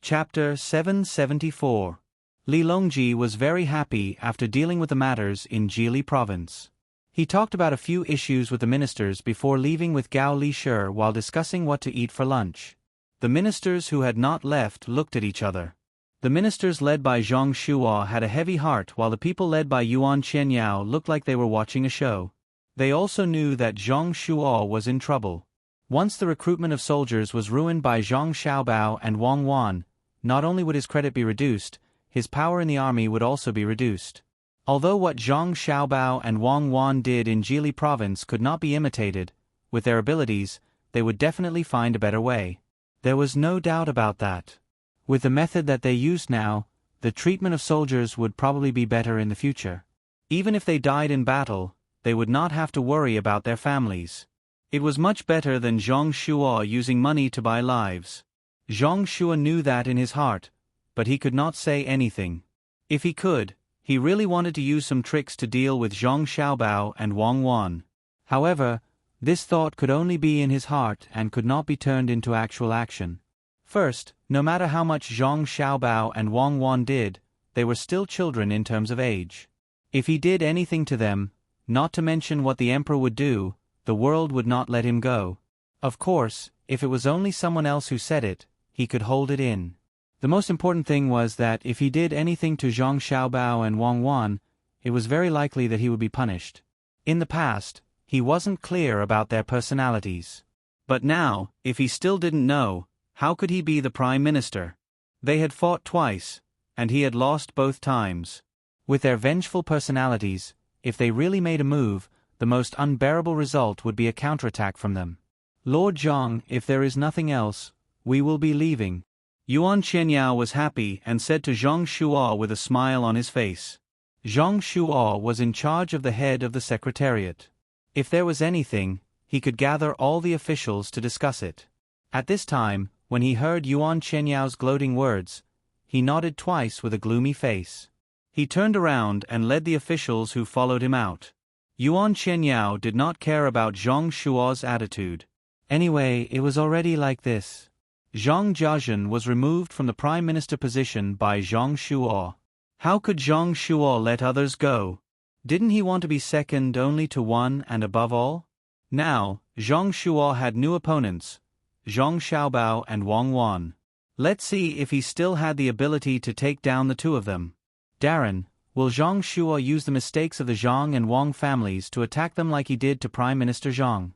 Chapter 774. Li Longji was very happy after dealing with the matters in Jili province. He talked about a few issues with the ministers before leaving with Gao Li Shi while discussing what to eat for lunch. The ministers who had not left looked at each other. The ministers led by Zhang Shuo had a heavy heart while the people led by Yuan Qianyao looked like they were watching a show. They also knew that Zhang Shuo was in trouble. Once the recruitment of soldiers was ruined by Zhang Xiaobao and Wang Wan, not only would his credit be reduced, his power in the army would also be reduced. Although what Zhang Xiaobao and Wang Wan did in Jili province could not be imitated, with their abilities, they would definitely find a better way. There was no doubt about that. With the method that they used now, the treatment of soldiers would probably be better in the future. Even if they died in battle, they would not have to worry about their families. It was much better than Zhang Shuo using money to buy lives. Zhang Shuo knew that in his heart, but he could not say anything. If he could, he really wanted to use some tricks to deal with Zhang Xiaobao and Wang Wan. However, this thought could only be in his heart and could not be turned into actual action. First, no matter how much Zhang Xiaobao and Wang Wan did, they were still children in terms of age. If he did anything to them, not to mention what the emperor would do, the world would not let him go. Of course, if it was only someone else who said it, he could hold it in. The most important thing was that if he did anything to Zhang Xiaobao and Wang Wan, it was very likely that he would be punished. In the past, he wasn't clear about their personalities. But now, if he still didn't know, how could he be the prime minister? They had fought twice, and he had lost both times. With their vengeful personalities, if they really made a move, the most unbearable result would be a counterattack from them. Lord Zhang, if there is nothing else, we will be leaving. Yuan Qianyao was happy and said to Zhang Shuo with a smile on his face. Zhang Shuo was in charge of the head of the secretariat. If there was anything, he could gather all the officials to discuss it. At this time, when he heard Yuan Qianyao's gloating words, he nodded twice with a gloomy face. He turned around and led the officials who followed him out. Yuan Qianyao did not care about Zhang Shuo's attitude. Anyway, it was already like this. Zhang Jiazhen was removed from the prime minister position by Zhang Shuo. How could Zhang Shuo let others go? Didn't he want to be second only to one and above all? Now, Zhang Shuo had new opponents, Zhang Xiaobao and Wang Wan. Let's see if he still had the ability to take down the two of them. Darren, will Zhang Shuo use the mistakes of the Zhang and Wang families to attack them like he did to Prime Minister Zhang?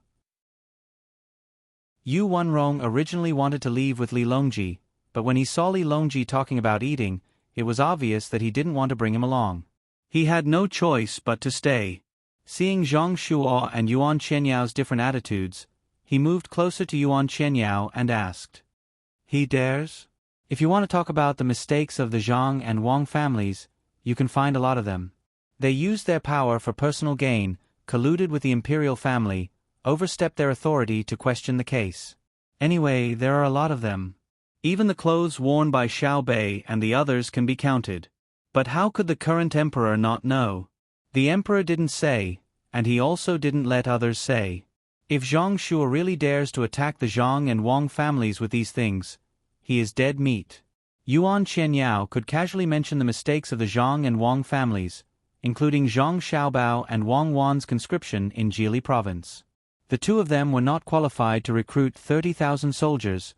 Yu Wenrong originally wanted to leave with Li Longji, but when he saw Li Longji talking about eating, it was obvious that he didn't want to bring him along. He had no choice but to stay. Seeing Zhang Shuo and Yuan Qianyao's different attitudes, he moved closer to Yuan Qianyao and asked, "He dares? If you want to talk about the mistakes of the Zhang and Wang families, you can find a lot of them. They used their power for personal gain, colluded with the imperial family, overstepped their authority to question the case. Anyway, there are a lot of them. Even the clothes worn by Xiao Bei and the others can be counted. But how could the current emperor not know? The emperor didn't say, and he also didn't let others say. If Zhang Shuo really dares to attack the Zhang and Wang families with these things, he is dead meat." Yuan Qianyao could casually mention the mistakes of the Zhang and Wang families, including Zhang Xiaobao and Wang Wan's conscription in Jili province. The two of them were not qualified to recruit 30,000 soldiers,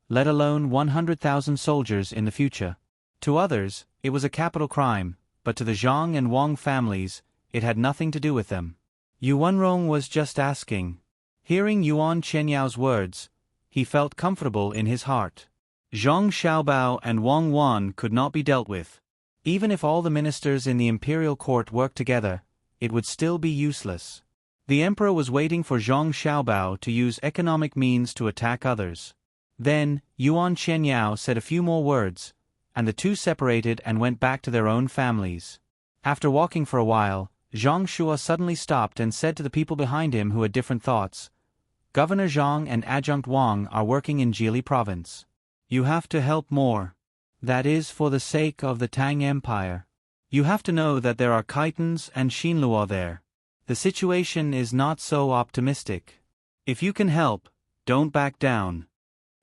let alone 100,000 soldiers in the future. To others, it was a capital crime, but to the Zhang and Wang families, it had nothing to do with them. Yu Wenrong was just asking. Hearing Yuan Qianyao's words, he felt comfortable in his heart. Zhang Xiaobao and Wang Wan could not be dealt with. Even if all the ministers in the imperial court worked together, it would still be useless. The emperor was waiting for Zhang Xiaobao to use economic means to attack others. Then, Yuan Qianyao said a few more words, and the two separated and went back to their own families. After walking for a while, Zhang Shuo suddenly stopped and said to the people behind him who had different thoughts, "Governor Zhang and Adjunct Wang are working in Jili province. You have to help more. That is for the sake of the Tang Empire. You have to know that there are Khitans and Xinluo there. The situation is not so optimistic. If you can help, don't back down."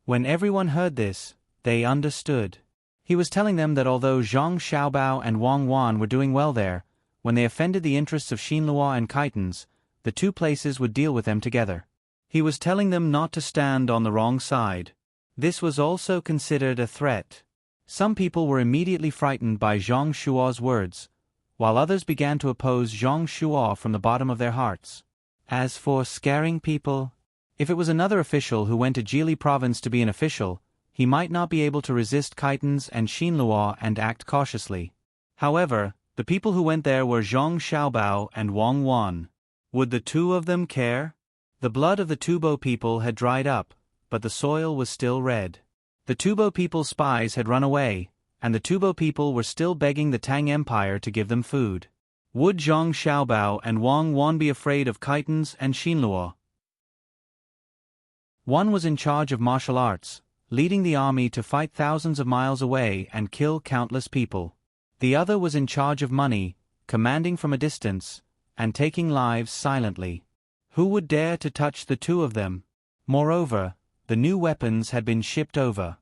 When everyone heard this, They understood. He was telling them that although Zhang Xiaobao and Wang Wan were doing well there, when they offended the interests of Xinlua and Kaitans, the two places would deal with them together. He was telling them not to stand on the wrong side. This was also considered a threat. Some people were immediately frightened by Zhang Shua's words, while others began to oppose Zhang Shua from the bottom of their hearts. As for scaring people, if it was another official who went to Jili province to be an official, he might not be able to resist Kaitans and Xinlua and act cautiously. However, the people who went there were Zhang Xiaobao and Wang Wan. Would the two of them care? The blood of the Tubo people had dried up, but the soil was still red. The Tubo people's spies had run away, and the Tubo people were still begging the Tang Empire to give them food. Would Zhang Xiaobao and Wang Wan be afraid of Kaitans and Xinlua? One was in charge of martial arts, leading the army to fight thousands of miles away and kill countless people. The other was in charge of money, commanding from a distance, and taking lives silently. Who would dare to touch the two of them? Moreover, the new weapons had been shipped over.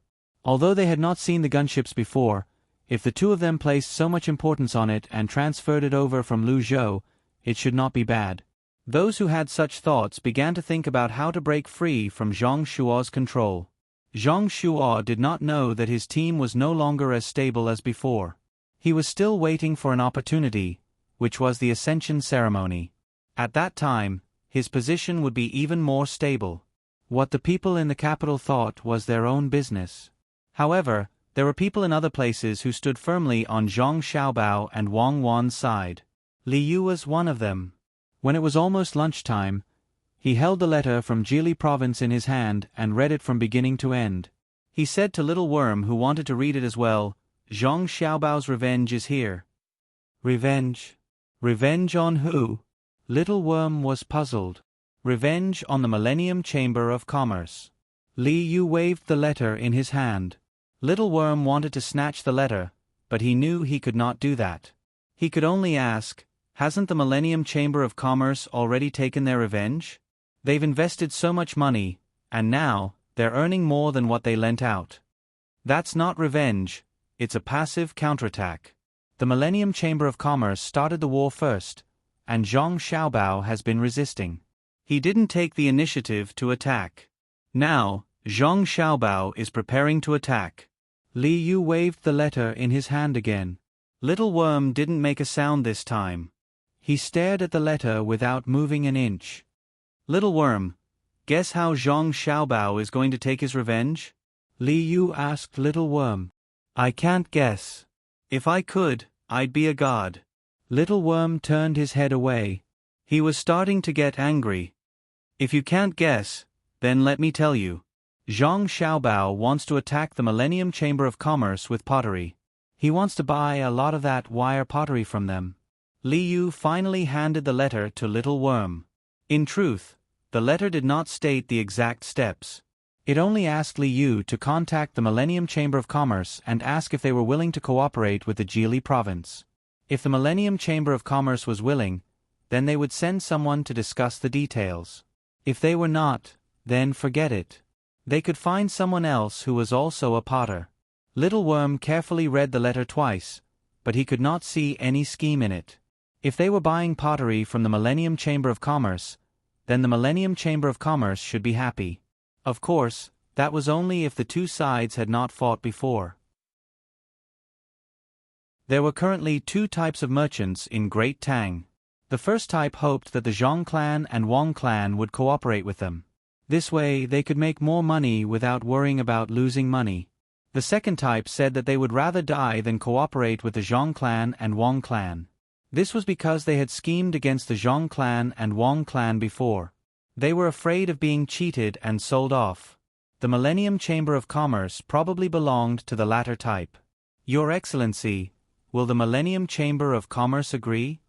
Although they had not seen the gunships before, if the two of them placed so much importance on it and transferred it over from Luzhou, it should not be bad. Those who had such thoughts began to think about how to break free from Zhang Shua's control. Zhang Shua did not know that his team was no longer as stable as before. He was still waiting for an opportunity, which was the ascension ceremony. At that time, his position would be even more stable. What the people in the capital thought was their own business. However, there were people in other places who stood firmly on Zhang Xiaobao and Wang Wan's side. Li Yu was one of them. When it was almost lunchtime, he held the letter from Jili province in his hand and read it from beginning to end. He said to Little Worm, who wanted to read it as well, "Zhang Xiaobao's revenge is here." Revenge? Revenge on who? Little Worm was puzzled. Revenge on the Millennium Chamber of Commerce. Li Yu waved the letter in his hand. Little Worm wanted to snatch the letter, but he knew he could not do that. He could only ask, hasn't the Millennium Chamber of Commerce already taken their revenge? They've invested so much money, and now, they're earning more than what they lent out. That's not revenge, it's a passive counterattack. The Millennium Chamber of Commerce started the war first, and Zhang Xiaobao has been resisting. He didn't take the initiative to attack. Now, Zhang Xiaobao is preparing to attack. Li Yu waved the letter in his hand again. Little Worm didn't make a sound this time. He stared at the letter without moving an inch. Little Worm, guess how Zhang Xiaobao is going to take his revenge? Li Yu asked Little Worm. I can't guess. If I could, I'd be a god. Little Worm turned his head away. He was starting to get angry. If you can't guess, then let me tell you. Zhang Xiaobao wants to attack the Millennium Chamber of Commerce with pottery. He wants to buy a lot of that wire pottery from them. Li Yu finally handed the letter to Little Worm. In truth, the letter did not state the exact steps. It only asked Li Yu to contact the Millennium Chamber of Commerce and ask if they were willing to cooperate with the Jili province. If the Millennium Chamber of Commerce was willing, then they would send someone to discuss the details. If they were not, then forget it. They could find someone else who was also a potter. Little Worm carefully read the letter twice, but he could not see any scheme in it. If they were buying pottery from the Millennium Chamber of Commerce, then the Millennium Chamber of Commerce should be happy. Of course, that was only if the two sides had not fought before. There were currently two types of merchants in Great Tang. The first type hoped that the Zhang clan and Wang clan would cooperate with them. This way, they could make more money without worrying about losing money. The second type said that they would rather die than cooperate with the Zhang clan and Wang clan. This was because they had schemed against the Zhang clan and Wang clan before. They were afraid of being cheated and sold off. The Millennium Chamber of Commerce probably belonged to the latter type. Your Excellency, will the Millennium Chamber of Commerce agree?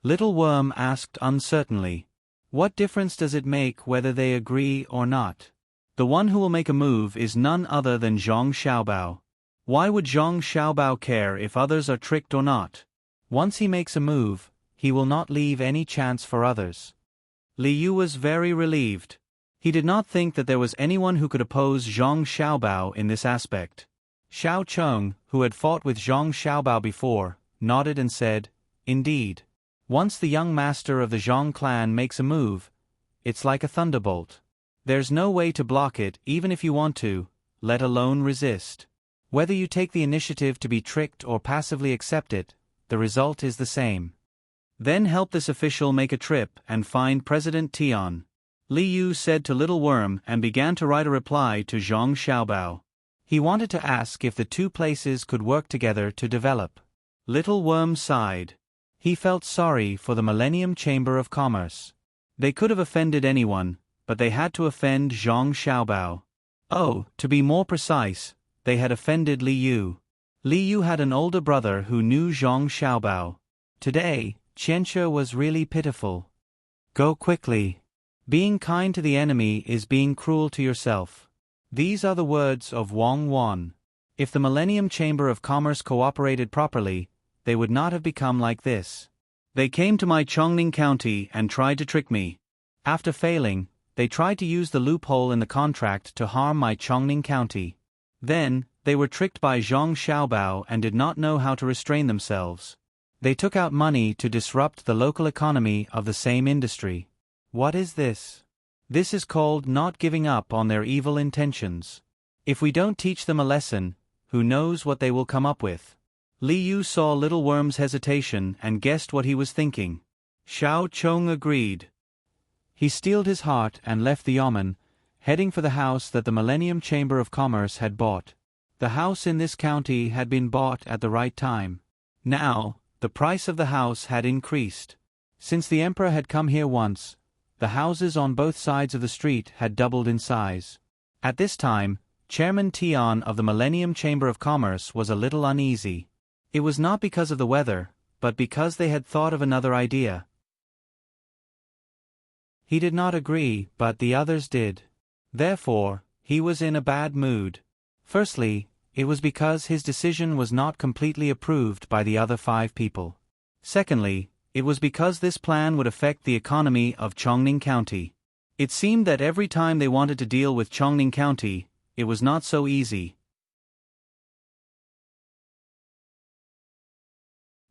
Little Worm asked uncertainly. What difference does it make whether they agree or not? The one who will make a move is none other than Zhang Xiaobao. Why would Zhang Xiaobao care if others are tricked or not? Once he makes a move, he will not leave any chance for others. Li Yu was very relieved. He did not think that there was anyone who could oppose Zhang Xiaobao in this aspect. Xiao Cheng, who had fought with Zhang Xiaobao before, nodded and said, "Indeed. Once the young master of the Zhang clan makes a move, it's like a thunderbolt. There's no way to block it even if you want to, let alone resist. Whether you take the initiative to be tricked or passively accept it, the result is the same. Then help this official make a trip and find President Tian." Li Yu said to Little Worm and began to write a reply to Zhang Xiaobao. He wanted to ask if the two places could work together to develop. Little Worm sighed. He felt sorry for the Millennium Chamber of Commerce. They could have offended anyone, but they had to offend Zhang Xiaobao. Oh, to be more precise, they had offended Li Yu. Li Yu had an older brother who knew Zhang Xiaobao. Today, Qianxue was really pitiful. Go quickly. Being kind to the enemy is being cruel to yourself. These are the words of Wang Wan. If the Millennium Chamber of Commerce cooperated properly, they would not have become like this. They came to my Chongning County and tried to trick me. After failing, they tried to use the loophole in the contract to harm my Chongning County. Then, they were tricked by Zhang Xiaobao and did not know how to restrain themselves. They took out money to disrupt the local economy of the same industry. What is this? This is called not giving up on their evil intentions. If we don't teach them a lesson, who knows what they will come up with? Li Yu saw Little Worm's hesitation and guessed what he was thinking. Xiao Cheng agreed. He steeled his heart and left the yamen, heading for the house that the Millennium Chamber of Commerce had bought. The house in this county had been bought at the right time. Now, the price of the house had increased. Since the emperor had come here once, the houses on both sides of the street had doubled in size. At this time, Chairman Tian of the Millennium Chamber of Commerce was a little uneasy. It was not because of the weather, but because they had thought of another idea. He did not agree, but the others did. Therefore, he was in a bad mood. Firstly, it was because his decision was not completely approved by the other 5 people. Secondly, it was because this plan would affect the economy of Chongning County. It seemed that every time they wanted to deal with Chongning County, it was not so easy.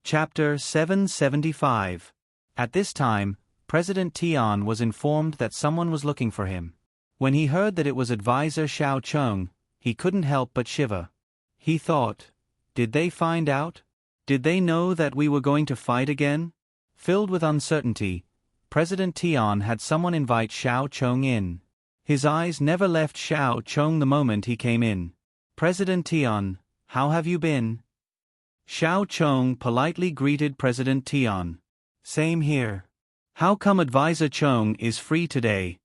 Chapter 775. At this time, President Tian was informed that someone was looking for him. When he heard that it was advisor Xiao Cheng, he couldn't help but shiver. He thought, did they find out? Did they know that we were going to fight again? Filled with uncertainty, President Tian had someone invite Xiao Cheng in. His eyes never left Xiao Cheng the moment he came in. President Tian, how have you been? Xiao Cheng politely greeted President Tian. Same here. How come Advisor Cheng is free today?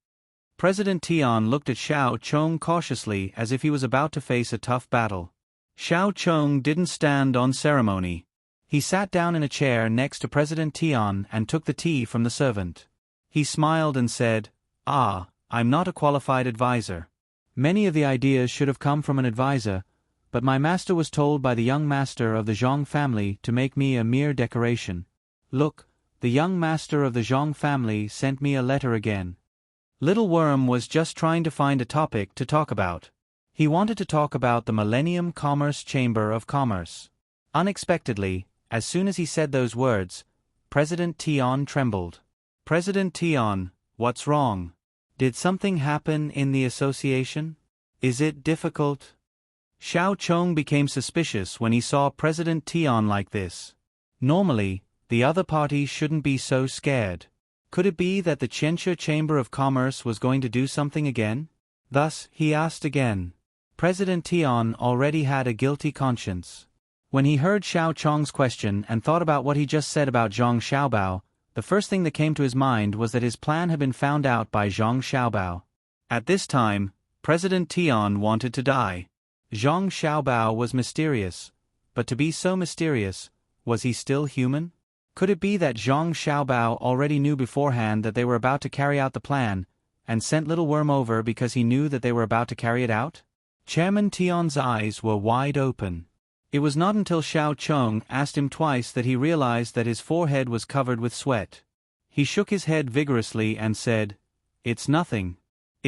President Tian looked at Xiao Cheng cautiously as if he was about to face a tough battle. Xiao Cheng didn't stand on ceremony. He sat down in a chair next to President Tian and took the tea from the servant. He smiled and said, I'm not a qualified advisor. Many of the ideas should have come from an advisor, but my master was told by the young master of the Zhang family to make me a mere decoration. Look, the young master of the Zhang family sent me a letter again. Little Worm was just trying to find a topic to talk about. He wanted to talk about the Millennium Commerce Chamber of Commerce. Unexpectedly, as soon as he said those words, President Tian trembled. President Tian, what's wrong? Did something happen in the association? Is it difficult? Xiao Cheng became suspicious when he saw President Tian like this. Normally, the other party shouldn't be so scared. Could it be that the Qianxue Chamber of Commerce was going to do something again? Thus, he asked again. President Tian already had a guilty conscience. When he heard Xiao Cheng's question and thought about what he just said about Zhang Xiaobao, the first thing that came to his mind was that his plan had been found out by Zhang Xiaobao. At this time, President Tian wanted to die. Zhang Xiaobao was mysterious, but to be so mysterious, was he still human? Could it be that Zhang Xiaobao already knew beforehand that they were about to carry out the plan, and sent Little Worm over because he knew that they were about to carry it out? Chairman Tian's eyes were wide open. It was not until Xiao Cheng asked him twice that he realized that his forehead was covered with sweat. He shook his head vigorously and said, It's nothing.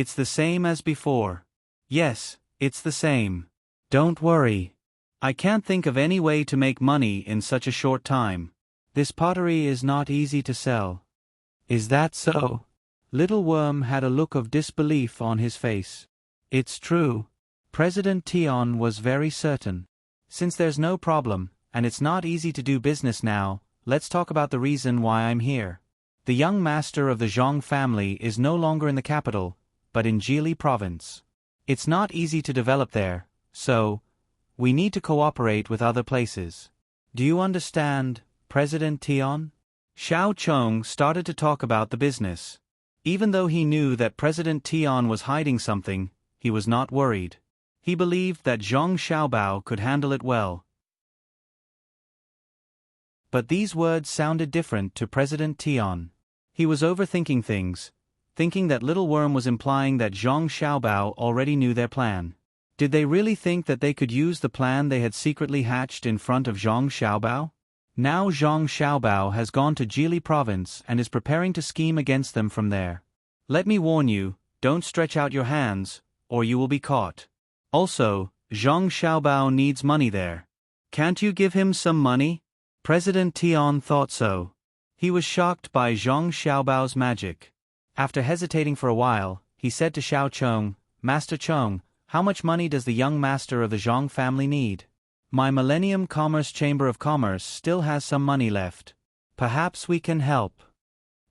It's the same as before. Yes, it's the same. Don't worry. I can't think of any way to make money in such a short time. This pottery is not easy to sell. Is that so? Little Worm had a look of disbelief on his face. It's true. President Tian was very certain. Since there's no problem, and it's not easy to do business now, let's talk about the reason why I'm here. The young master of the Zhang family is no longer in the capital, but in Jili province. It's not easy to develop there, so we need to cooperate with other places. Do you understand, President Tian? Xiao Chong started to talk about the business. Even though he knew that President Tian was hiding something, he was not worried. He believed that Zhang Xiaobao could handle it well. But these words sounded different to President Tian. He was overthinking things, thinking that Little Worm was implying that Zhang Xiaobao already knew their plan. Did they really think that they could use the plan they had secretly hatched in front of Zhang Xiaobao? Now Zhang Xiaobao has gone to Jili province and is preparing to scheme against them from there. Let me warn you, don't stretch out your hands, or you will be caught. Also, Zhang Xiaobao needs money there. Can't you give him some money? President Tian thought so. He was shocked by Zhang Xiaobao's magic. After hesitating for a while, he said to Xiao Chong, Master Chong, how much money does the young master of the Zhang family need? My Millennium Commerce Chamber of Commerce still has some money left. Perhaps we can help.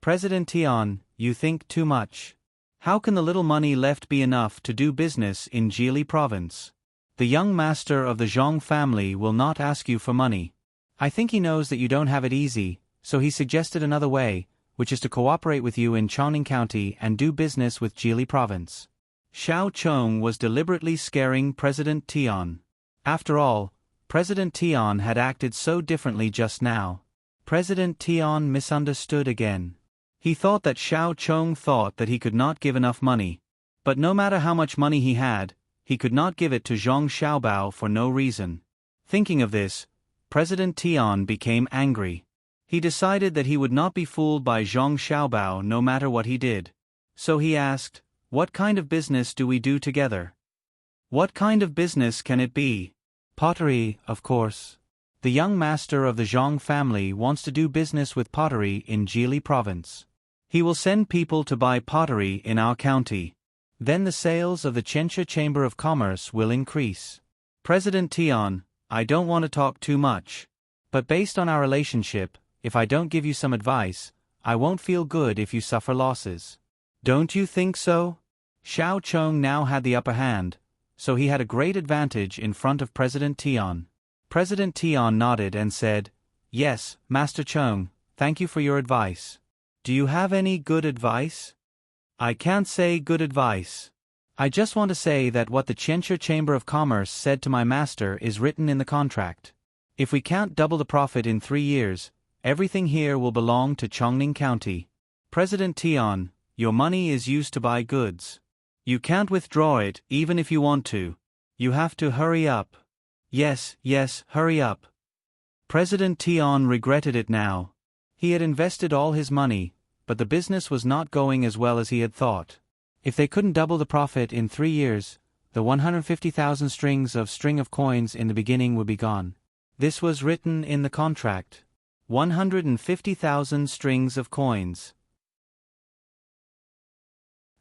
President Tian, you think too much. How can the little money left be enough to do business in Jili province? The young master of the Zhang family will not ask you for money. I think he knows that you don't have it easy, so he suggested another way, which is to cooperate with you in Chongning County and do business with Jili province. Xiao Chong was deliberately scaring President Tian. After all, President Tian had acted so differently just now. President Tian misunderstood again. He thought that Xiao Chong thought that he could not give enough money. But no matter how much money he had, he could not give it to Zhang Xiaobao for no reason. Thinking of this, President Tian became angry. He decided that he would not be fooled by Zhang Xiaobao no matter what he did. So he asked, what kind of business do we do together? What kind of business can it be? Pottery, of course. The young master of the Zhang family wants to do business with pottery in Jili province. He will send people to buy pottery in our county. Then the sales of the Chensha Chamber of Commerce will increase. President Tian, I don't want to talk too much. But based on our relationship, if I don't give you some advice, I won't feel good if you suffer losses. Don't you think so? Xiao Chong now had the upper hand, so he had a great advantage in front of President Tian. President Tian nodded and said, Yes, Master Chong, thank you for your advice. Do you have any good advice? I can't say good advice. I just want to say that what the Chensha Chamber of Commerce said to my master is written in the contract. If we can't double the profit in 3 years, everything here will belong to Chongning County. President Tian, your money is used to buy goods. You can't withdraw it even if you want to. You have to hurry up. Yes, hurry up. President Tian regretted it now. He had invested all his money, but the business was not going as well as he had thought. If they couldn't double the profit in 3 years, the 150,000 string of coins in the beginning would be gone. This was written in the contract. 150,000 strings of coins.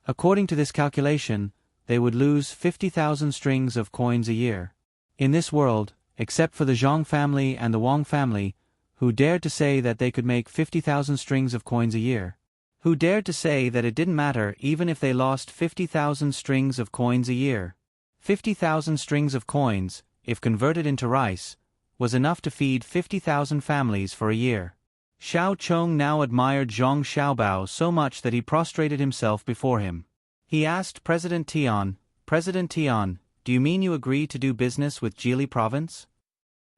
According to this calculation, they would lose 50,000 strings of coins a year. In this world, except for the Zhang family and the Wang family, who dared to say that they could make 50,000 strings of coins a year. Who dared to say that it didn't matter even if they lost 50,000 strings of coins a year. 50,000 strings of coins, if converted into rice, was enough to feed 50,000 families for a year. Xiao Chong now admired Zhang Xiaobao so much that he prostrated himself before him. He asked President Tian, do you mean you agree to do business with Jili province?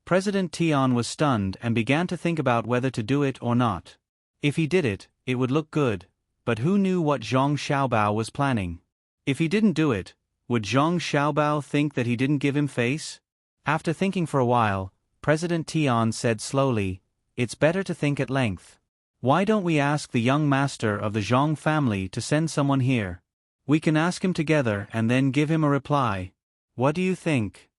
President Tian was stunned and began to think about whether to do it or not. If he did it, it would look good, but who knew what Zhang Xiaobao was planning? If he didn't do it, would Zhang Xiaobao think that he didn't give him face? After thinking for a while, President Tian said slowly, It's better to think at length. Why don't we ask the young master of the Zhang family to send someone here? We can ask him together and then give him a reply. What do you think?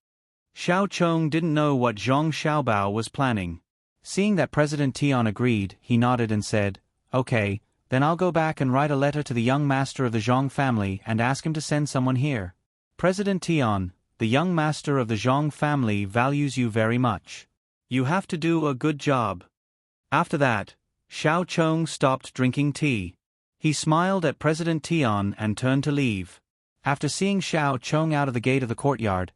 Xiao Chong didn't know what Zhang Xiaobao was planning. Seeing that President Tian agreed, he nodded and said, "Okay, then I'll go back and write a letter to the young master of the Zhang family and ask him to send someone here. President Tian, the young master of the Zhang family values you very much. You have to do a good job." After that, Xiao Chong stopped drinking tea. He smiled at President Tian and turned to leave. After seeing Xiao Chong out of the gate of the courtyard,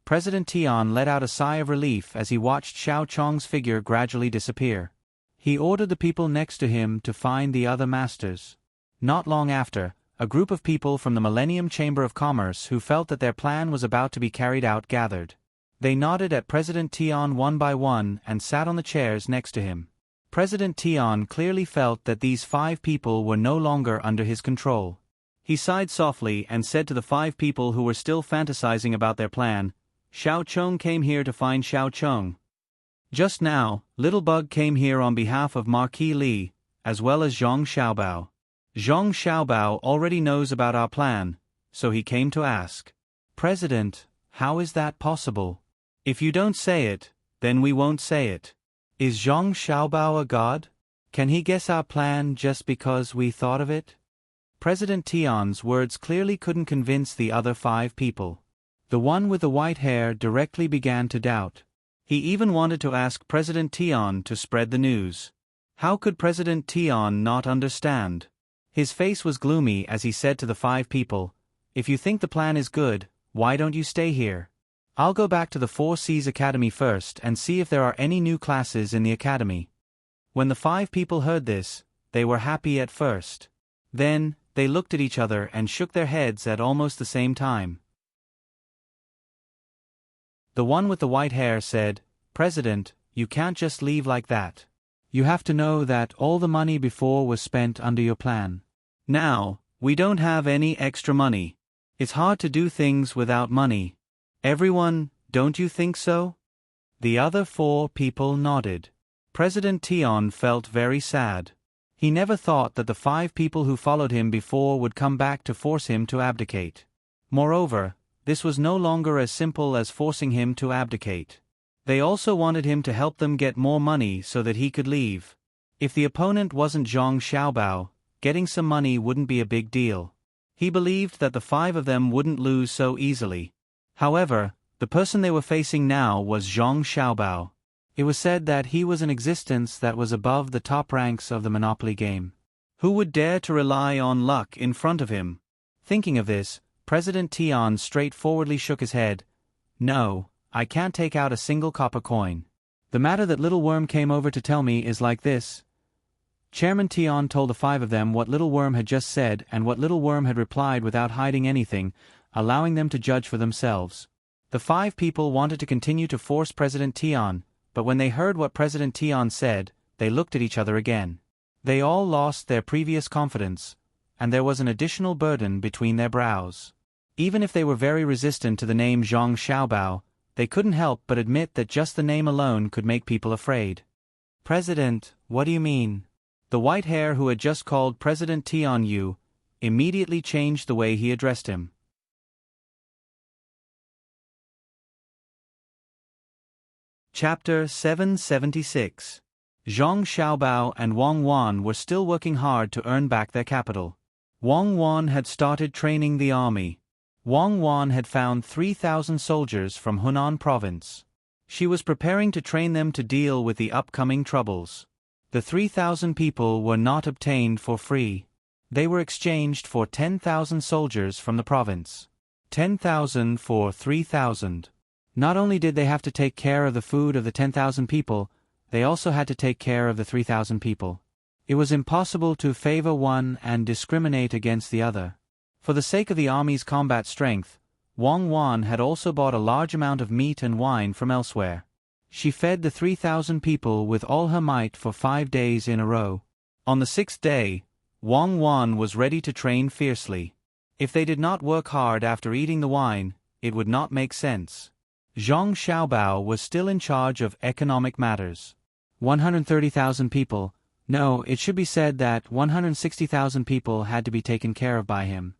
President Tian let out a sigh of relief as he watched Xiao Chong's figure gradually disappear. He ordered the people next to him to find the other masters. Not long after, a group of people from the Millennium Chamber of Commerce who felt that their plan was about to be carried out gathered. They nodded at President Tian one by one and sat on the chairs next to him. President Tian clearly felt that these 5 people were no longer under his control. He sighed softly and said to the 5 people who were still fantasizing about their plan, "Xiao Chong came here to find Xiao Chong. Just now, Little Bug came here on behalf of Marquis Li, as well as Zhang Xiaobao. Zhang Xiaobao already knows about our plan, so he came to ask. President, how is that possible? If you don't say it, then we won't say it. Is Zhang Xiaobao a god? Can he guess our plan just because we thought of it?" President Tian's words clearly couldn't convince the other 5 people. The one with the white hair directly began to doubt. He even wanted to ask President Tian to spread the news. How could President Tian not understand? His face was gloomy as he said to the 5 people, "If you think the plan is good, why don't you stay here? I'll go back to the 4 Seas Academy first and see if there are any new classes in the academy." When the 5 people heard this, they were happy at first. Then, they looked at each other and shook their heads at almost the same time. The one with the white hair said, "President, you can't just leave like that. You have to know that all the money before was spent under your plan. Now, we don't have any extra money. It's hard to do things without money. Everyone, don't you think so?" The other 4 people nodded. President Tian felt very sad. He never thought that the 5 people who followed him before would come back to force him to abdicate. Moreover, this was no longer as simple as forcing him to abdicate. They also wanted him to help them get more money so that he could leave. If the opponent wasn't Zhang Xiaobao, getting some money wouldn't be a big deal. He believed that the 5 of them wouldn't lose so easily. However, the person they were facing now was Zhang Xiaobao. It was said that he was an existence that was above the top ranks of the Monopoly game. Who would dare to rely on luck in front of him? Thinking of this, President Tian straightforwardly shook his head. "No, I can't take out a single copper coin. The matter that Little Worm came over to tell me is like this." Chairman Tian told the 5 of them what Little Worm had just said and what Little Worm had replied without hiding anything, allowing them to judge for themselves. The 5 people wanted to continue to force President Tian, but when they heard what President Tian said, they looked at each other again. They all lost their previous confidence, and there was an additional burden between their brows. Even if they were very resistant to the name Zhang Xiaobao, they couldn't help but admit that just the name alone could make people afraid. "President, what do you mean?" The white hair who had just called President Tian Yu immediately changed the way he addressed him. Chapter 776. Zhang Xiaobao and Wang Wan were still working hard to earn back their capital. Wang Wan had started training the army. Wang Wan had found 3,000 soldiers from Hunan province. She was preparing to train them to deal with the upcoming troubles. The 3,000 people were not obtained for free. They were exchanged for 10,000 soldiers from the province. 10,000 for 3,000. Not only did they have to take care of the food of the 10,000 people, they also had to take care of the 3,000 people. It was impossible to favor one and discriminate against the other. For the sake of the army's combat strength, Wang Wan had also bought a large amount of meat and wine from elsewhere. She fed the 3,000 people with all her might for 5 days in a row. On the 6th day, Wang Wan was ready to train fiercely. If they did not work hard after eating the wine, it would not make sense. Zhang Xiaobao was still in charge of economic matters. 130,000 people, no, it should be said that 160,000 people had to be taken care of by him.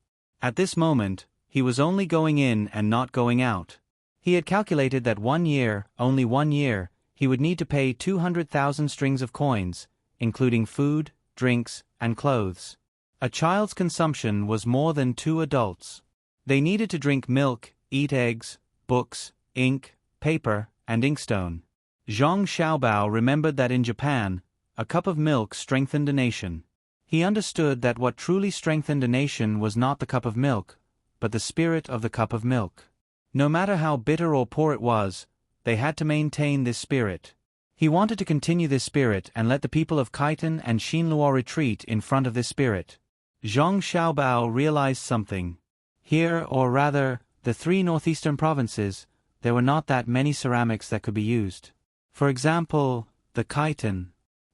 At this moment, he was only going in and not going out. He had calculated that 1 year, only 1 year, he would need to pay 200,000 strings of coins, including food, drinks, and clothes. A child's consumption was more than 2 adults. They needed to drink milk, eat eggs, books, ink, paper, and inkstone. Zhang Xiaobao remembered that in Japan, a cup of milk strengthened a nation. He understood that what truly strengthened a nation was not the cup of milk, but the spirit of the cup of milk. No matter how bitter or poor it was, they had to maintain this spirit. He wanted to continue this spirit and let the people of Khitan and Xinluo retreat in front of this spirit. Zhang Xiaobao realized something. Here, or rather, the 3 northeastern provinces, there were not that many ceramics that could be used. For example, the Khitan.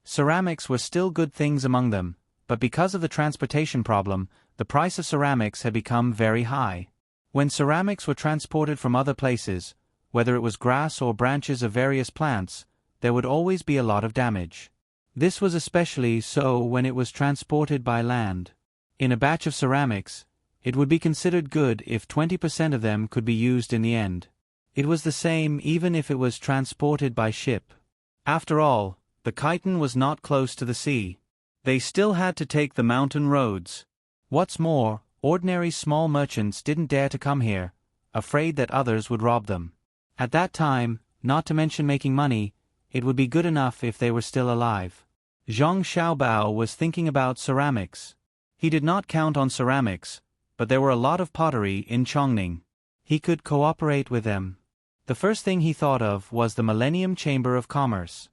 Ceramics were still good things among them, but because of the transportation problem, the price of ceramics had become very high. When ceramics were transported from other places, whether it was grass or branches of various plants, there would always be a lot of damage. This was especially so when it was transported by land. In a batch of ceramics, it would be considered good if 20% of them could be used in the end. It was the same even if it was transported by ship. After all, the Khitan was not close to the sea. They still had to take the mountain roads. What's more, ordinary small merchants didn't dare to come here, afraid that others would rob them. At that time, not to mention making money, it would be good enough if they were still alive. Zhang Xiaobao was thinking about ceramics. He did not count on ceramics, but there were a lot of pottery in Chongning. He could cooperate with them. The first thing he thought of was the Millennium Chamber of Commerce.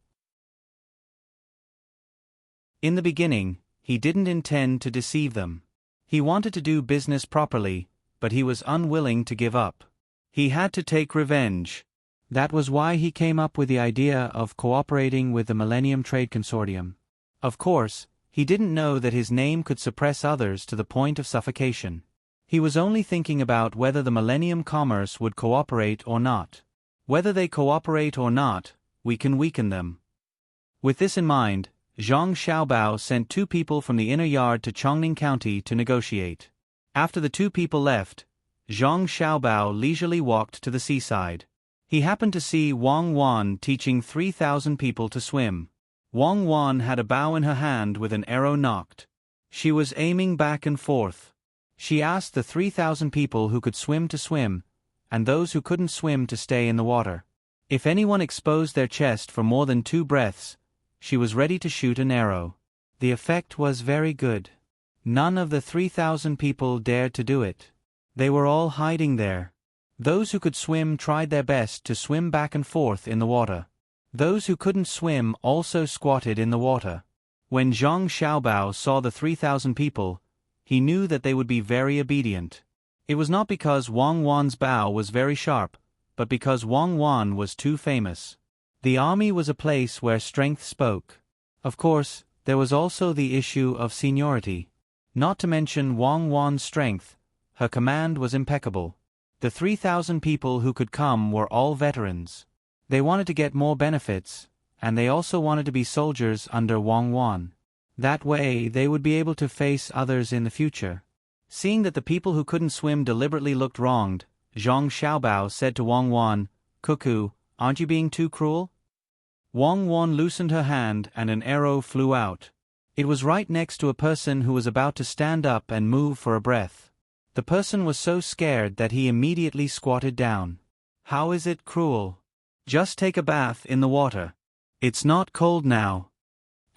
In the beginning, he didn't intend to deceive them. He wanted to do business properly, but he was unwilling to give up. He had to take revenge. That was why he came up with the idea of cooperating with the Millennium Trade Consortium. Of course, he didn't know that his name could suppress others to the point of suffocation. He was only thinking about whether the Millennium Commerce would cooperate or not. Whether they cooperate or not, we can weaken them. With this in mind, Zhang Xiaobao sent 2 people from the inner yard to Chongning County to negotiate. After the 2 people left, Zhang Xiaobao leisurely walked to the seaside. He happened to see Wang Wan teaching 3,000 people to swim. Wang Wan had a bow in her hand with an arrow nocked. She was aiming back and forth. She asked the 3,000 people who could swim to swim, and those who couldn't swim to stay in the water. If anyone exposed their chest for more than 2 breaths, she was ready to shoot an arrow. The effect was very good. None of the 3,000 people dared to do it. They were all hiding there. Those who could swim tried their best to swim back and forth in the water. Those who couldn't swim also squatted in the water. When Zhang Xiaobao saw the 3,000 people, he knew that they would be very obedient. It was not because Wang Wan's bow was very sharp, but because Wang Wan was too famous. The army was a place where strength spoke. Of course, there was also the issue of seniority. Not to mention Wang Wan's strength, her command was impeccable. The 3,000 people who could come were all veterans. They wanted to get more benefits, and they also wanted to be soldiers under Wang Wan. That way, they would be able to face others in the future. Seeing that the people who couldn't swim deliberately looked wronged, Zhang Xiaobao said to Wang Wan, "Cuckoo, aren't you being too cruel?" Wang Wan loosened her hand and an arrow flew out. It was right next to a person who was about to stand up and move for a breath. The person was so scared that he immediately squatted down. How is it cruel? Just take a bath in the water. It's not cold now.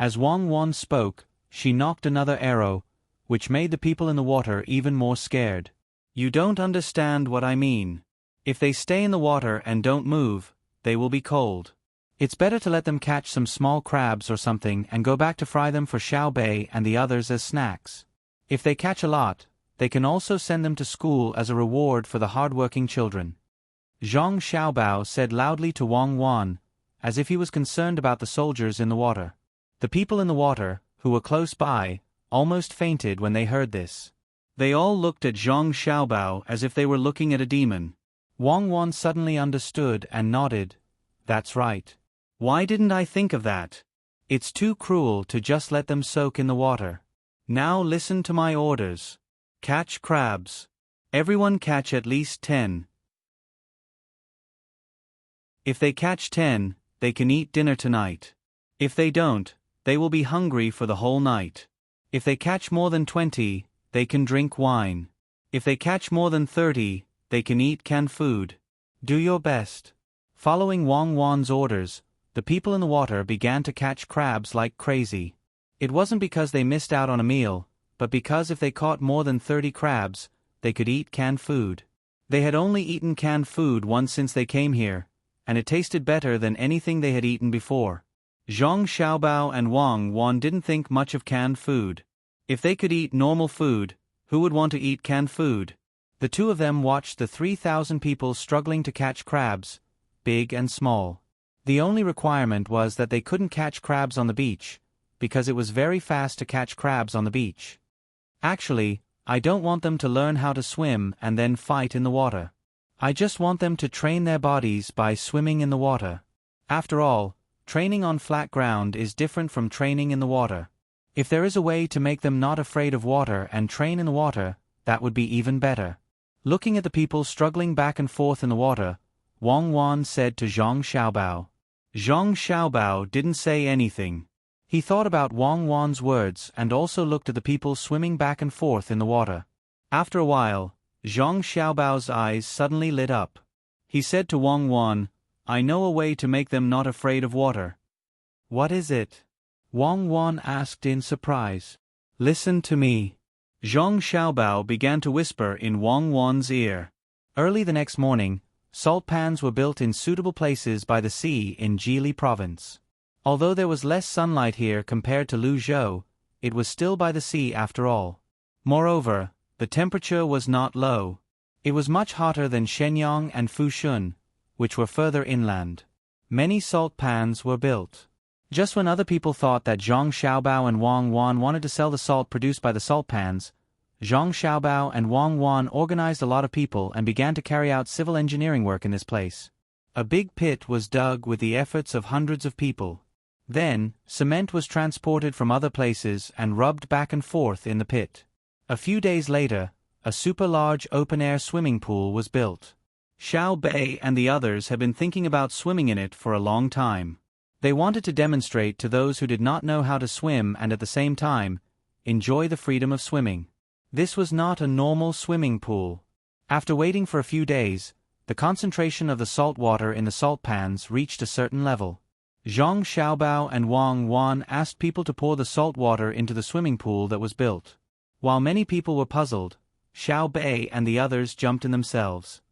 As Wang Wan spoke, she knocked another arrow, which made the people in the water even more scared. You don't understand what I mean. If they stay in the water and don't move, they will be cold. It's better to let them catch some small crabs or something and go back to fry them for Xiao Bei and the others as snacks. If they catch a lot, they can also send them to school as a reward for the hard-working children. Zhang Xiaobao said loudly to Wang Wan, as if he was concerned about the soldiers in the water. The people in the water, who were close by, almost fainted when they heard this. They all looked at Zhang Xiaobao as if they were looking at a demon. Wang Wan suddenly understood and nodded. That's right. Why didn't I think of that? It's too cruel to just let them soak in the water. Now listen to my orders. Catch crabs. Everyone catch at least 10. If they catch 10, they can eat dinner tonight. If they don't, they will be hungry for the whole night. If they catch more than 20, they can drink wine. If they catch more than 30, they can eat canned food. Do your best. Following Wang Wan's orders, the people in the water began to catch crabs like crazy. It wasn't because they missed out on a meal, but because if they caught more than 30 crabs, they could eat canned food. They had only eaten canned food once since they came here, and it tasted better than anything they had eaten before. Zhang Xiaobao and Wang Wan didn't think much of canned food. If they could eat normal food, who would want to eat canned food? The two of them watched the 3,000 people struggling to catch crabs, big and small. The only requirement was that they couldn't catch crabs on the beach, because it was very fast to catch crabs on the beach. Actually, I don't want them to learn how to swim and then fight in the water. I just want them to train their bodies by swimming in the water. After all, training on flat ground is different from training in the water. If there is a way to make them not afraid of water and train in the water, that would be even better. Looking at the people struggling back and forth in the water, Wang Wan said to Zhang Xiaobao. Zhang Xiaobao didn't say anything. He thought about Wang Wan's words and also looked at the people swimming back and forth in the water. After a while, Zhang Xiaobao's eyes suddenly lit up. He said to Wang Wan, "I know a way to make them not afraid of water." "What is it?" Wang Wan asked in surprise. "Listen to me." Zhang Xiaobao began to whisper in Wang Wan's ear. Early the next morning, salt pans were built in suitable places by the sea in Jili province. Although there was less sunlight here compared to Luzhou, it was still by the sea after all. Moreover, the temperature was not low. It was much hotter than Shenyang and Fushun, which were further inland. Many salt pans were built. Just when other people thought that Zhang Xiaobao and Wang Wan wanted to sell the salt produced by the salt pans, Zhang Xiaobao and Wang Wan organized a lot of people and began to carry out civil engineering work in this place. A big pit was dug with the efforts of hundreds of people. Then, cement was transported from other places and rubbed back and forth in the pit. A few days later, a super-large open-air swimming pool was built. Xiao Bei and the others had been thinking about swimming in it for a long time. They wanted to demonstrate to those who did not know how to swim and at the same time, enjoy the freedom of swimming. This was not a normal swimming pool. After waiting for a few days, the concentration of the salt water in the salt pans reached a certain level. Zhang Xiaobao and Wang Wan asked people to pour the salt water into the swimming pool that was built. While many people were puzzled, Xiao Bei and the others jumped in themselves.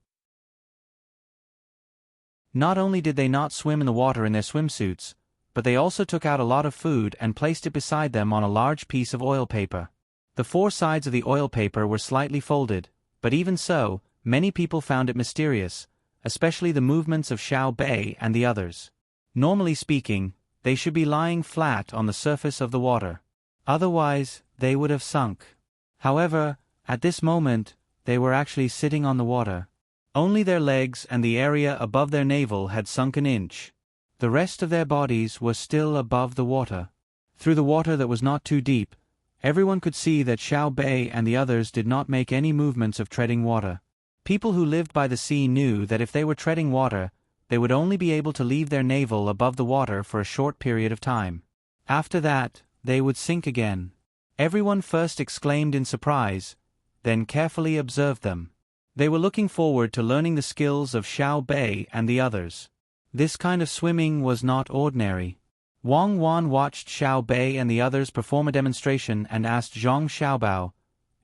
Not only did they not swim in the water in their swimsuits, but they also took out a lot of food and placed it beside them on a large piece of oil paper. The four sides of the oil paper were slightly folded, but even so, many people found it mysterious, especially the movements of Xiao Bei and the others. Normally speaking, they should be lying flat on the surface of the water. Otherwise, they would have sunk. However, at this moment, they were actually sitting on the water. Only their legs and the area above their navel had sunk an inch. The rest of their bodies were still above the water. Through the water that was not too deep, everyone could see that Xiao Bei and the others did not make any movements of treading water. People who lived by the sea knew that if they were treading water, they would only be able to leave their navel above the water for a short period of time. After that, they would sink again. Everyone first exclaimed in surprise, then carefully observed them. They were looking forward to learning the skills of Xiao Bei and the others. This kind of swimming was not ordinary. Wang Wan watched Xiao Bei and the others perform a demonstration and asked Zhang Xiaobao,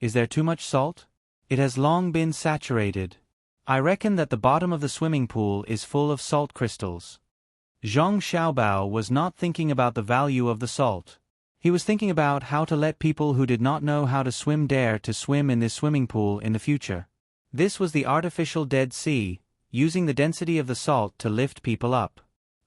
"Is there too much salt? It has long been saturated. I reckon that the bottom of the swimming pool is full of salt crystals." Zhang Xiaobao was not thinking about the value of the salt. He was thinking about how to let people who did not know how to swim dare to swim in this swimming pool in the future. This was the artificial Dead Sea, using the density of the salt to lift people up.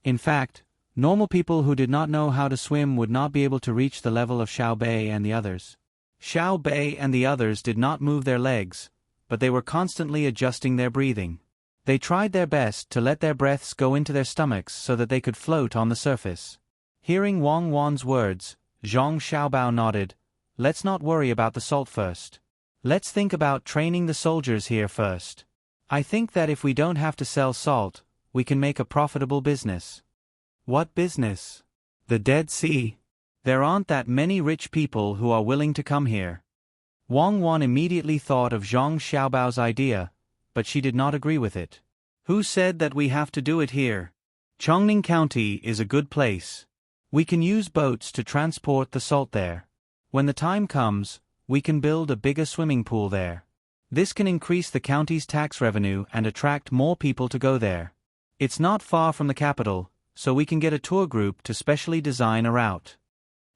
In fact, normal people who did not know how to swim would not be able to reach the level of Xiao Bei and the others. Xiao Bei and the others did not move their legs, but they were constantly adjusting their breathing. They tried their best to let their breaths go into their stomachs so that they could float on the surface. Hearing Wang Wan's words, Zhang Xiaobao nodded, "Let's not worry about the salt first. Let's think about training the soldiers here first. I think that if we don't have to sell salt, we can make a profitable business. What business? The Dead Sea. There aren't that many rich people who are willing to come here. Wang Wan immediately thought of Zhang Xiaobao's idea, but she did not agree with it. Who said that we have to do it here? Chongning County is a good place. We can use boats to transport the salt there. When the time comes, we can build a bigger swimming pool there. This can increase the county's tax revenue and attract more people to go there. It's not far from the capital, so we can get a tour group to specially design a route.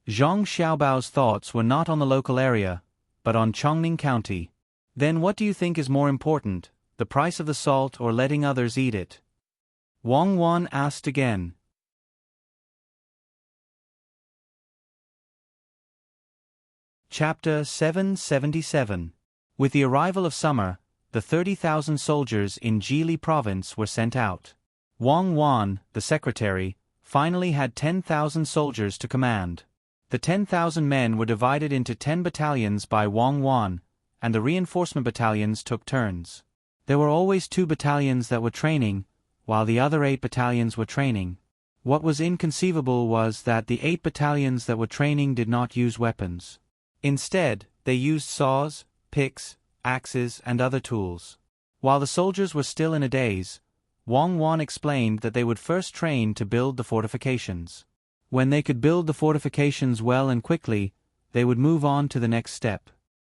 Zhang Xiaobao's thoughts were not on the local area, but on Chongning County. Then what do you think is more important, the price of the salt or letting others eat it? Wang Wan asked again. Chapter 777. With the arrival of summer, the 30,000 soldiers in Jili province were sent out. Wang Wan, the secretary, finally had 10,000 soldiers to command. The 10,000 men were divided into 10 battalions by Wang Wan, and the reinforcement battalions took turns. There were always 2 battalions that were training, while the other 8 battalions were training. What was inconceivable was that the 8 battalions that were training did not use weapons. Instead, they used saws, picks, axes, and other tools. While the soldiers were still in a daze, Wang Wan explained that they would first train to build the fortifications. When they could build the fortifications well and quickly, they would move on to the next step.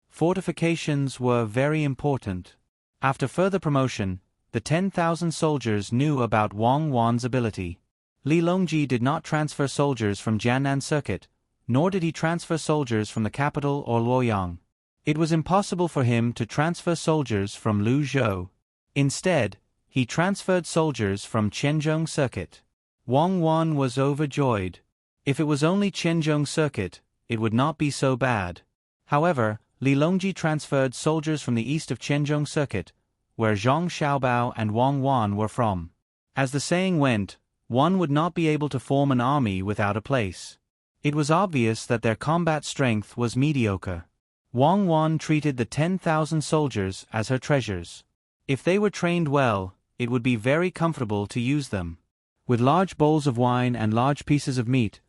Fortifications were very important. After further promotion, the 10,000 soldiers knew about Wang Wan's ability. Li Longji did not transfer soldiers from Jiannan Circuit, nor did he transfer soldiers from the capital or Luoyang. It was impossible for him to transfer soldiers from Luzhou. Instead, he transferred soldiers from Qianzhong Circuit. Wang Wan was overjoyed. If it was only Qianzhong Circuit, it would not be so bad. However, Li Longji transferred soldiers from the east of Qianzhong Circuit, where Zhang Xiaobao and Wang Wan were from. As the saying went, one would not be able to form an army without a place. It was obvious that their combat strength was mediocre. Wang Wan treated the 10,000 soldiers as her treasures. If they were trained well, it would be very comfortable to use them. With large bowls of wine and large pieces of meat,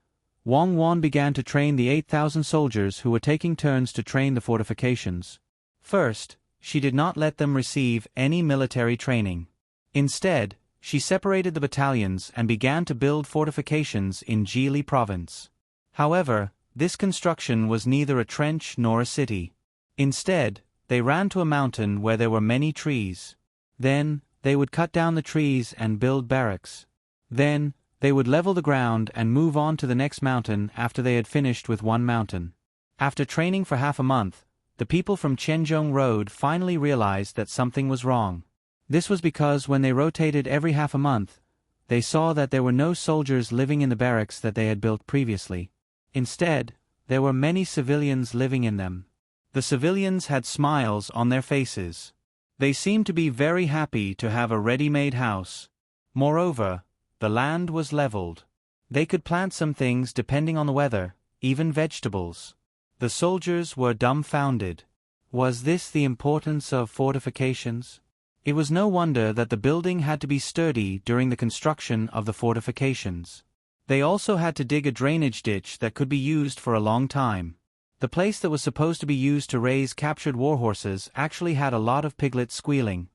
Wang Wan began to train the 8,000 soldiers who were taking turns to train the fortifications. First, she did not let them receive any military training. Instead, she separated the battalions and began to build fortifications in Jili province. However, this construction was neither a trench nor a city. Instead, they ran to a mountain where there were many trees. Then, they would cut down the trees and build barracks. Then, they would level the ground and move on to the next mountain after they had finished with one mountain. After training for half a month, the people from Qianzhong Road finally realized that something was wrong. This was because when they rotated every half a month, they saw that there were no soldiers living in the barracks that they had built previously. Instead, there were many civilians living in them. The civilians had smiles on their faces. They seemed to be very happy to have a ready-made house. Moreover, the land was leveled. They could plant some things depending on the weather, even vegetables. The soldiers were dumbfounded. Was this the importance of fortifications? It was no wonder that the building had to be sturdy during the construction of the fortifications. They also had to dig a drainage ditch that could be used for a long time. The place that was supposed to be used to raise captured warhorses actually had a lot of piglets squealing.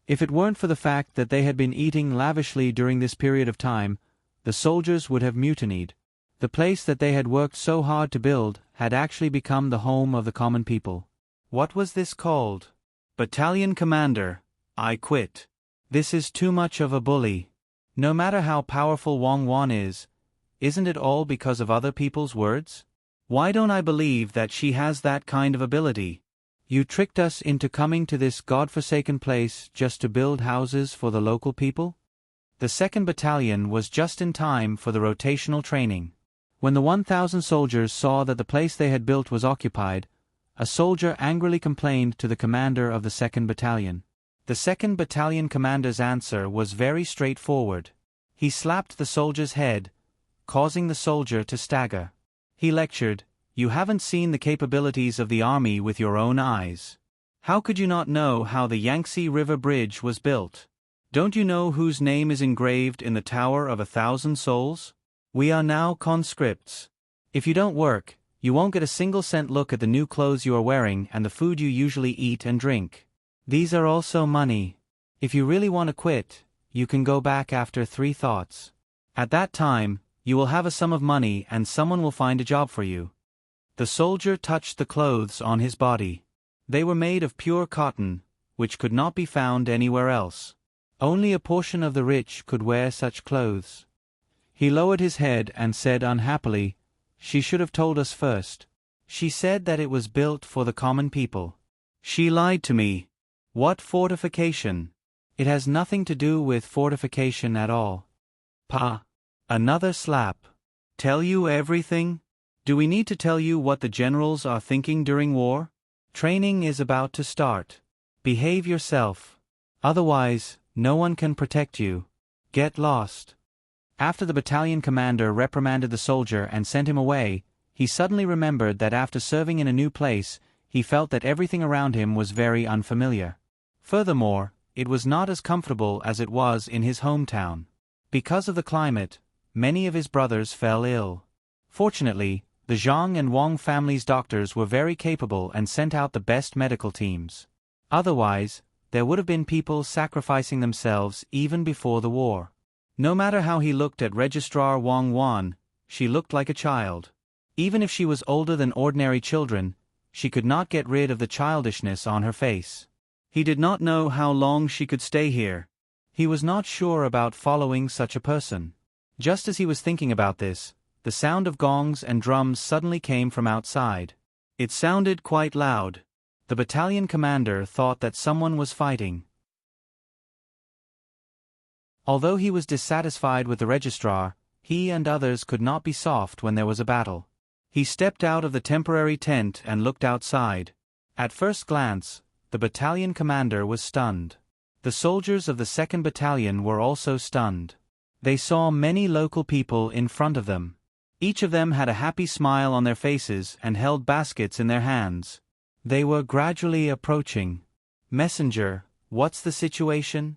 If it weren't for the fact that they had been eating lavishly during this period of time, the soldiers would have mutinied. The place that they had worked so hard to build had actually become the home of the common people. What was this called? Battalion Commander, I quit. This is too much of a bully. No matter how powerful Wang Wan is, isn't it all because of other people's words? Why don't I believe that she has that kind of ability? You tricked us into coming to this God-forsaken place just to build houses for the local people? The 2nd Battalion was just in time for the rotational training. When the 1,000 soldiers saw that the place they had built was occupied, a soldier angrily complained to the commander of the 2nd Battalion. The 2nd Battalion commander's answer was very straightforward. He slapped the soldier's head, causing the soldier to stagger. He lectured, You haven't seen the capabilities of the army with your own eyes. How could you not know how the Yangtze River Bridge was built? Don't you know whose name is engraved in the Tower of 1,000 Souls? We are now conscripts. If you don't work, you won't get a single cent look at the new clothes you are wearing and the food you usually eat and drink. These are also money. If you really want to quit, you can go back after 3 thoughts. At that time, you will have a sum of money and someone will find a job for you. The soldier touched the clothes on his body. They were made of pure cotton, which could not be found anywhere else. Only a portion of the rich could wear such clothes. He lowered his head and said unhappily, "She should have told us first. She said that it was built for the common people. She lied to me. What fortification? It has nothing to do with fortification at all." Pa. Another slap. Tell you everything? Do we need to tell you what the generals are thinking during war? Training is about to start. Behave yourself. Otherwise, no one can protect you. Get lost. After the battalion commander reprimanded the soldier and sent him away, he suddenly remembered that after serving in a new place, he felt that everything around him was very unfamiliar. Furthermore, it was not as comfortable as it was in his hometown. Because of the climate, many of his brothers fell ill. Fortunately, the Zhang and Wang families' doctors were very capable and sent out the best medical teams. Otherwise, there would have been people sacrificing themselves even before the war. No matter how he looked at Registrar Wang Wan, she looked like a child. Even if she was older than ordinary children, she could not get rid of the childishness on her face. He did not know how long she could stay here. He was not sure about following such a person. Just as he was thinking about this, the sound of gongs and drums suddenly came from outside. It sounded quite loud. The battalion commander thought that someone was fighting. Although he was dissatisfied with the registrar, he and others could not be soft when there was a battle. He stepped out of the temporary tent and looked outside. At first glance, the battalion commander was stunned. The soldiers of the 2nd Battalion were also stunned. They saw many local people in front of them. Each of them had a happy smile on their faces and held baskets in their hands. They were gradually approaching. "Messenger, what's the situation?"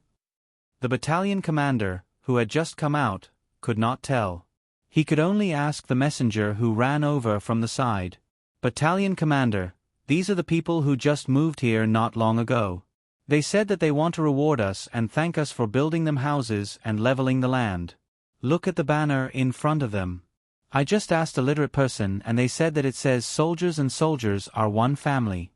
The battalion commander, who had just come out, could not tell. He could only ask the messenger who ran over from the side. "Battalion commander, these are the people who just moved here not long ago. They said that they want to reward us and thank us for building them houses and leveling the land. Look at the banner in front of them. I just asked a literate person and they said that it says soldiers and soldiers are one family."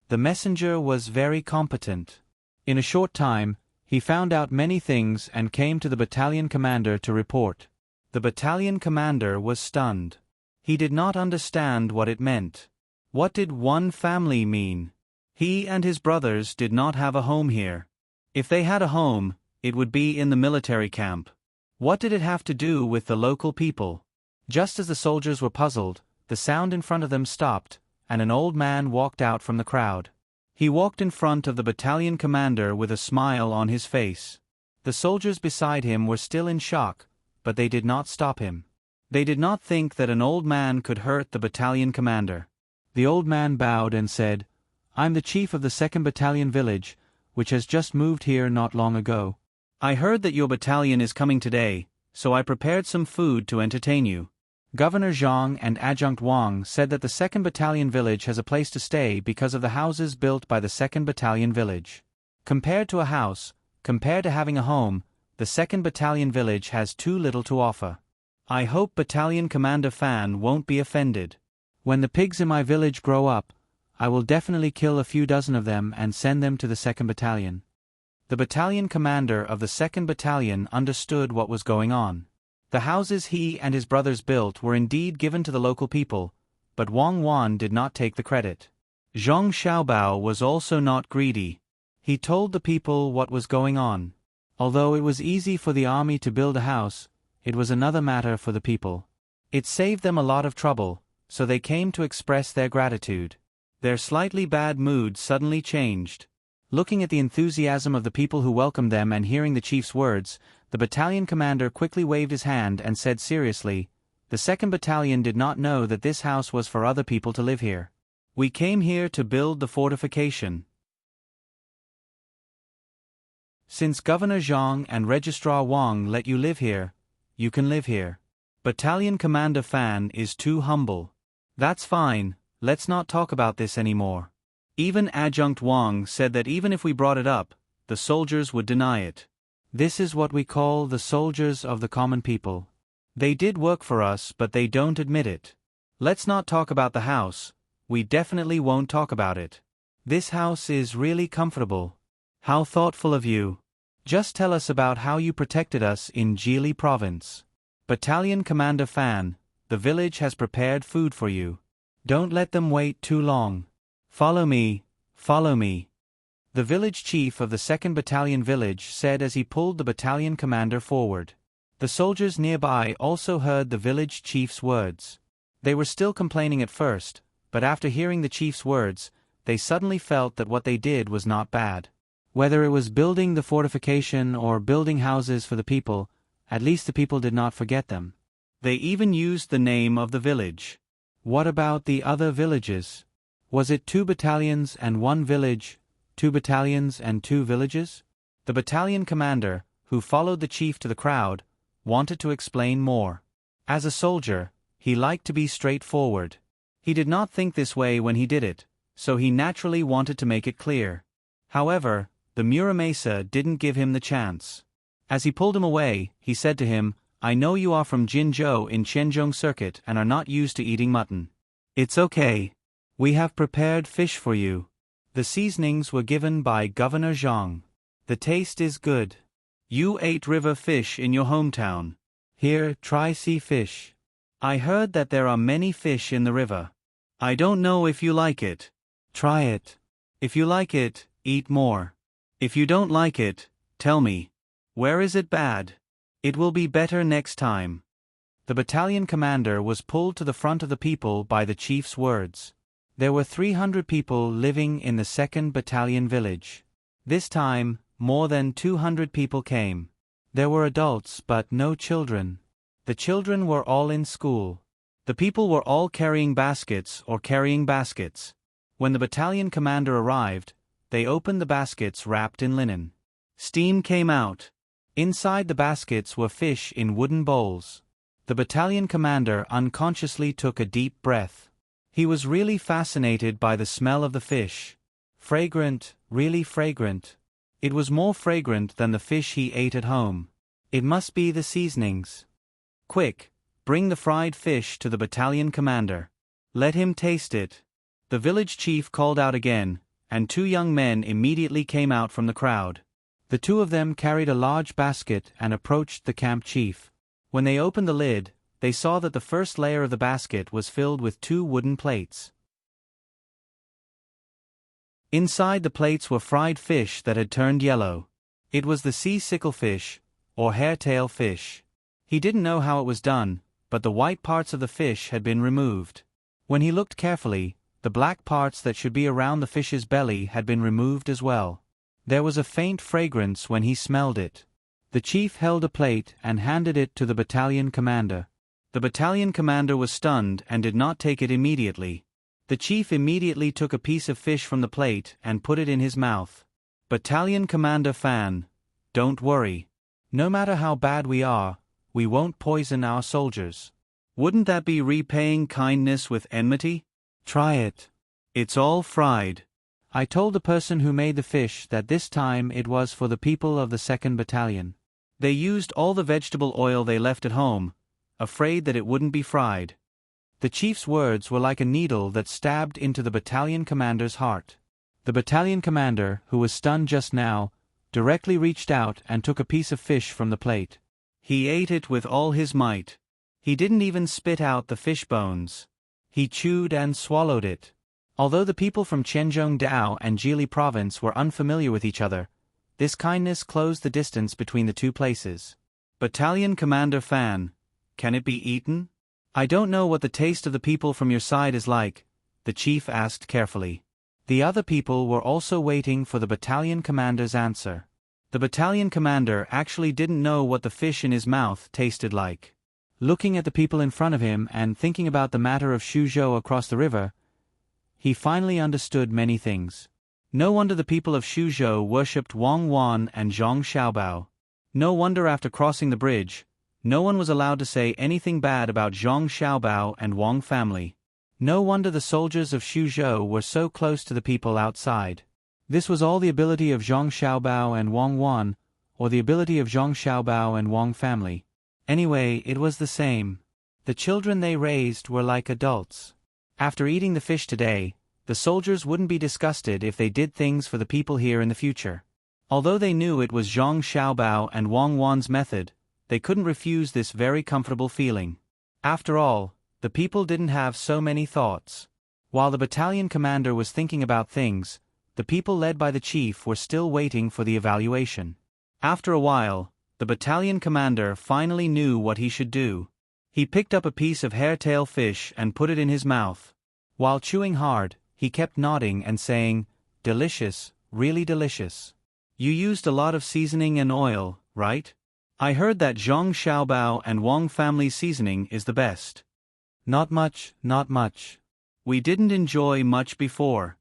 The messenger was very competent. In a short time, he found out many things and came to the battalion commander to report. The battalion commander was stunned. He did not understand what it meant. What did one family mean? He and his brothers did not have a home here. If they had a home, it would be in the military camp. What did it have to do with the local people? Just as the soldiers were puzzled, the sound in front of them stopped, and an old man walked out from the crowd. He walked in front of the battalion commander with a smile on his face. The soldiers beside him were still in shock, but they did not stop him. They did not think that an old man could hurt the battalion commander. The old man bowed and said, "I'm the chief of the 2nd Battalion village, which has just moved here not long ago. I heard that your battalion is coming today, so I prepared some food to entertain you." Governor Zhang and Adjunct Wang said that the 2nd Battalion village has a place to stay because of the houses built by the 2nd Battalion village. Compared to a house, compared to having a home, the 2nd Battalion village has too little to offer. I hope Battalion Commander Fan won't be offended. When the pigs in my village grow up, I will definitely kill a few dozen of them and send them to the 2nd Battalion. The battalion commander of the 2nd Battalion understood what was going on. The houses he and his brothers built were indeed given to the local people, but Wang Wan did not take the credit. Zhang Xiaobao was also not greedy. He told the people what was going on. Although it was easy for the army to build a house, it was another matter for the people. It saved them a lot of trouble, so they came to express their gratitude. Their slightly bad mood suddenly changed. Looking at the enthusiasm of the people who welcomed them and hearing the chief's words, the battalion commander quickly waved his hand and said seriously, The 2nd Battalion did not know that this house was for other people to live here. We came here to build the fortification. Since Governor Zhang and Registrar Wang let you live here, you can live here. Battalion Commander Fan is too humble. That's fine, let's not talk about this anymore. Even Adjunct Wang said that even if we brought it up, the soldiers would deny it. This is what we call the soldiers of the common people. They did work for us, but they don't admit it. Let's not talk about the house, we definitely won't talk about it. This house is really comfortable. How thoughtful of you. Just tell us about how you protected us in Jili Province. Battalion Commander Fan, the village has prepared food for you. Don't let them wait too long. Follow me, follow me. The village chief of the 2nd Battalion village said as he pulled the battalion commander forward. The soldiers nearby also heard the village chief's words. They were still complaining at first, but after hearing the chief's words, they suddenly felt that what they did was not bad. Whether it was building the fortification or building houses for the people, at least the people did not forget them. They even used the name of the village. What about the other villages? Was it 2 battalions and 1 village, 2 battalions and 2 villages? The battalion commander, who followed the chief to the crowd, wanted to explain more. As a soldier, he liked to be straightforward. He did not think this way when he did it, so he naturally wanted to make it clear. However, the Muramesa didn't give him the chance. As he pulled him away, he said to him, I know you are from Jinzhou in Shenzhong Circuit and are not used to eating mutton. It's okay. We have prepared fish for you. The seasonings were given by Governor Zhang. The taste is good. You ate river fish in your hometown. Here, try sea fish. I heard that there are many fish in the river. I don't know if you like it. Try it. If you like it, eat more. If you don't like it, tell me. Where is it bad? It will be better next time. The battalion commander was pulled to the front of the people by the chief's words. There were 300 people living in the 2nd Battalion village. This time, more than 200 people came. There were adults but no children. The children were all in school. The people were all carrying baskets or carrying baskets. When the battalion commander arrived, they opened the baskets wrapped in linen. Steam came out. Inside the baskets were fish in wooden bowls. The battalion commander unconsciously took a deep breath. He was really fascinated by the smell of the fish. Fragrant, really fragrant. It was more fragrant than the fish he ate at home. It must be the seasonings. Quick, bring the fried fish to the battalion commander. Let him taste it. The village chief called out again, and 2 young men immediately came out from the crowd. The 2 of them carried a large basket and approached the camp chief. When they opened the lid, they saw that the first layer of the basket was filled with 2 wooden plates. Inside the plates were fried fish that had turned yellow. It was the sea sicklefish, or hairtail fish. He didn't know how it was done, but the white parts of the fish had been removed. When he looked carefully, the black parts that should be around the fish's belly had been removed as well. There was a faint fragrance when he smelled it. The chief held a plate and handed it to the battalion commander. The battalion commander was stunned and did not take it immediately. The chief immediately took a piece of fish from the plate and put it in his mouth. Battalion Commander Fan, don't worry. No matter how bad we are, we won't poison our soldiers. Wouldn't that be repaying kindness with enmity? Try it. It's all fried. I told the person who made the fish that this time it was for the people of the 2nd Battalion. They used all the vegetable oil they left at home, afraid that it wouldn't be fried. The chief's words were like a needle that stabbed into the battalion commander's heart. The battalion commander, who was stunned just now, directly reached out and took a piece of fish from the plate. He ate it with all his might. He didn't even spit out the fish bones. He chewed and swallowed it. Although the people from Zhengzhou and Jili province were unfamiliar with each other, this kindness closed the distance between the 2 places. Battalion Commander Fan, can it be eaten? I don't know what the taste of the people from your side is like, the chief asked carefully. The other people were also waiting for the battalion commander's answer. The battalion commander actually didn't know what the fish in his mouth tasted like. Looking at the people in front of him and thinking about the matter of Shuzhou across the river, he finally understood many things. No wonder the people of Shuzhou worshipped Wang Wan and Zhang Xiaobao. No wonder after crossing the bridge, no one was allowed to say anything bad about Zhang Xiaobao and Wang family. No wonder the soldiers of Shuzhou were so close to the people outside. This was all the ability of Zhang Xiaobao and Wang Wan, or the ability of Zhang Xiaobao and Wang family. Anyway, it was the same. The children they raised were like adults. After eating the fish today, the soldiers wouldn't be disgusted if they did things for the people here in the future. Although they knew it was Zhang Xiaobao and Wang Wan's method, they couldn't refuse this very comfortable feeling. After all, the people didn't have so many thoughts. While the battalion commander was thinking about things, the people led by the chief were still waiting for the evaluation. After a while, the battalion commander finally knew what he should do. He picked up a piece of hairtail fish and put it in his mouth. While chewing hard, he kept nodding and saying, "Delicious, really delicious. You used a lot of seasoning and oil, right? I heard that Zhang Xiaobao and Wang family's seasoning is the best." "Not much, not much. We didn't enjoy much before.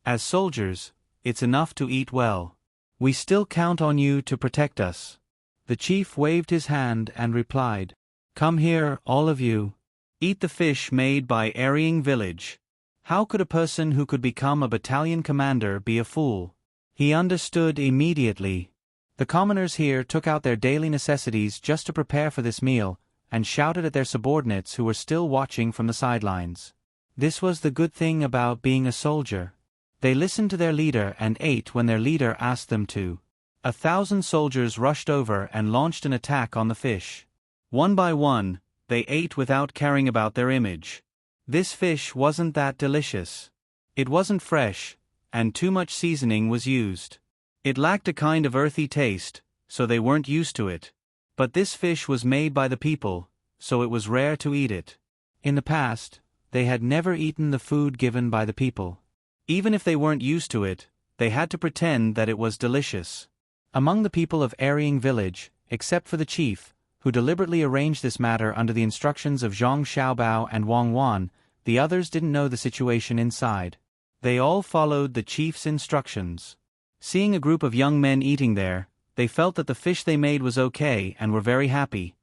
As soldiers, it's enough to eat well. We still count on you to protect us." The chief waved his hand and replied, "Come here, all of you. Eat the fish made by Arying village." How could a person who could become a battalion commander be a fool? He understood immediately. The commoners here took out their daily necessities just to prepare for this meal, and shouted at their subordinates who were still watching from the sidelines. This was the good thing about being a soldier. They listened to their leader and ate when their leader asked them to. 1,000 soldiers rushed over and launched an attack on the fish. One by one, they ate without caring about their image. This fish wasn't that delicious. It wasn't fresh, and too much seasoning was used. It lacked a kind of earthy taste, so they weren't used to it. But this fish was made by the people, so it was rare to eat it. In the past, they had never eaten the food given by the people. Even if they weren't used to it, they had to pretend that it was delicious. Among the people of Arying village, except for the chief, who deliberately arranged this matter under the instructions of Zhang Xiaobao and Wang Wan, the others didn't know the situation inside. They all followed the chief's instructions. Seeing a group of young men eating there, they felt that the fish they made was okay and were very happy.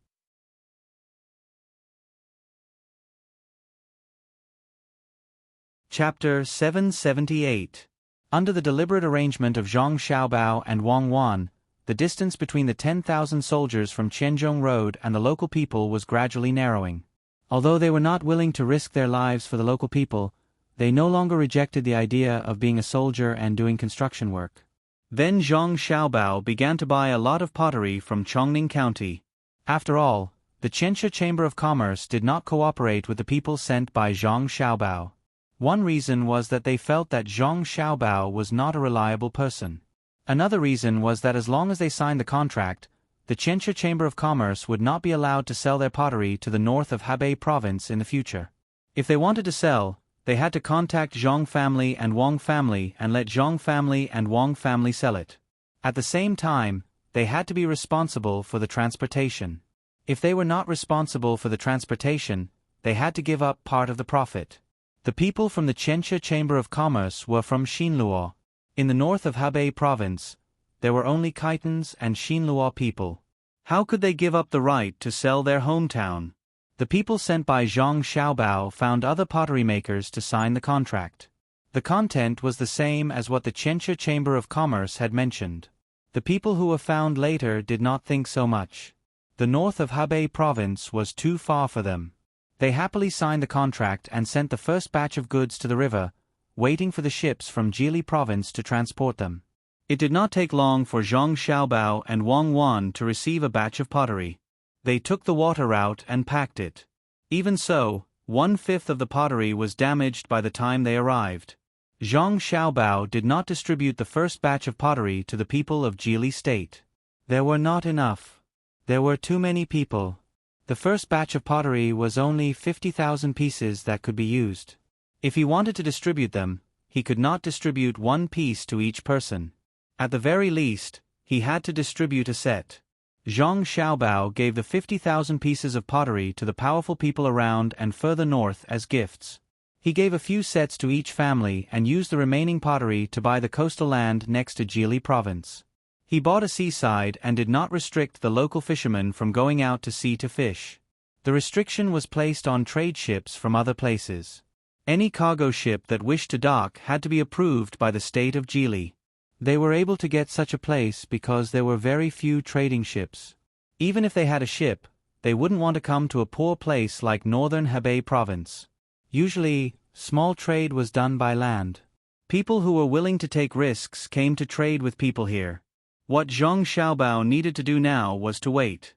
Chapter 778. Under the deliberate arrangement of Zhang Xiaobao and Wang Wan, the distance between the 10,000 soldiers from Qianzhong Road and the local people was gradually narrowing. Although they were not willing to risk their lives for the local people, they no longer rejected the idea of being a soldier and doing construction work. Then Zhang Xiaobao began to buy a lot of pottery from Chongning County. After all, the Qianzhou Chamber of Commerce did not cooperate with the people sent by Zhang Xiaobao. One reason was that they felt that Zhang Xiaobao was not a reliable person. Another reason was that as long as they signed the contract, the Qianzhou Chamber of Commerce would not be allowed to sell their pottery to the north of Hebei province in the future. If they wanted to sell, they had to contact Zhang family and Wang family and let Zhang family and Wang family sell it. At the same time, they had to be responsible for the transportation. If they were not responsible for the transportation, they had to give up part of the profit. The people from the Qianzhou Chamber of Commerce were from Xinluo. In the north of Hebei province, there were only Khitans and Xinluo people. How could they give up the right to sell their hometown? The people sent by Zhang Xiaobao found other pottery makers to sign the contract. The content was the same as what the Qianzhou Chamber of Commerce had mentioned. The people who were found later did not think so much. The north of Hebei province was too far for them. They happily signed the contract and sent the first batch of goods to the river, waiting for the ships from Jili province to transport them. It did not take long for Zhang Xiaobao and Wang Wan to receive a batch of pottery. They took the water route and packed it. Even so, 1/5 of the pottery was damaged by the time they arrived. Zhang Xiaobao did not distribute the first batch of pottery to the people of Jili state. There were not enough. There were too many people. The first batch of pottery was only 50,000 pieces that could be used. If he wanted to distribute them, he could not distribute one piece to each person. At the very least, he had to distribute a set. Zhang Xiaobao gave the 50,000 pieces of pottery to the powerful people around and further north as gifts. He gave a few sets to each family and used the remaining pottery to buy the coastal land next to Jili province. He bought a seaside and did not restrict the local fishermen from going out to sea to fish. The restriction was placed on trade ships from other places. Any cargo ship that wished to dock had to be approved by the state of Jili. They were able to get such a place because there were very few trading ships. Even if they had a ship, they wouldn't want to come to a poor place like northern Hebei province. Usually, small trade was done by land. People who were willing to take risks came to trade with people here. What Zhang Xiaobao needed to do now was to wait.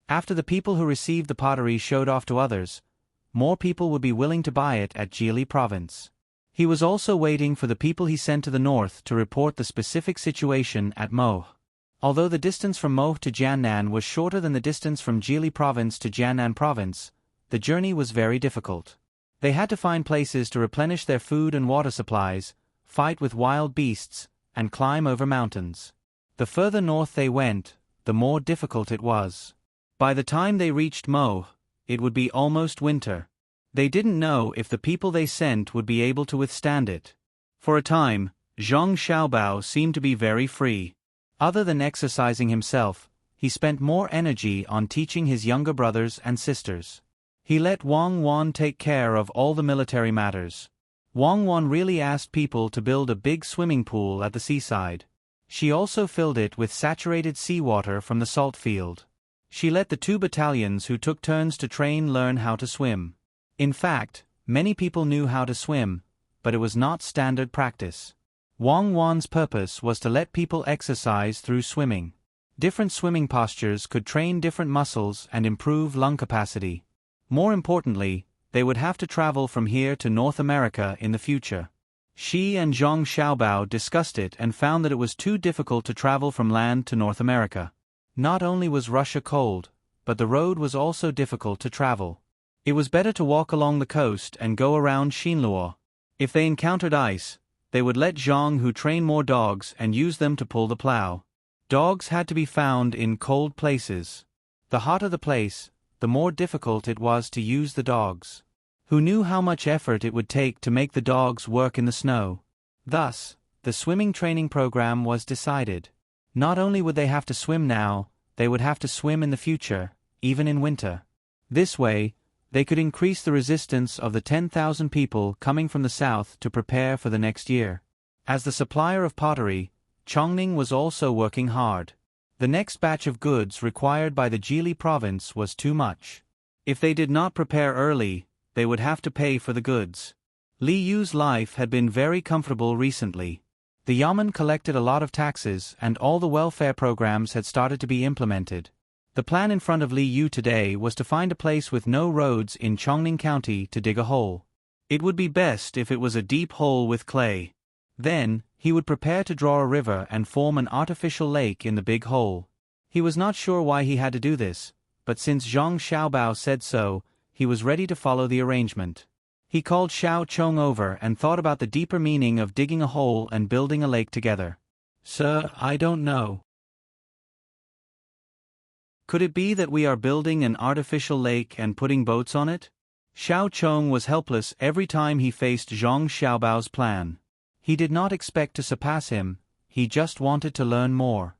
After the people who received the pottery showed off to others, more people would be willing to buy it at Jili province. He was also waiting for the people he sent to the north to report the specific situation at Mo. Although the distance from Mo to Jiannan was shorter than the distance from Jili province to Jiannan province, the journey was very difficult. They had to find places to replenish their food and water supplies, fight with wild beasts, and climb over mountains. The further north they went, the more difficult it was. By the time they reached Mo, it would be almost winter. They didn't know if the people they sent would be able to withstand it. For a time, Zhang Xiaobao seemed to be very free. Other than exercising himself, he spent more energy on teaching his younger brothers and sisters. He let Wang Wan take care of all the military matters. Wang Wan really asked people to build a big swimming pool at the seaside. She also filled it with saturated seawater from the salt field. She let the 2 battalions who took turns to train learn how to swim. In fact, many people knew how to swim, but it was not standard practice. Wang Wan's purpose was to let people exercise through swimming. Different swimming postures could train different muscles and improve lung capacity. More importantly, they would have to travel from here to North America in the future. She and Zhang Xiaobao discussed it and found that it was too difficult to travel from land to North America. Not only was Russia cold, but the road was also difficult to travel. It was better to walk along the coast and go around Xinluo. If they encountered ice, they would let Zhang who train more dogs and use them to pull the plow. Dogs had to be found in cold places. The hotter the place, the more difficult it was to use the dogs. Who knew how much effort it would take to make the dogs work in the snow? Thus, the swimming training program was decided. Not only would they have to swim now, they would have to swim in the future, even in winter. This way, they could increase the resistance of the 10,000 people coming from the south to prepare for the next year. As the supplier of pottery, Chongning was also working hard. The next batch of goods required by the Jili province was too much. If they did not prepare early, they would have to pay for the goods. Li Yu's life had been very comfortable recently. The Yamen collected a lot of taxes and all the welfare programs had started to be implemented. The plan in front of Li Yu today was to find a place with no roads in Chongning County to dig a hole. It would be best if it was a deep hole with clay. Then, he would prepare to draw a river and form an artificial lake in the big hole. He was not sure why he had to do this, but since Zhang Xiaobao said so, he was ready to follow the arrangement. He called Xiao Chong over and thought about the deeper meaning of digging a hole and building a lake together. "Sir, I don't know. Could it be that we are building an artificial lake and putting boats on it?" Xiao Chong was helpless every time he faced Zhang Xiaobao's plan. He did not expect to surpass him, he just wanted to learn more.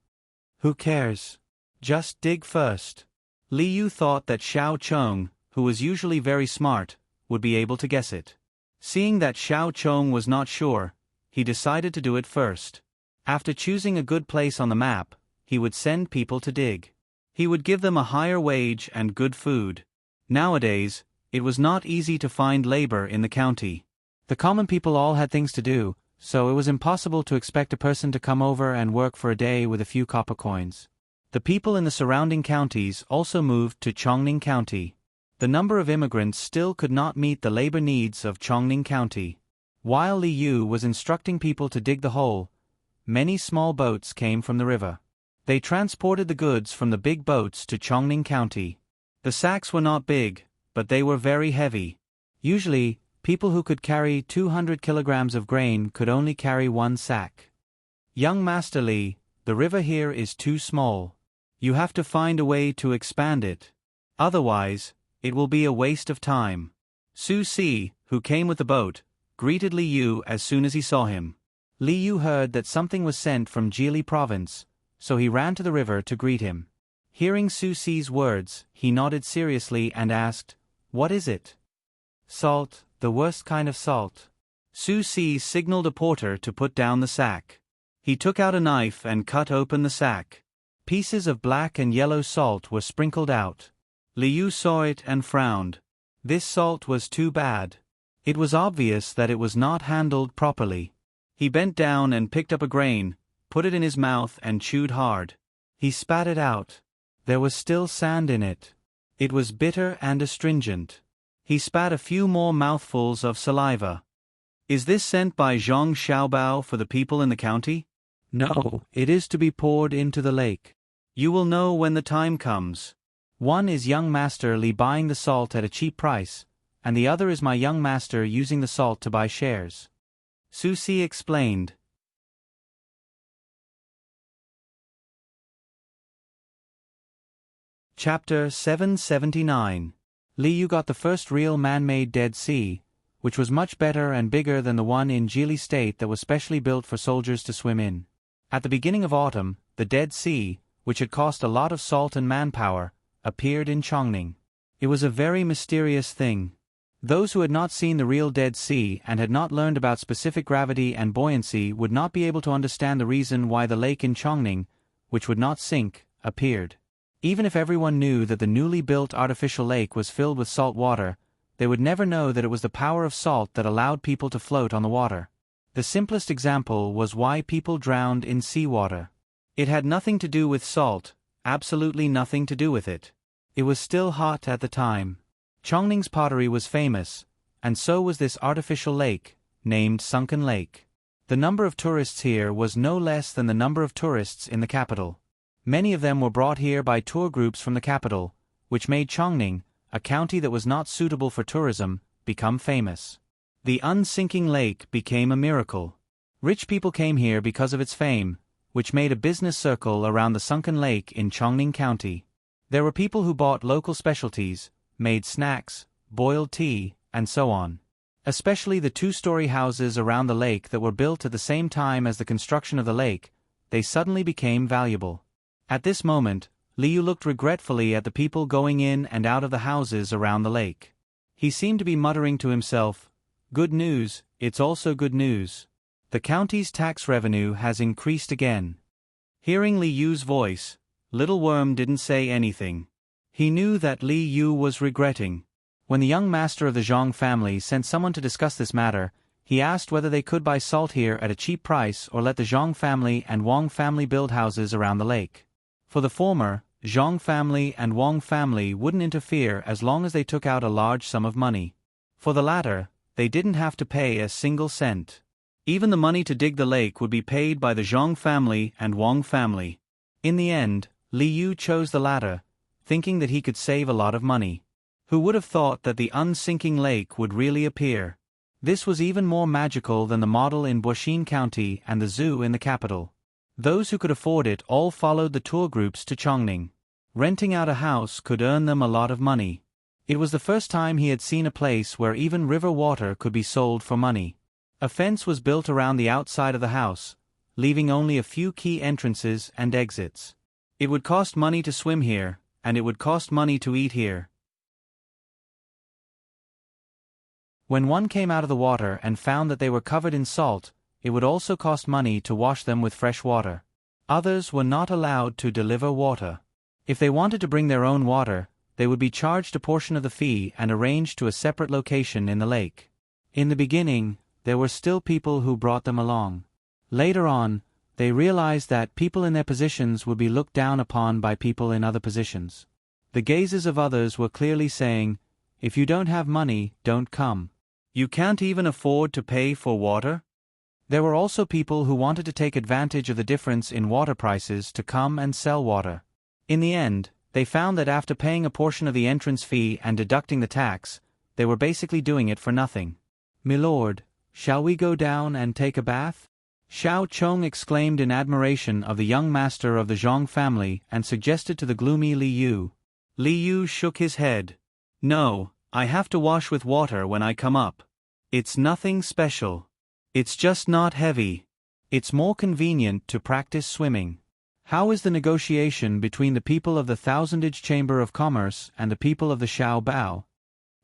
"Who cares? Just dig first." Li Yu thought that Xiao Chong, who was usually very smart, would be able to guess it. Seeing that Xiao Chong was not sure, he decided to do it first. After choosing a good place on the map, he would send people to dig. He would give them a higher wage and good food. Nowadays, it was not easy to find labor in the county. The common people all had things to do, so it was impossible to expect a person to come over and work for a day with a few copper coins. The people in the surrounding counties also moved to Chongning County. The number of immigrants still could not meet the labor needs of Chongning County. While Li Yu was instructing people to dig the hole, many small boats came from the river. They transported the goods from the big boats to Chongning County. The sacks were not big, but they were very heavy. Usually, people who could carry 200 kilograms of grain could only carry one sack. Young Master Li, the river here is too small. You have to find a way to expand it. Otherwise, it will be a waste of time. Su Si, who came with the boat, greeted Li Yu as soon as he saw him. Li Yu heard that something was sent from Jili province, so he ran to the river to greet him. Hearing Su Si's words, he nodded seriously and asked, "What is it?" "Salt, the worst kind of salt." Su Si signaled a porter to put down the sack. He took out a knife and cut open the sack. Pieces of black and yellow salt were sprinkled out. Li Yu saw it and frowned. This salt was too bad. It was obvious that it was not handled properly. He bent down and picked up a grain, put it in his mouth and chewed hard. He spat it out. There was still sand in it. It was bitter and astringent. He spat a few more mouthfuls of saliva. "Is this sent by Zhang Xiaobao for the people in the county?" "No, it is to be poured into the lake. You will know when the time comes. One is young master Li buying the salt at a cheap price, and the other is my young master using the salt to buy shares." Su Si explained. Chapter 779. Li Yu got the first real man-made Dead Sea, which was much better and bigger than the one in Jili State that was specially built for soldiers to swim in. At the beginning of autumn, the Dead Sea, which had cost a lot of salt and manpower, appeared in Chongning. It was a very mysterious thing. Those who had not seen the real Dead Sea and had not learned about specific gravity and buoyancy would not be able to understand the reason why the lake in Chongning, which would not sink, appeared. Even if everyone knew that the newly built artificial lake was filled with salt water, they would never know that it was the power of salt that allowed people to float on the water. The simplest example was why people drowned in seawater. It had nothing to do with salt, absolutely nothing to do with it. It was still hot at the time. Chongning's pottery was famous, and so was this artificial lake, named Sunken Lake. The number of tourists here was no less than the number of tourists in the capital. Many of them were brought here by tour groups from the capital, which made Chongning, a county that was not suitable for tourism, become famous. The unsinking lake became a miracle. Rich people came here because of its fame, which made a business circle around the sunken lake in Chongning County. There were people who bought local specialties, made snacks, boiled tea, and so on. Especially the two-story houses around the lake that were built at the same time as the construction of the lake, they suddenly became valuable. At this moment, Li Yu looked regretfully at the people going in and out of the houses around the lake. He seemed to be muttering to himself, "Good news, it's also good news. The county's tax revenue has increased again." Hearing Li Yu's voice, Little Worm didn't say anything. He knew that Li Yu was regretting. When the young master of the Zhang family sent someone to discuss this matter, he asked whether they could buy salt here at a cheap price or let the Zhang family and Wang family build houses around the lake. For the former, Zhang family and Wang family wouldn't interfere as long as they took out a large sum of money. For the latter, they didn't have to pay a single cent. Even the money to dig the lake would be paid by the Zhang family and Wang family. In the end, Li Yu chose the latter, thinking that he could save a lot of money. Who would have thought that the unsinking lake would really appear? This was even more magical than the model in Boxin County and the zoo in the capital. Those who could afford it all followed the tour groups to Chongning. Renting out a house could earn them a lot of money. It was the first time he had seen a place where even river water could be sold for money. A fence was built around the outside of the house, leaving only a few key entrances and exits. It would cost money to swim here, and it would cost money to eat here. When one came out of the water and found that they were covered in salt, it would also cost money to wash them with fresh water. Others were not allowed to deliver water. If they wanted to bring their own water, they would be charged a portion of the fee and arranged to a separate location in the lake. In the beginning, there were still people who brought them along. Later on, they realized that people in their positions would be looked down upon by people in other positions. The gazes of others were clearly saying, "If you don't have money, don't come. You can't even afford to pay for water?" There were also people who wanted to take advantage of the difference in water prices to come and sell water. In the end, they found that after paying a portion of the entrance fee and deducting the tax, they were basically doing it for nothing. "Milord, shall we go down and take a bath?" Xiao Chong exclaimed in admiration of the young master of the Zhang family and suggested to the gloomy Li Yu. Li Yu shook his head. No, I have to wash with water when I come up. It's nothing special. It's just not heavy. It's more convenient to practice swimming. How is the negotiation between the people of the Thousandage Chamber of Commerce and the people of the Xiao Bao?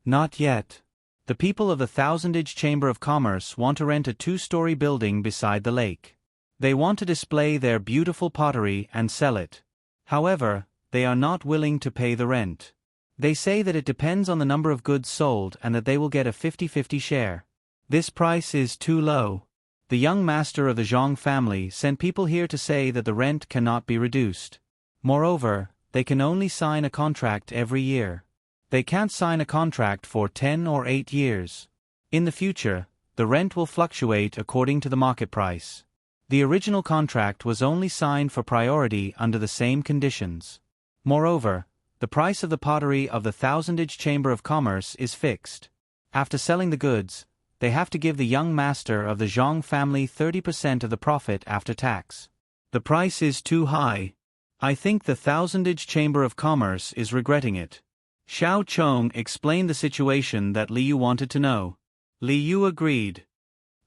Not yet. The people of the Thousandage Chamber of Commerce want to rent a 2-story building beside the lake. They want to display their beautiful pottery and sell it. However, they are not willing to pay the rent. They say that it depends on the number of goods sold and that they will get a 50-50 share. This price is too low. The young master of the Zhang family sent people here to say that the rent cannot be reduced. Moreover, they can only sign a contract every year. They can't sign a contract for 10 or 8 years. In the future, the rent will fluctuate according to the market price. The original contract was only signed for priority under the same conditions. Moreover, the price of the pottery of the Thousandage Chamber of Commerce is fixed. After selling the goods, they have to give the young master of the Zhang family 30% of the profit after tax. The price is too high. I think the Thousandage Chamber of Commerce is regretting it. Xiao Chong explained the situation that Li Yu wanted to know. Li Yu agreed.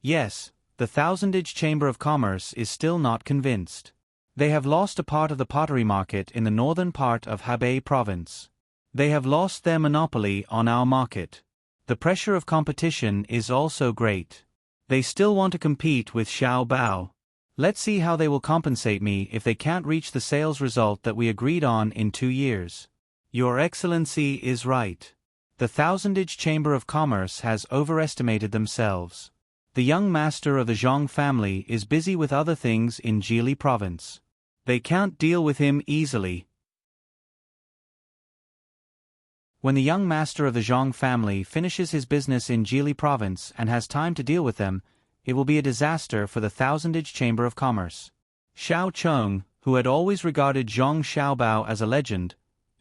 Yes, the Thousandage Chamber of Commerce is still not convinced. They have lost a part of the pottery market in the northern part of Hebei province. They have lost their monopoly on our market. The pressure of competition is also great. They still want to compete with Xiao Bao. Let's see how they will compensate me if they can't reach the sales result that we agreed on in 2 years. Your Excellency is right. The Thousandage Chamber of Commerce has overestimated themselves. The young master of the Zhang family is busy with other things in Jili province. They can't deal with him easily. When the young master of the Zhang family finishes his business in Jili province and has time to deal with them, it will be a disaster for the Thousandage Chamber of Commerce. Xiao Chong, who had always regarded Zhang Xiaobao as a legend,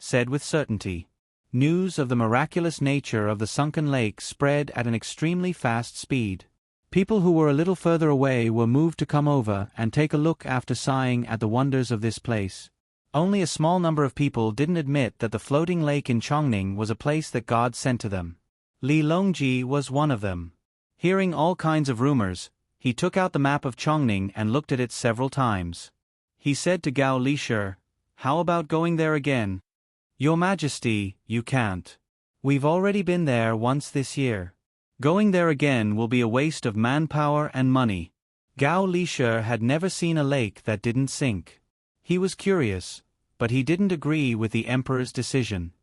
said with certainty. News of the miraculous nature of the sunken lake spread at an extremely fast speed. People who were a little further away were moved to come over and take a look after sighing at the wonders of this place. Only a small number of people didn't admit that the floating lake in Chongning was a place that God sent to them. Li Longji was one of them. Hearing all kinds of rumors, he took out the map of Chongning and looked at it several times. He said to Gao Lisher, "How about going there again?" "Your Majesty, you can't. We've already been there once this year. Going there again will be a waste of manpower and money." Gao Lisher had never seen a lake that didn't sink. He was curious, but he didn't agree with the emperor's decision.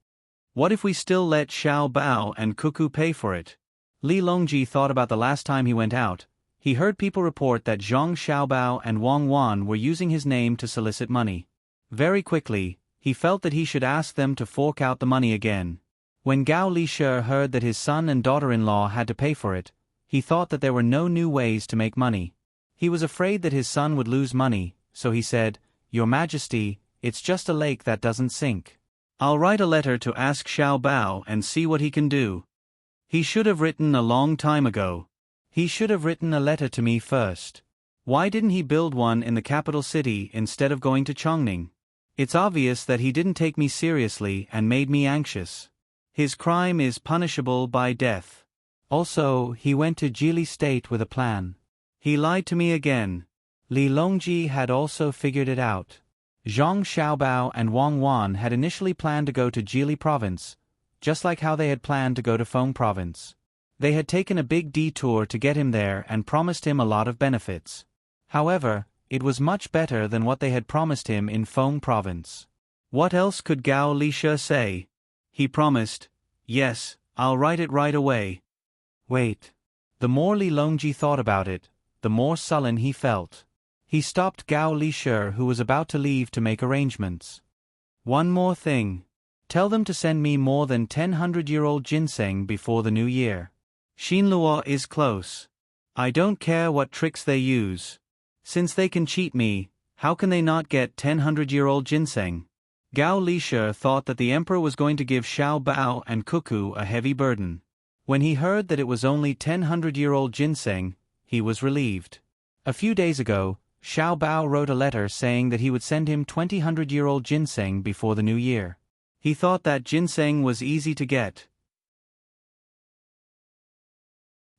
What if we still let Xiao Bao and Cuckoo pay for it? Li Longji thought about the last time he went out. He heard people report that Zhang Xiaobao and Wang Wan were using his name to solicit money. Very quickly, he felt that he should ask them to fork out the money again. When Gao Lisher heard that his son and daughter-in-law had to pay for it, he thought that there were no new ways to make money. He was afraid that his son would lose money, so he said, "Your Majesty, it's just a lake that doesn't sink. I'll write a letter to ask Xiao Bao and see what he can do." He should have written a long time ago. He should have written a letter to me first. Why didn't he build one in the capital city instead of going to Chongning? It's obvious that he didn't take me seriously and made me anxious. His crime is punishable by death. Also, he went to Jili State with a plan. He lied to me again. Li Longji had also figured it out. Zhang Xiaobao and Wang Wan had initially planned to go to Jili province, just like how they had planned to go to Feng province. They had taken a big detour to get him there and promised him a lot of benefits. However, it was much better than what they had promised him in Feng province. What else could Gao Lisha say? He promised, "Yes, I'll write it right away." Wait. The more Li Longji thought about it, the more sullen he felt. He stopped Gao Lisher, who was about to leave, to make arrangements. "One more thing. Tell them to send me more than 10-hundred-year-old ginseng before the new year. Xinluo is close. I don't care what tricks they use. Since they can cheat me, how can they not get 10-hundred-year-old ginseng?" Gao Lisher thought that the emperor was going to give Xiao Bao and Cuckoo a heavy burden. When he heard that it was only 10-hundred-year-old ginseng, he was relieved. A few days ago, Xiao Bao wrote a letter saying that he would send him 2,000-year-old ginseng before the new year. He thought that ginseng was easy to get.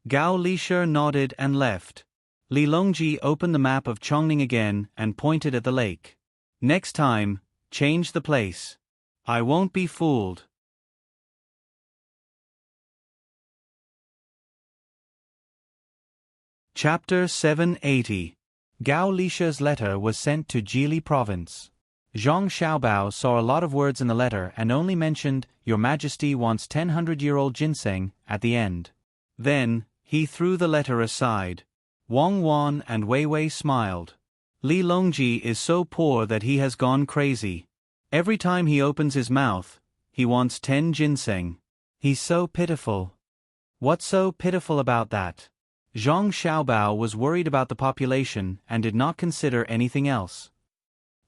Gao Lishe nodded and left. Li Longji opened the map of Chongning again and pointed at the lake. Next time, change the place. I won't be fooled. Chapter 780. Gao Lishe's letter was sent to Jili province. Zhang Xiaobao saw a lot of words in the letter and only mentioned, "Your Majesty wants 1,000-year-old ginseng," at the end. Then, he threw the letter aside. Wang Wan and Wei Wei smiled. Li Longji is so poor that he has gone crazy. Every time he opens his mouth, he wants 10 ginseng. He's so pitiful. What's so pitiful about that? Zhang Xiaobao was worried about the population and did not consider anything else.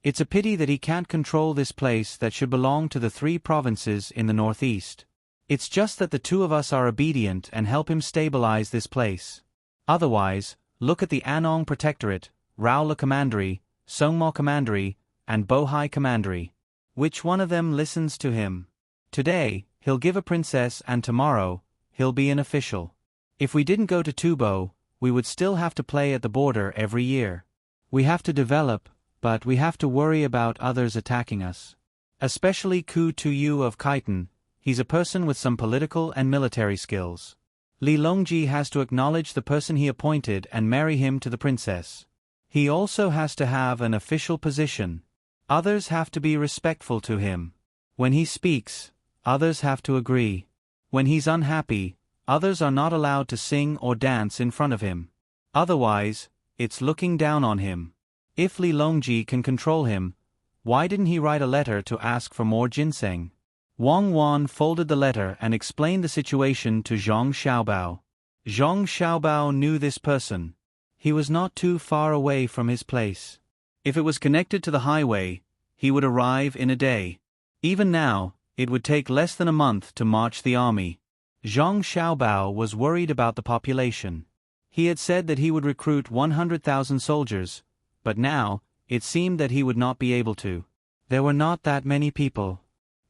It's a pity that he can't control this place that should belong to the 3 provinces in the northeast. It's just that the 2 of us are obedient and help him stabilize this place. Otherwise, look at the Anong Protectorate, Raola Commandery, Songmo Commandery, and Bohai Commandery. Which one of them listens to him? Today, he'll give a princess and tomorrow, he'll be an official. If we didn't go to Tubo, we would still have to play at the border every year. We have to develop, but we have to worry about others attacking us. Especially Ku Tuyu of Khitan, he's a person with some political and military skills. Li Longji has to acknowledge the person he appointed and marry him to the princess. He also has to have an official position. Others have to be respectful to him. When he speaks, others have to agree. When he's unhappy, others are not allowed to sing or dance in front of him. Otherwise, it's looking down on him. If Li Longji can control him, why didn't he write a letter to ask for more ginseng? Wang Wan folded the letter and explained the situation to Zhang Xiaobao. Zhang Xiaobao knew this person. He was not too far away from his place. If it was connected to the highway, he would arrive in a day. Even now, it would take less than a month to march the army. Zhang Xiaobao was worried about the population. He had said that he would recruit 100,000 soldiers, but now, it seemed that he would not be able to. There were not that many people.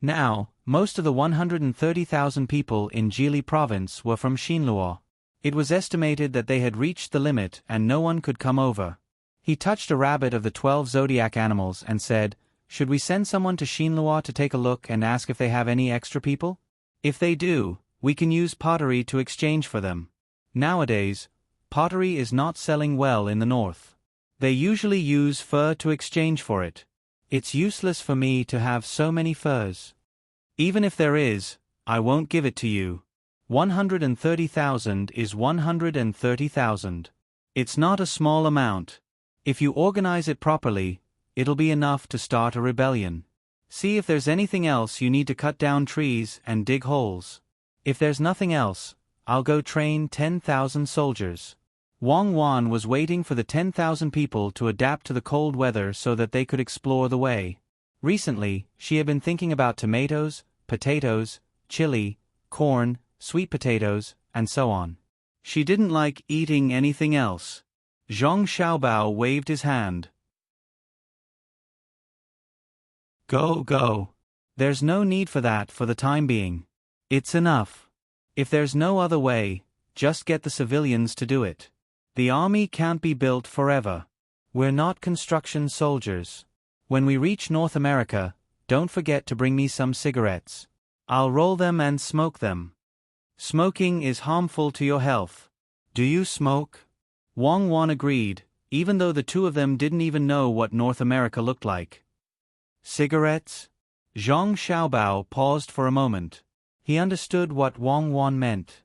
Now, most of the 130,000 people in Jili province were from Xinluo. It was estimated that they had reached the limit and no one could come over. He touched a rabbit of the 12 zodiac animals and said, "Should we send someone to Xinluo to take a look and ask if they have any extra people? If they do, we can use pottery to exchange for them." Nowadays, pottery is not selling well in the north. They usually use fur to exchange for it. It's useless for me to have so many furs. Even if there is, I won't give it to you. 130,000 is 130,000. It's not a small amount. If you organize it properly, it'll be enough to start a rebellion. See if there's anything else you need to cut down trees and dig holes. If there's nothing else, I'll go train 10,000 soldiers. Wang Wan was waiting for the 10,000 people to adapt to the cold weather so that they could explore the way. Recently, she had been thinking about tomatoes, potatoes, chili, corn, sweet potatoes, and so on. She didn't like eating anything else. Zhang Xiaobao waved his hand. Go, go. There's no need for that for the time being. It's enough. If there's no other way, just get the civilians to do it. The army can't be built forever. We're not construction soldiers. When we reach North America, don't forget to bring me some cigarettes. I'll roll them and smoke them. Smoking is harmful to your health. Do you smoke? Wang Wan agreed, even though the 2 of them didn't even know what North America looked like. Cigarettes? Zhang Xiaobao paused for a moment. He understood what Wang Wan meant.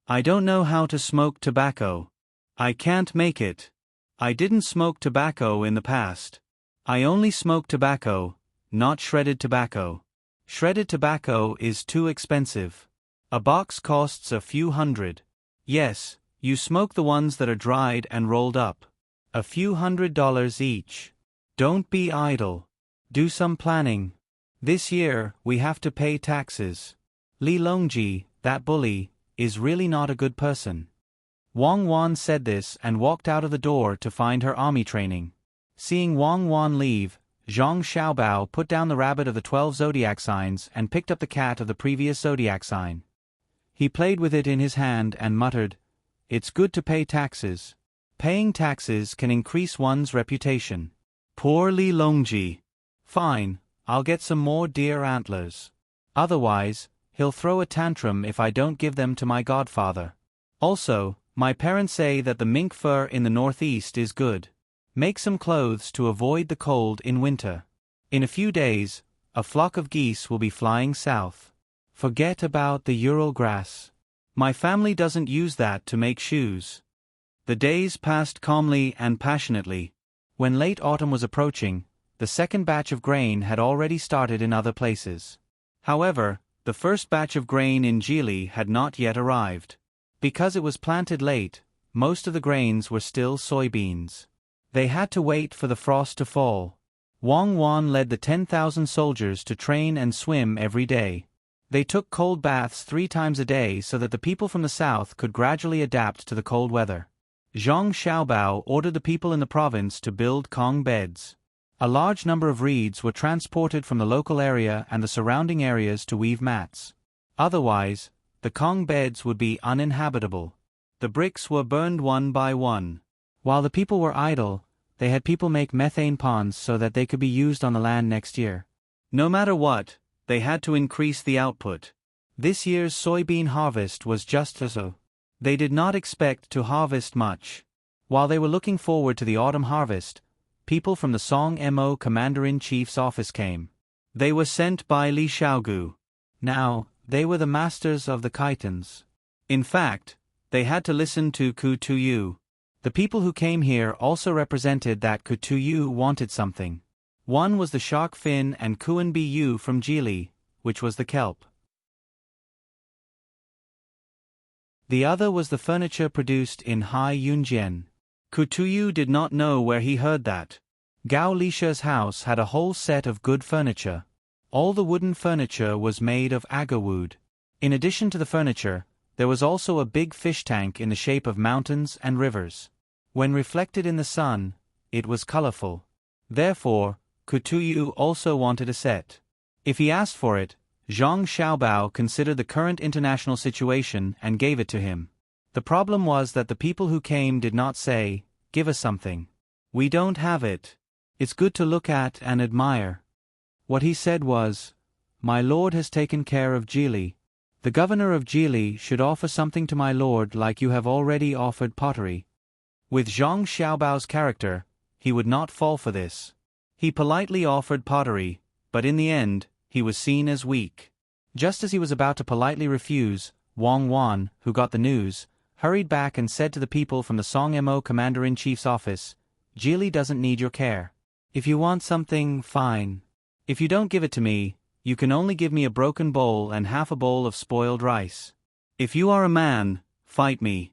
I don't know how to smoke tobacco. I can't make it. I didn't smoke tobacco in the past. I only smoke tobacco, not shredded tobacco. Shredded tobacco is too expensive. A box costs a few hundred. Yes, you smoke the ones that are dried and rolled up. A few $100 each. Don't be idle. Do some planning. This year, we have to pay taxes. Li Longji, that bully, is really not a good person. Wang Wan said this and walked out of the door to find her army training. Seeing Wang Wan leave, Zhang Xiaobao put down the rabbit of the 12 zodiac signs and picked up the cat of the previous zodiac sign. He played with it in his hand and muttered, "It's good to pay taxes. Paying taxes can increase one's reputation." Poor Li Longji. Fine, I'll get some more deer antlers. Otherwise, he'll throw a tantrum if I don't give them to my godfather. Also, my parents say that the mink fur in the northeast is good. Make some clothes to avoid the cold in winter. In a few days, a flock of geese will be flying south. Forget about the Ural grass. My family doesn't use that to make shoes. The days passed calmly and passionately. When late autumn was approaching, the second batch of grain had already started in other places. However, the first batch of grain in Jili had not yet arrived. Because it was planted late, most of the grains were still soybeans. They had to wait for the frost to fall. Wang Wan led the 10,000 soldiers to train and swim every day. They took cold baths 3 times a day so that the people from the south could gradually adapt to the cold weather. Zhang Xiaobao ordered the people in the province to build Kong beds. A large number of reeds were transported from the local area and the surrounding areas to weave mats. Otherwise, the Kong beds would be uninhabitable. The bricks were burned one by one. While the people were idle, they had people make methane ponds so that they could be used on the land next year. No matter what, they had to increase the output. This year's soybean harvest was just as so. They did not expect to harvest much. While they were looking forward to the autumn harvest, people from the Song Mo Commander-in-Chief's office came. They were sent by Li Xiaogu. Now, they were the masters of the Khitans. In fact, they had to listen to Ku Tuyu. The people who came here also represented that Ku Tuyu wanted something. One was the shark fin and Kuan Bu from Jili, which was the kelp. The other was the furniture produced in Hai Yunjian. Ku Tuyu did not know where he heard that. Gao Lisha's house had a whole set of good furniture. All the wooden furniture was made of agarwood. In addition to the furniture, there was also a big fish tank in the shape of mountains and rivers. When reflected in the sun, it was colorful. Therefore, Ku Tuyu also wanted a set. If he asked for it, Zhang Xiaobao considered the current international situation and gave it to him. The problem was that the people who came did not say, "Give us something. We don't have it. It's good to look at and admire." What he said was, "My lord has taken care of Jili. The governor of Jili should offer something to my lord like you have already offered pottery." With Zhang Xiaobao's character, he would not fall for this. He politely offered pottery, but in the end, he was seen as weak. Just as he was about to politely refuse, Wang Wan, who got the news, hurried back and said to the people from the Song Mo Commander-in-Chief's office, "Jili doesn't need your care. If you want something, fine. If you don't give it to me, you can only give me a broken bowl and half a bowl of spoiled rice. If you are a man, fight me."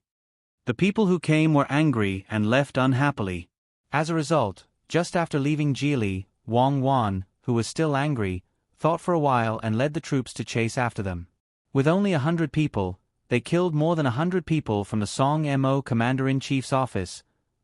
The people who came were angry and left unhappily. As a result, just after leaving Jili, Wang Wan, who was still angry, thought for a while and led the troops to chase after them. With only 100 people, they killed more than 100 people from the Song Mo Commander-in-Chief's office,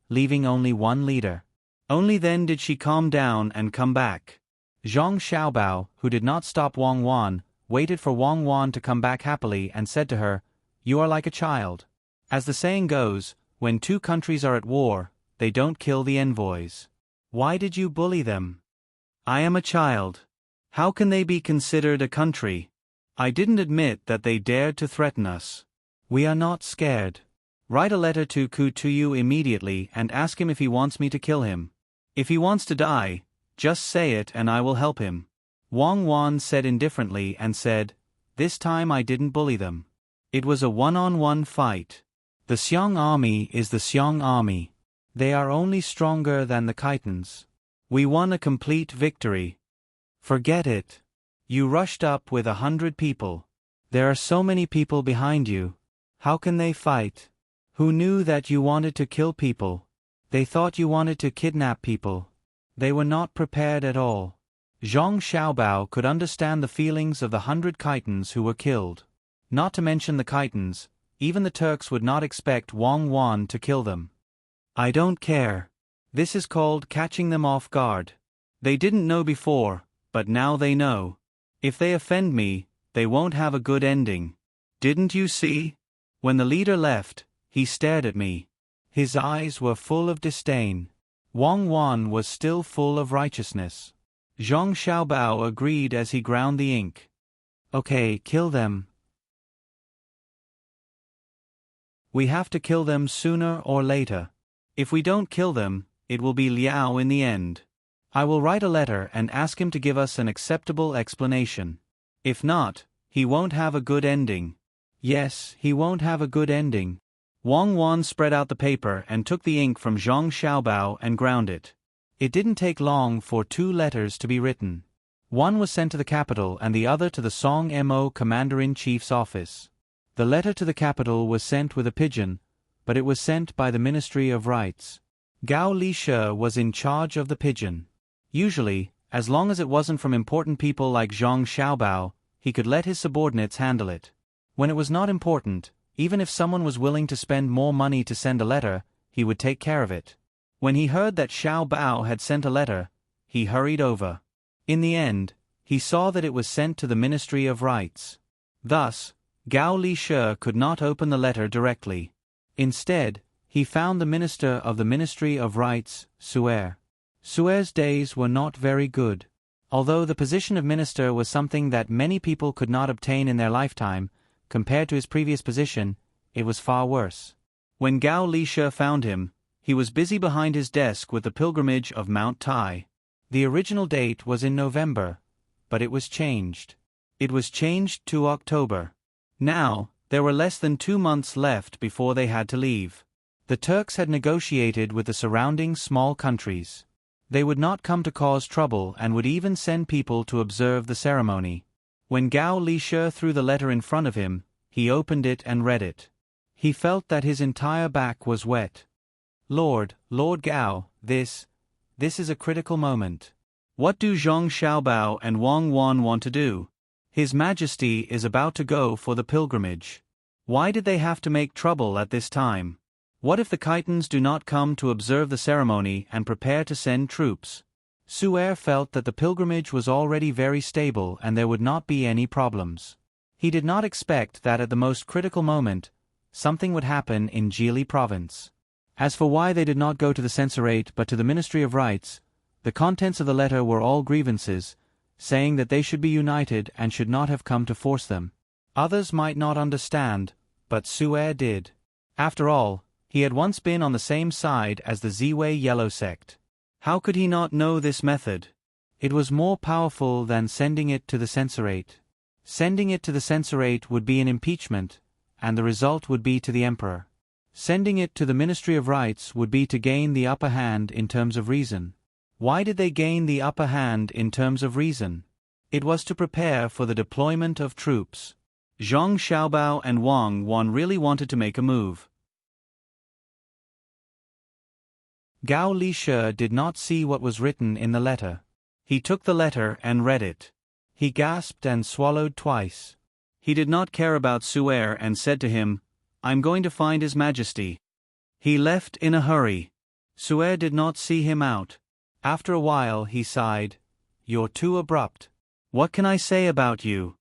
leaving only one leader. Only then did she calm down and come back. Zhang Xiaobao, who did not stop Wang Wan, waited for Wang Wan to come back happily and said to her, "You are like a child. As the saying goes, when 2 countries are at war, they don't kill the envoys. Why did you bully them? I am a child. How can they be considered a country? I didn't admit that they dared to threaten us. We are not scared. Write a letter to Ku Tuyu immediately and ask him if he wants me to kill him. If he wants to die, just say it and I will help him." Wang Wan said indifferently and said, "This time I didn't bully them. It was a one-on-one fight. The Xiong army is the Xiong army. They are only stronger than the Khitans. We won a complete victory. Forget it. You rushed up with 100 people. There are so many people behind you. How can they fight? Who knew that you wanted to kill people? They thought you wanted to kidnap people. They were not prepared at all." Zhang Xiaobao could understand the feelings of the 100 Khitans who were killed. Not to mention the Khitans, even the Turks would not expect Wang Wan to kill them. I don't care. This is called catching them off guard. They didn't know before, but now they know. If they offend me, they won't have a good ending. Didn't you see? When the leader left, he stared at me. His eyes were full of disdain. Wang Wan was still full of righteousness. Zhang Xiaobao agreed as he ground the ink. Okay, kill them. We have to kill them sooner or later. If we don't kill them, it will be Liao in the end. I will write a letter and ask him to give us an acceptable explanation. If not, he won't have a good ending. Yes, he won't have a good ending. Wang Wan spread out the paper and took the ink from Zhang Xiaobao and ground it. It didn't take long for 2 letters to be written. One was sent to the capital and the other to the Song Mo Commander-in-Chief's office. The letter to the capital was sent with a pigeon, but it was sent by the Ministry of Rights. Gao Lishe was in charge of the pigeon. Usually, as long as it wasn't from important people like Zhang Xiaobao, he could let his subordinates handle it. When it was not important, even if someone was willing to spend more money to send a letter, he would take care of it. When he heard that Xiaobao had sent a letter, he hurried over. In the end, he saw that it was sent to the Ministry of Rights. Thus, Gao Lishe could not open the letter directly. Instead, he found the minister of the Ministry of Rights, Suer. Suer's days were not very good. Although the position of minister was something that many people could not obtain in their lifetime, compared to his previous position, it was far worse. When Gao Lishe found him, he was busy behind his desk with the pilgrimage of Mount Tai. The original date was in November, but it was changed. It was changed to October. Now, there were less than 2 months left before they had to leave. The Turks had negotiated with the surrounding small countries. They would not come to cause trouble and would even send people to observe the ceremony. When Gao Lishe threw the letter in front of him, he opened it and read it. He felt that his entire back was wet. Lord Gao, this is a critical moment. What do Zhang Xiaobao and Wang Wan want to do? His Majesty is about to go for the pilgrimage. Why did they have to make trouble at this time? What if the Khitans do not come to observe the ceremony and prepare to send troops? Suer felt that the pilgrimage was already very stable and there would not be any problems. He did not expect that at the most critical moment, something would happen in Jili province. As for why they did not go to the censorate but to the Ministry of Rights, the contents of the letter were all grievances, saying that they should be united and should not have come to force them. Others might not understand, but Suer did. After all, he had once been on the same side as the Ziwei Yellow sect. How could he not know this method? It was more powerful than sending it to the censorate. Sending it to the censorate would be an impeachment, and the result would be to the emperor. Sending it to the Ministry of Rights would be to gain the upper hand in terms of reason. Why did they gain the upper hand in terms of reason? It was to prepare for the deployment of troops. Zhang Xiaobao and Wang Wan really wanted to make a move. Gao Lishe did not see what was written in the letter. He took the letter and read it. He gasped and swallowed twice. He did not care about Suer and said to him, "I'm going to find His Majesty." He left in a hurry. Suer did not see him out. After a while he sighed, "You're too abrupt. What can I say about you?"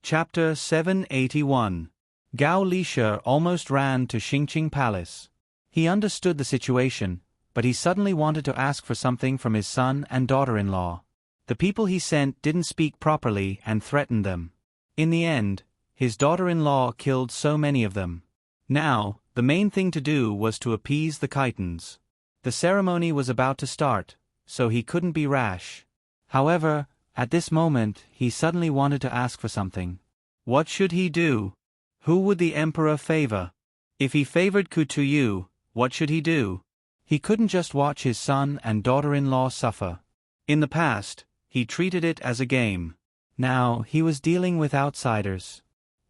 Chapter 781. Gao Lishe almost ran to Xingqing Palace. He understood the situation, but he suddenly wanted to ask for something from his son and daughter-in-law. The people he sent didn't speak properly and threatened them. In the end, his daughter-in-law killed so many of them. Now, the main thing to do was to appease the Khitans. The ceremony was about to start, so he couldn't be rash. However, at this moment, he suddenly wanted to ask for something. What should he do? Who would the emperor favor? If he favored Kutuyu, what should he do? He couldn't just watch his son and daughter-in-law suffer. In the past, he treated it as a game. Now, he was dealing with outsiders.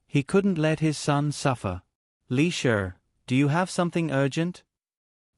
He couldn't let his son suffer. Lishe, do you have something urgent?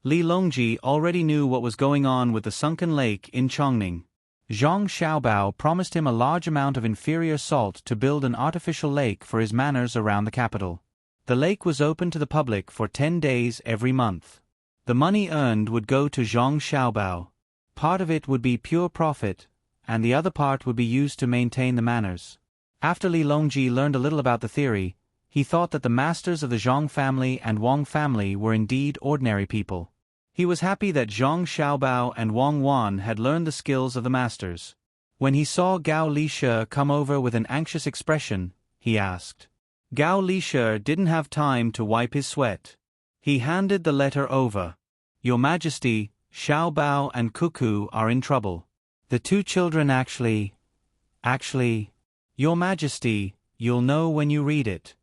Li Longji already knew what was going on with the sunken lake in Chongning. Zhang Xiaobao promised him a large amount of inferior salt to build an artificial lake for his manors around the capital. The lake was open to the public for 10 days every month. The money earned would go to Zhang Xiaobao. Part of it would be pure profit, and the other part would be used to maintain the manors. After Li Longji learned a little about the theory, he thought that the masters of the Zhang family and Wang family were indeed ordinary people. He was happy that Zhang Xiaobao and Wang Wan had learned the skills of the masters. When he saw Gao Lishe come over with an anxious expression, he asked. Gao Lishe didn't have time to wipe his sweat. He handed the letter over. Your Majesty, Xiaobao and Cuckoo are in trouble. The two children actually, Your Majesty, you'll know when you read it.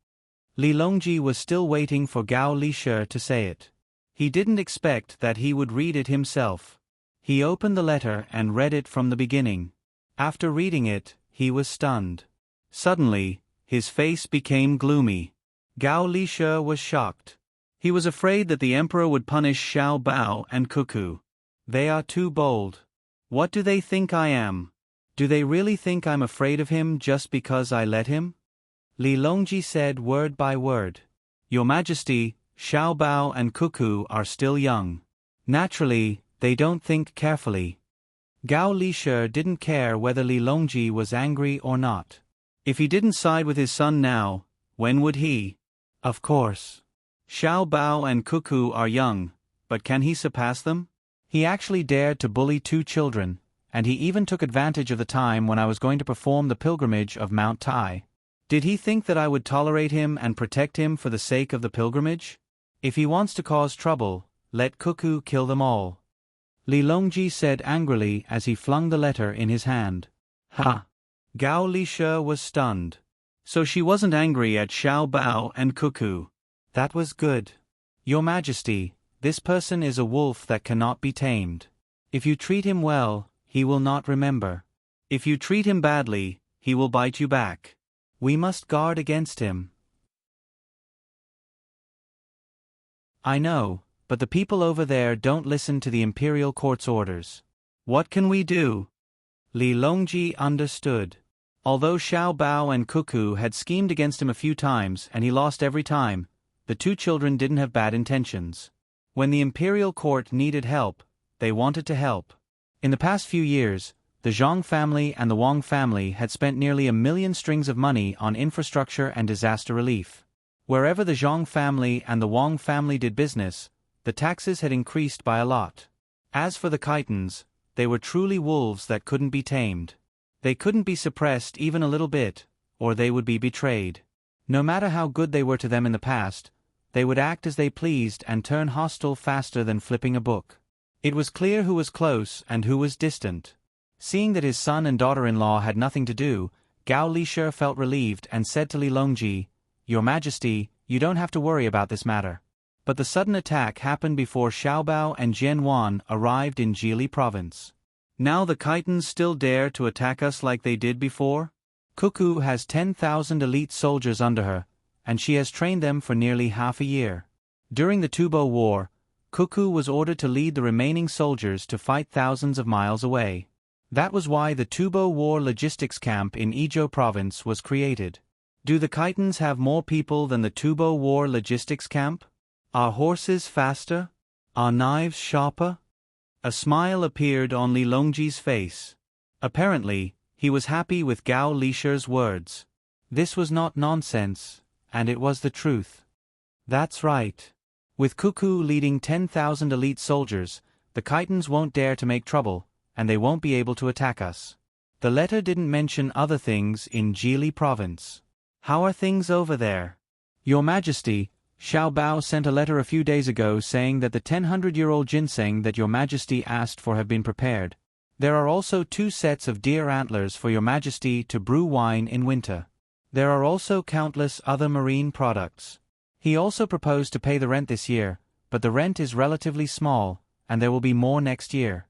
Li Longji was still waiting for Gao Lishe to say it. He didn't expect that he would read it himself. He opened the letter and read it from the beginning. After reading it, he was stunned. Suddenly, his face became gloomy. Gao Lishe was shocked. He was afraid that the emperor would punish Xiao Bao and Cuckoo. They are too bold. What do they think I am? Do they really think I'm afraid of him just because I let him? Li Longji said word by word. Your Majesty, Xiao Bao and Cuckoo are still young. Naturally, they don't think carefully. Gao Lishe didn't care whether Li Longji was angry or not. If he didn't side with his son now, when would he? Of course. Xiao Bao and Cuckoo are young, but can he surpass them? He actually dared to bully two children, and he even took advantage of the time when I was going to perform the pilgrimage of Mount Tai. Did he think that I would tolerate him and protect him for the sake of the pilgrimage? If he wants to cause trouble, let Cuckoo kill them all. Li Longji said angrily as he flung the letter in his hand. Ha! Gao Lishe was stunned. So she wasn't angry at Xiao Bao and Cuckoo. That was good. Your Majesty, this person is a wolf that cannot be tamed. If you treat him well, he will not remember. If you treat him badly, he will bite you back. We must guard against him. I know, but the people over there don't listen to the imperial court's orders. What can we do? Li Longji understood. Although Xiao Bao and Cuckoo had schemed against him a few times and he lost every time, the two children didn't have bad intentions. When the imperial court needed help, they wanted to help. In the past few years, the Zhang family and the Wang family had spent nearly 1 million strings of money on infrastructure and disaster relief. Wherever the Zhang family and the Wang family did business, the taxes had increased by a lot. As for the Khitans, they were truly wolves that couldn't be tamed. They couldn't be suppressed even a little bit, or they would be betrayed. No matter how good they were to them in the past, they would act as they pleased and turn hostile faster than flipping a book. It was clear who was close and who was distant. Seeing that his son and daughter-in-law had nothing to do, Gao Lishe felt relieved and said to Li Longji, Your Majesty, you don't have to worry about this matter. But the sudden attack happened before Xiaobao and Jianwan arrived in Jili province. Now the Khitans still dare to attack us like they did before? Cuckoo has 10,000 elite soldiers under her, and she has trained them for nearly half a year. During the Tubo War, Cuckoo was ordered to lead the remaining soldiers to fight thousands of miles away. That was why the Tubo War logistics camp in Izhou province was created. Do the Khitans have more people than the Tubo War logistics camp? Are horses faster? Are knives sharper? A smile appeared on Li Longji's face. Apparently, he was happy with Gao Lishe's words. This was not nonsense, and it was the truth. That's right. With Cuckoo leading 10,000 elite soldiers, the Khitans won't dare to make trouble, and they won't be able to attack us. The letter didn't mention other things in Jili province. How are things over there? Your Majesty, Xiao Bao sent a letter a few days ago saying that the 100-year-old ginseng that Your Majesty asked for have been prepared. There are also 2 sets of deer antlers for Your Majesty to brew wine in winter. There are also countless other marine products. He also proposed to pay the rent this year, but the rent is relatively small, and there will be more next year.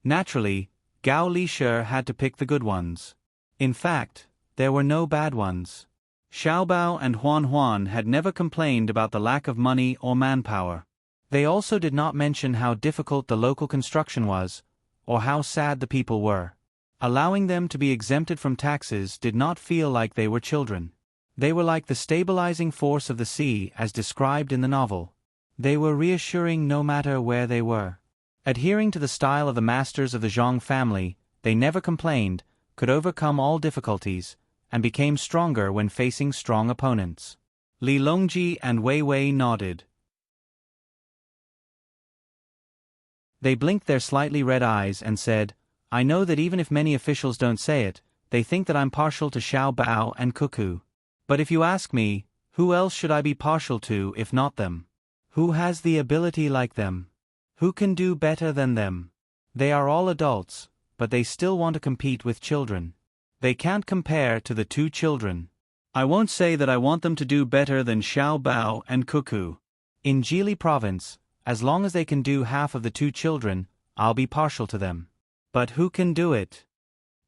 Naturally, Gao Lishe had to pick the good ones. In fact, there were no bad ones. Xiaobao and Huan had never complained about the lack of money or manpower. They also did not mention how difficult the local construction was, or how sad the people were. Allowing them to be exempted from taxes did not feel like they were children. They were like the stabilizing force of the sea as described in the novel. They were reassuring no matter where they were. Adhering to the style of the masters of the Zhang family, they never complained, could overcome all difficulties, and became stronger when facing strong opponents. Li Longji and Wei Wei nodded. They blinked their slightly red eyes and said, "I know that even if many officials don't say it, they think that I'm partial to Xiao Bao and Cuckoo. But if you ask me, who else should I be partial to if not them? Who has the ability like them? Who can do better than them? They are all adults, but they still want to compete with children. They can't compare to the two children. I won't say that I want them to do better than Xiao Bao and Cuckoo. In Jili province, as long as they can do half of the two children, I'll be partial to them. But who can do it?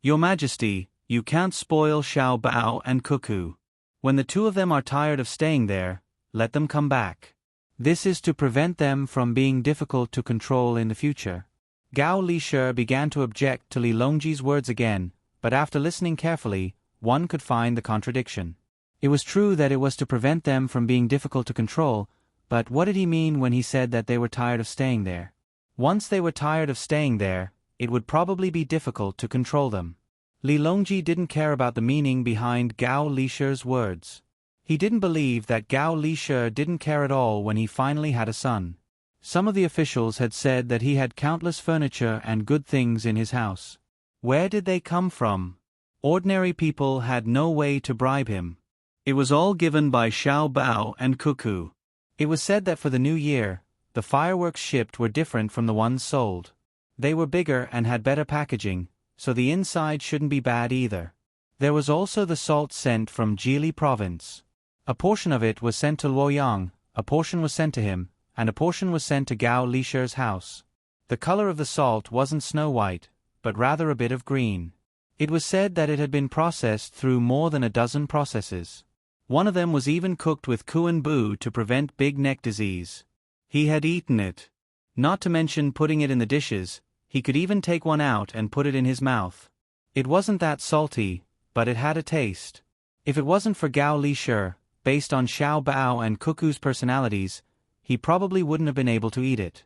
Your Majesty, you can't spoil Xiao Bao and Cuckoo. When the two of them are tired of staying there, let them come back. This is to prevent them from being difficult to control in the future." Gao Lishe began to object to Li Longji's words again, but after listening carefully, one could find the contradiction. It was true that it was to prevent them from being difficult to control, but what did he mean when he said that they were tired of staying there? Once they were tired of staying there, it would probably be difficult to control them. Li Longji didn't care about the meaning behind Gao Lishe's words. He didn't believe that Gao Lishe didn't care at all when he finally had a son. Some of the officials had said that he had countless furniture and good things in his house. Where did they come from? Ordinary people had no way to bribe him. It was all given by Xiao Bao and Cuckoo. It was said that for the new year, the fireworks shipped were different from the ones sold. They were bigger and had better packaging, so the inside shouldn't be bad either. There was also the salt sent from Jili province. A portion of it was sent to Luoyang, a portion was sent to him, and a portion was sent to Gao Lishe's house. The color of the salt wasn't snow white, but rather a bit of green. It was said that it had been processed through more than a dozen processes. One of them was even cooked with Kuan Bu to prevent big neck disease. He had eaten it. Not to mention putting it in the dishes, he could even take one out and put it in his mouth. It wasn't that salty, but it had a taste. If it wasn't for Gao Lishe, based on Xiao Bao and Cuckoo's personalities, he probably wouldn't have been able to eat it.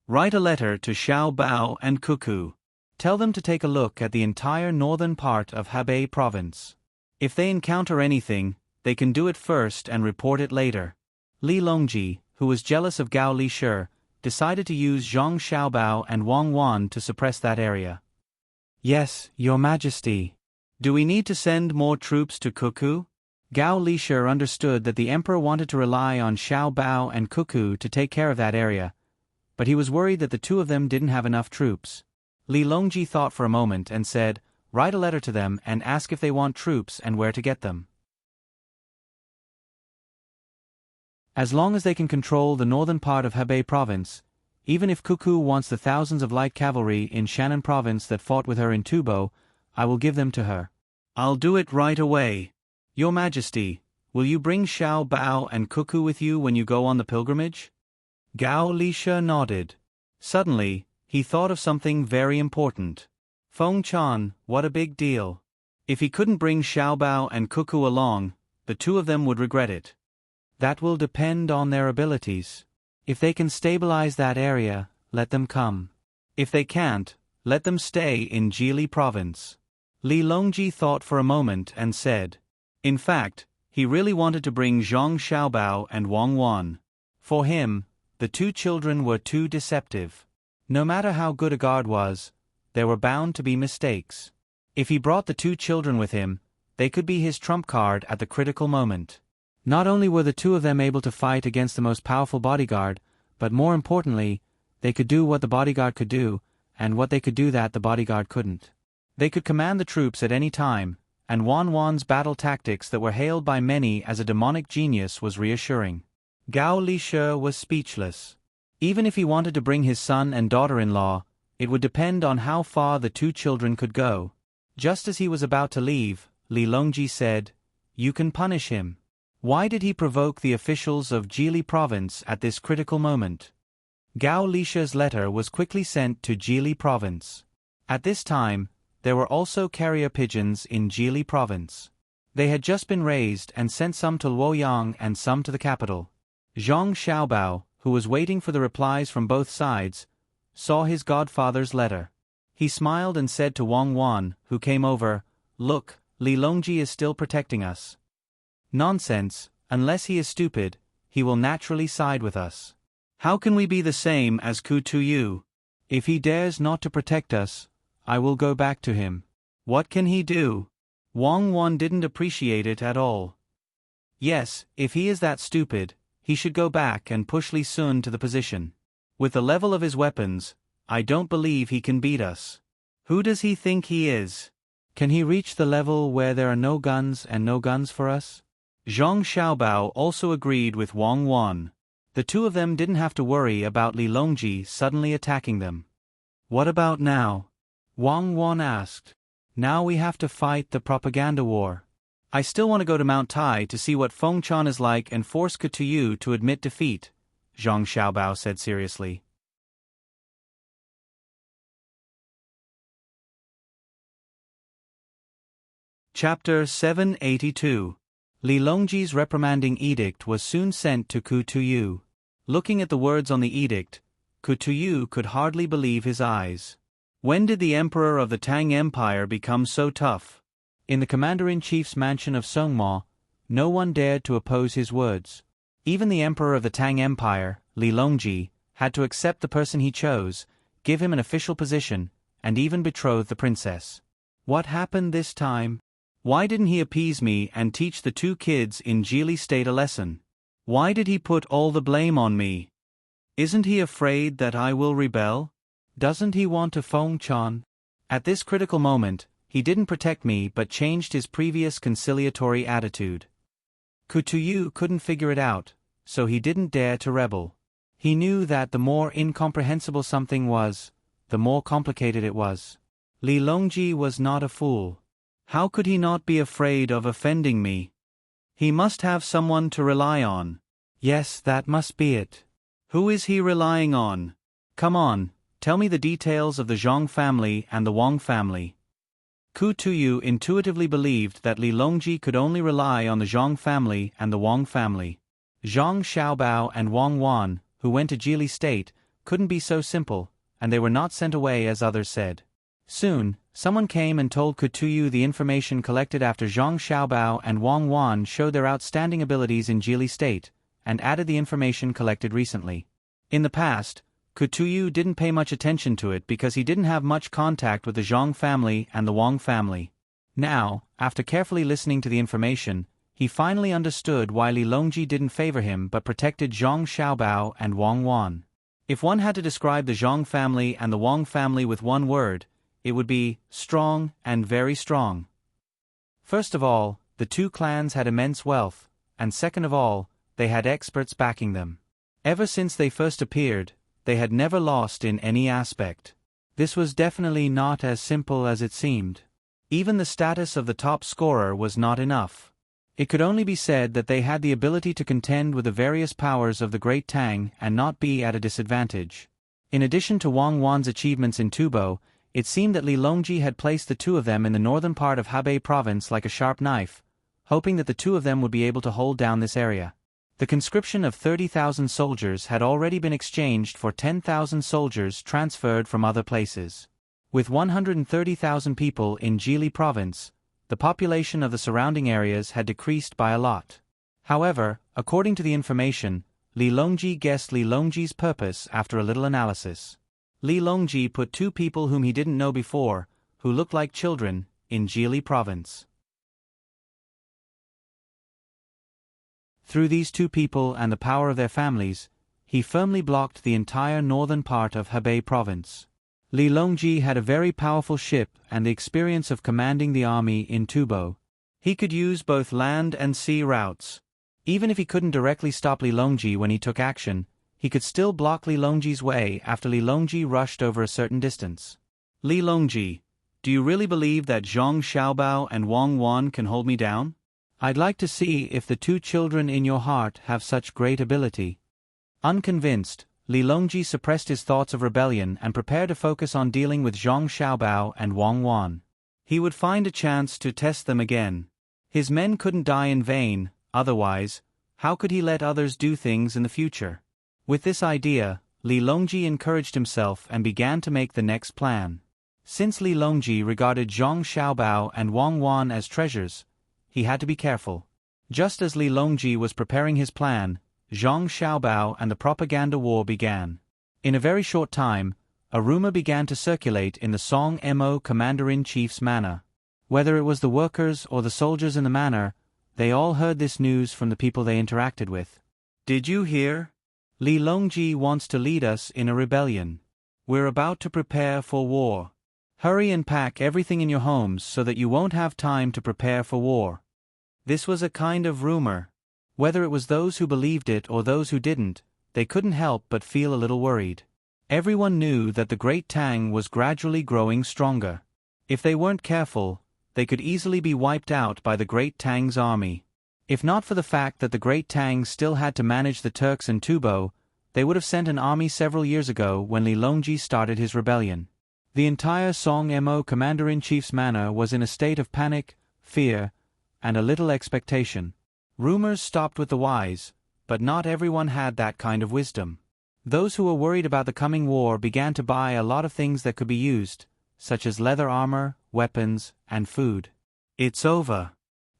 Write a letter to Xiao Bao and Cuckoo. Tell them to take a look at the entire northern part of Hebei province. If they encounter anything, they can do it first and report it later. Li Longji, who was jealous of Gao Lishe, decided to use Zhang Xiaobao and Wang Wan to suppress that area. "Yes, Your Majesty. Do we need to send more troops to Cuckoo?" Gao Lishe understood that the emperor wanted to rely on Xiao Bao and Cuckoo to take care of that area, but he was worried that the two of them didn't have enough troops. Li Longji thought for a moment and said, "Write a letter to them and ask if they want troops and where to get them. As long as they can control the northern part of Hebei province, even if Cuckoo wants the thousands of light cavalry in Shannan province that fought with her in Tubo, I will give them to her. I'll do it right away. Your Majesty, will you bring Xiao Bao and Cuckoo with you when you go on the pilgrimage?" Gao Lishe nodded. Suddenly, he thought of something very important. Feng Chan, what a big deal. If he couldn't bring Xiao Bao and Cuckoo along, the two of them would regret it. That will depend on their abilities. If they can stabilize that area, let them come. If they can't, let them stay in Jili province. Li Longji thought for a moment and said, in fact, he really wanted to bring Zhang Xiaobao and Wang Wan. For him, the two children were too deceptive. No matter how good a guard was, there were bound to be mistakes. If he brought the two children with him, they could be his trump card at the critical moment. Not only were the two of them able to fight against the most powerful bodyguard, but more importantly, they could do what the bodyguard could do, and what they could do that the bodyguard couldn't. They could command the troops at any time, and Wan Wan's battle tactics that were hailed by many as a demonic genius was reassuring. Gao Lishe was speechless. Even if he wanted to bring his son and daughter-in-law, it would depend on how far the two children could go. Just as he was about to leave, Li Longji said, "You can punish him." Why did he provoke the officials of Jili province at this critical moment? Gao Lishe's letter was quickly sent to Jili province. At this time, there were also carrier pigeons in Jili province. They had just been raised and sent some to Luoyang and some to the capital. Zhang Xiaobao, who was waiting for the replies from both sides, saw his godfather's letter. He smiled and said to Wang Wan, who came over, "Look, Li Longji is still protecting us." "Nonsense, unless he is stupid, he will naturally side with us. How can we be the same as Ku Tuyu? If he dares not to protect us, I will go back to him. What can he do?" Wang Wan didn't appreciate it at all. Yes, if he is that stupid, he should go back and push Li Sun to the position. With the level of his weapons, I don't believe he can beat us. Who does he think he is? Can he reach the level where there are no guns and no guns for us? Zhang Xiaobao also agreed with Wang Wan. The two of them didn't have to worry about Li Longji suddenly attacking them. "What about now?" Wang Wan asked. "Now we have to fight the propaganda war. I still want to go to Mount Tai to see what Feng Chan is like and force Ku Tuyu to admit defeat," Zhang Xiaobao said seriously. Chapter 782. Li Longji's reprimanding edict was soon sent to Ku Tuyu. Looking at the words on the edict, Ku Tuyu could hardly believe his eyes. When did the emperor of the Tang Empire become so tough? In the commander-in-chief's mansion of Songma, no one dared to oppose his words. Even the emperor of the Tang Empire, Li Longji, had to accept the person he chose, give him an official position, and even betroth the princess. What happened this time? Why didn't he appease me and teach the two kids in Jili State a lesson? Why did he put all the blame on me? Isn't he afraid that I will rebel? Doesn't he want to Feng Chan? At this critical moment, he didn't protect me but changed his previous conciliatory attitude. Ku Tuyu couldn't figure it out, so he didn't dare to rebel. He knew that the more incomprehensible something was, the more complicated it was. Li Longji was not a fool. How could he not be afraid of offending me? He must have someone to rely on. Yes, that must be it. Who is he relying on? Come on, tell me the details of the Zhang family and the Wang family. Ku Tuyu intuitively believed that Li Longji could only rely on the Zhang family and the Wang family. Zhang Xiaobao and Wang Wan, who went to Jili State, couldn't be so simple, and they were not sent away as others said. Soon, someone came and told Ku Tuyu the information collected after Zhang Xiaobao and Wang Wan showed their outstanding abilities in Jili State, and added the information collected recently. In the past, Ku Tuyu didn't pay much attention to it because he didn't have much contact with the Zhang family and the Wang family. Now, after carefully listening to the information, he finally understood why Li Longji didn't favor him but protected Zhang Xiaobao and Wang Wan. If one had to describe the Zhang family and the Wang family with one word, it would be strong and very strong. First of all, the two clans had immense wealth, and second of all, they had experts backing them. Ever since they first appeared, they had never lost in any aspect. This was definitely not as simple as it seemed. Even the status of the top scorer was not enough. It could only be said that they had the ability to contend with the various powers of the Great Tang and not be at a disadvantage. In addition to Wang Wan's achievements in Tubo, it seemed that Li Longji had placed the two of them in the northern part of Hebei province like a sharp knife, hoping that the two of them would be able to hold down this area. The conscription of 30,000 soldiers had already been exchanged for 10,000 soldiers transferred from other places. With 130,000 people in Jili province, the population of the surrounding areas had decreased by a lot. However, according to the information, Li Longji guessed Li Longji's purpose after a little analysis. Li Longji put two people whom he didn't know before, who looked like children, in Jili province. Through these two people and the power of their families, he firmly blocked the entire northern part of Hebei province. Li Longji had a very powerful ship and the experience of commanding the army in Tubo. He could use both land and sea routes. Even if he couldn't directly stop Li Longji when he took action, he could still block Li Longji's way after Li Longji rushed over a certain distance. Li Longji, do you really believe that Zhang Xiaobao and Wang Wan can hold me down? I'd like to see if the two children in your heart have such great ability. Unconvinced, Li Longji suppressed his thoughts of rebellion and prepared to focus on dealing with Zhang Xiaobao and Wang Wan. He would find a chance to test them again. His men couldn't die in vain, otherwise, how could he let others do things in the future? With this idea, Li Longji encouraged himself and began to make the next plan. Since Li Longji regarded Zhang Xiaobao and Wang Wan as treasures, he had to be careful. Just as Li Longji was preparing his plan, Zhang Xiaobao and the propaganda war began. In a very short time, a rumor began to circulate in the Song Mo commander-in-chief's manor. Whether it was the workers or the soldiers in the manor, they all heard this news from the people they interacted with. Did you hear? Li Longji wants to lead us in a rebellion. We're about to prepare for war. Hurry and pack everything in your homes so that you won't have time to prepare for war. This was a kind of rumor. Whether it was those who believed it or those who didn't, they couldn't help but feel a little worried. Everyone knew that the Great Tang was gradually growing stronger. If they weren't careful, they could easily be wiped out by the Great Tang's army. If not for the fact that the Great Tang still had to manage the Turks in Tubo, they would have sent an army several years ago when Li Longji started his rebellion. The entire Song Mo commander-in-chief's manor was in a state of panic, fear, and a little expectation. Rumors stopped with the wise, but not everyone had that kind of wisdom. Those who were worried about the coming war began to buy a lot of things that could be used, such as leather armor, weapons, and food. It's over.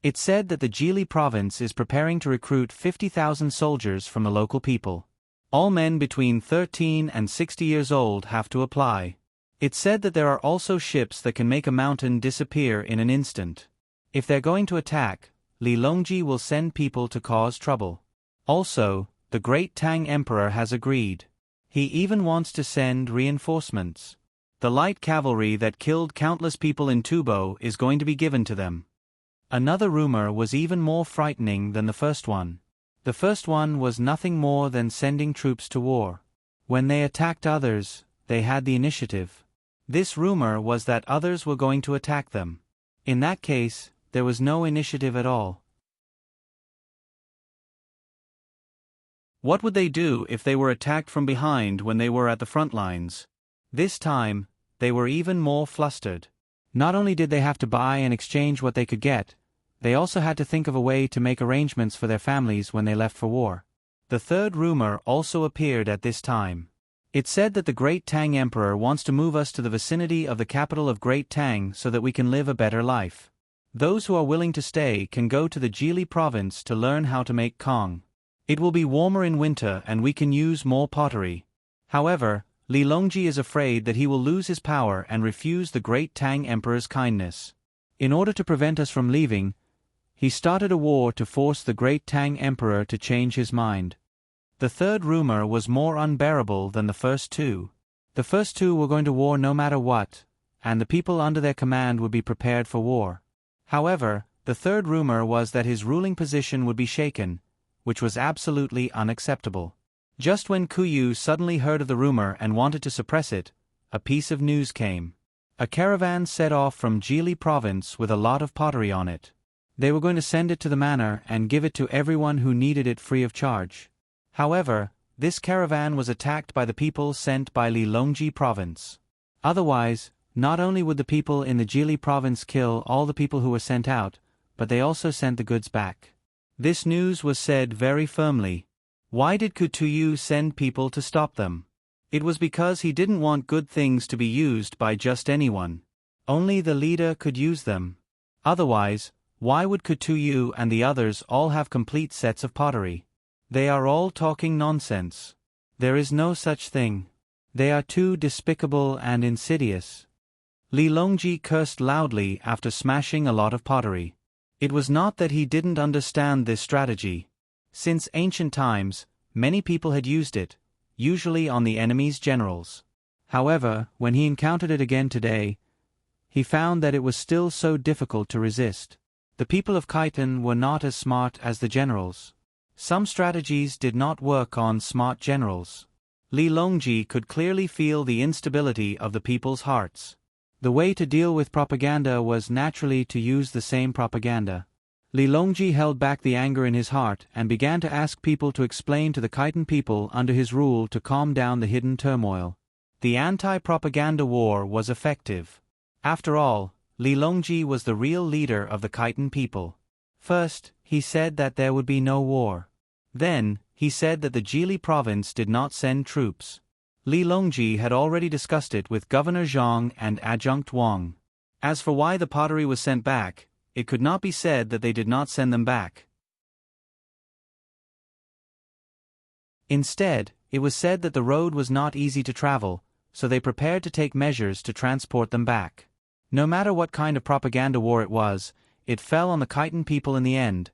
It's said that the Jili province is preparing to recruit 50,000 soldiers from the local people. All men between 13 and 60 years old have to apply. It's said that there are also ships that can make a mountain disappear in an instant. If they're going to attack, Li Longji will send people to cause trouble. Also, the Great Tang Emperor has agreed. He even wants to send reinforcements. The light cavalry that killed countless people in Tubo is going to be given to them. Another rumor was even more frightening than the first one. The first one was nothing more than sending troops to war. When they attacked others, they had the initiative. This rumor was that others were going to attack them. In that case, there was no initiative at all. What would they do if they were attacked from behind when they were at the front lines? This time, they were even more flustered. Not only did they have to buy and exchange what they could get, they also had to think of a way to make arrangements for their families when they left for war. The third rumor also appeared at this time. It said that the Great Tang Emperor wants to move us to the vicinity of the capital of Great Tang so that we can live a better life. Those who are willing to stay can go to the Jili province to learn how to make Kong. It will be warmer in winter and we can use more pottery. However, Li Longji is afraid that he will lose his power and refuse the Great Tang Emperor's kindness. In order to prevent us from leaving, he started a war to force the Great Tang Emperor to change his mind. The third rumor was more unbearable than the first two. The first two were going to war no matter what, and the people under their command would be prepared for war. However, the third rumor was that his ruling position would be shaken, which was absolutely unacceptable. Just when Kuyu suddenly heard of the rumor and wanted to suppress it, a piece of news came. A caravan set off from Jili province with a lot of pottery on it. They were going to send it to the manor and give it to everyone who needed it free of charge. However, this caravan was attacked by the people sent by Li Longji province. Otherwise, not only would the people in the Jili province kill all the people who were sent out, but they also sent the goods back. This news was said very firmly. Why did Kutuyu send people to stop them? It was because he didn't want good things to be used by just anyone. Only the leader could use them. Otherwise, why would Kutuyu and the others all have complete sets of pottery? They are all talking nonsense. There is no such thing. They are too despicable and insidious. Li Longji cursed loudly after smashing a lot of pottery. It was not that he didn't understand this strategy. Since ancient times, many people had used it, usually on the enemy's generals. However, when he encountered it again today, he found that it was still so difficult to resist. The people of Khitan were not as smart as the generals. Some strategies did not work on smart generals. Li Longji could clearly feel the instability of the people's hearts. The way to deal with propaganda was naturally to use the same propaganda. Li Longji held back the anger in his heart and began to ask people to explain to the Khitan people under his rule to calm down the hidden turmoil. The anti-propaganda war was effective. After all, Li Longji was the real leader of the Khitan people. First, he said that there would be no war. Then, he said that the Jili province did not send troops. Li Longji had already discussed it with Governor Zhang and Adjunct Wang. As for why the pottery was sent back, it could not be said that they did not send them back. Instead, it was said that the road was not easy to travel, so they prepared to take measures to transport them back. No matter what kind of propaganda war it was, it fell on the Khitan people in the end,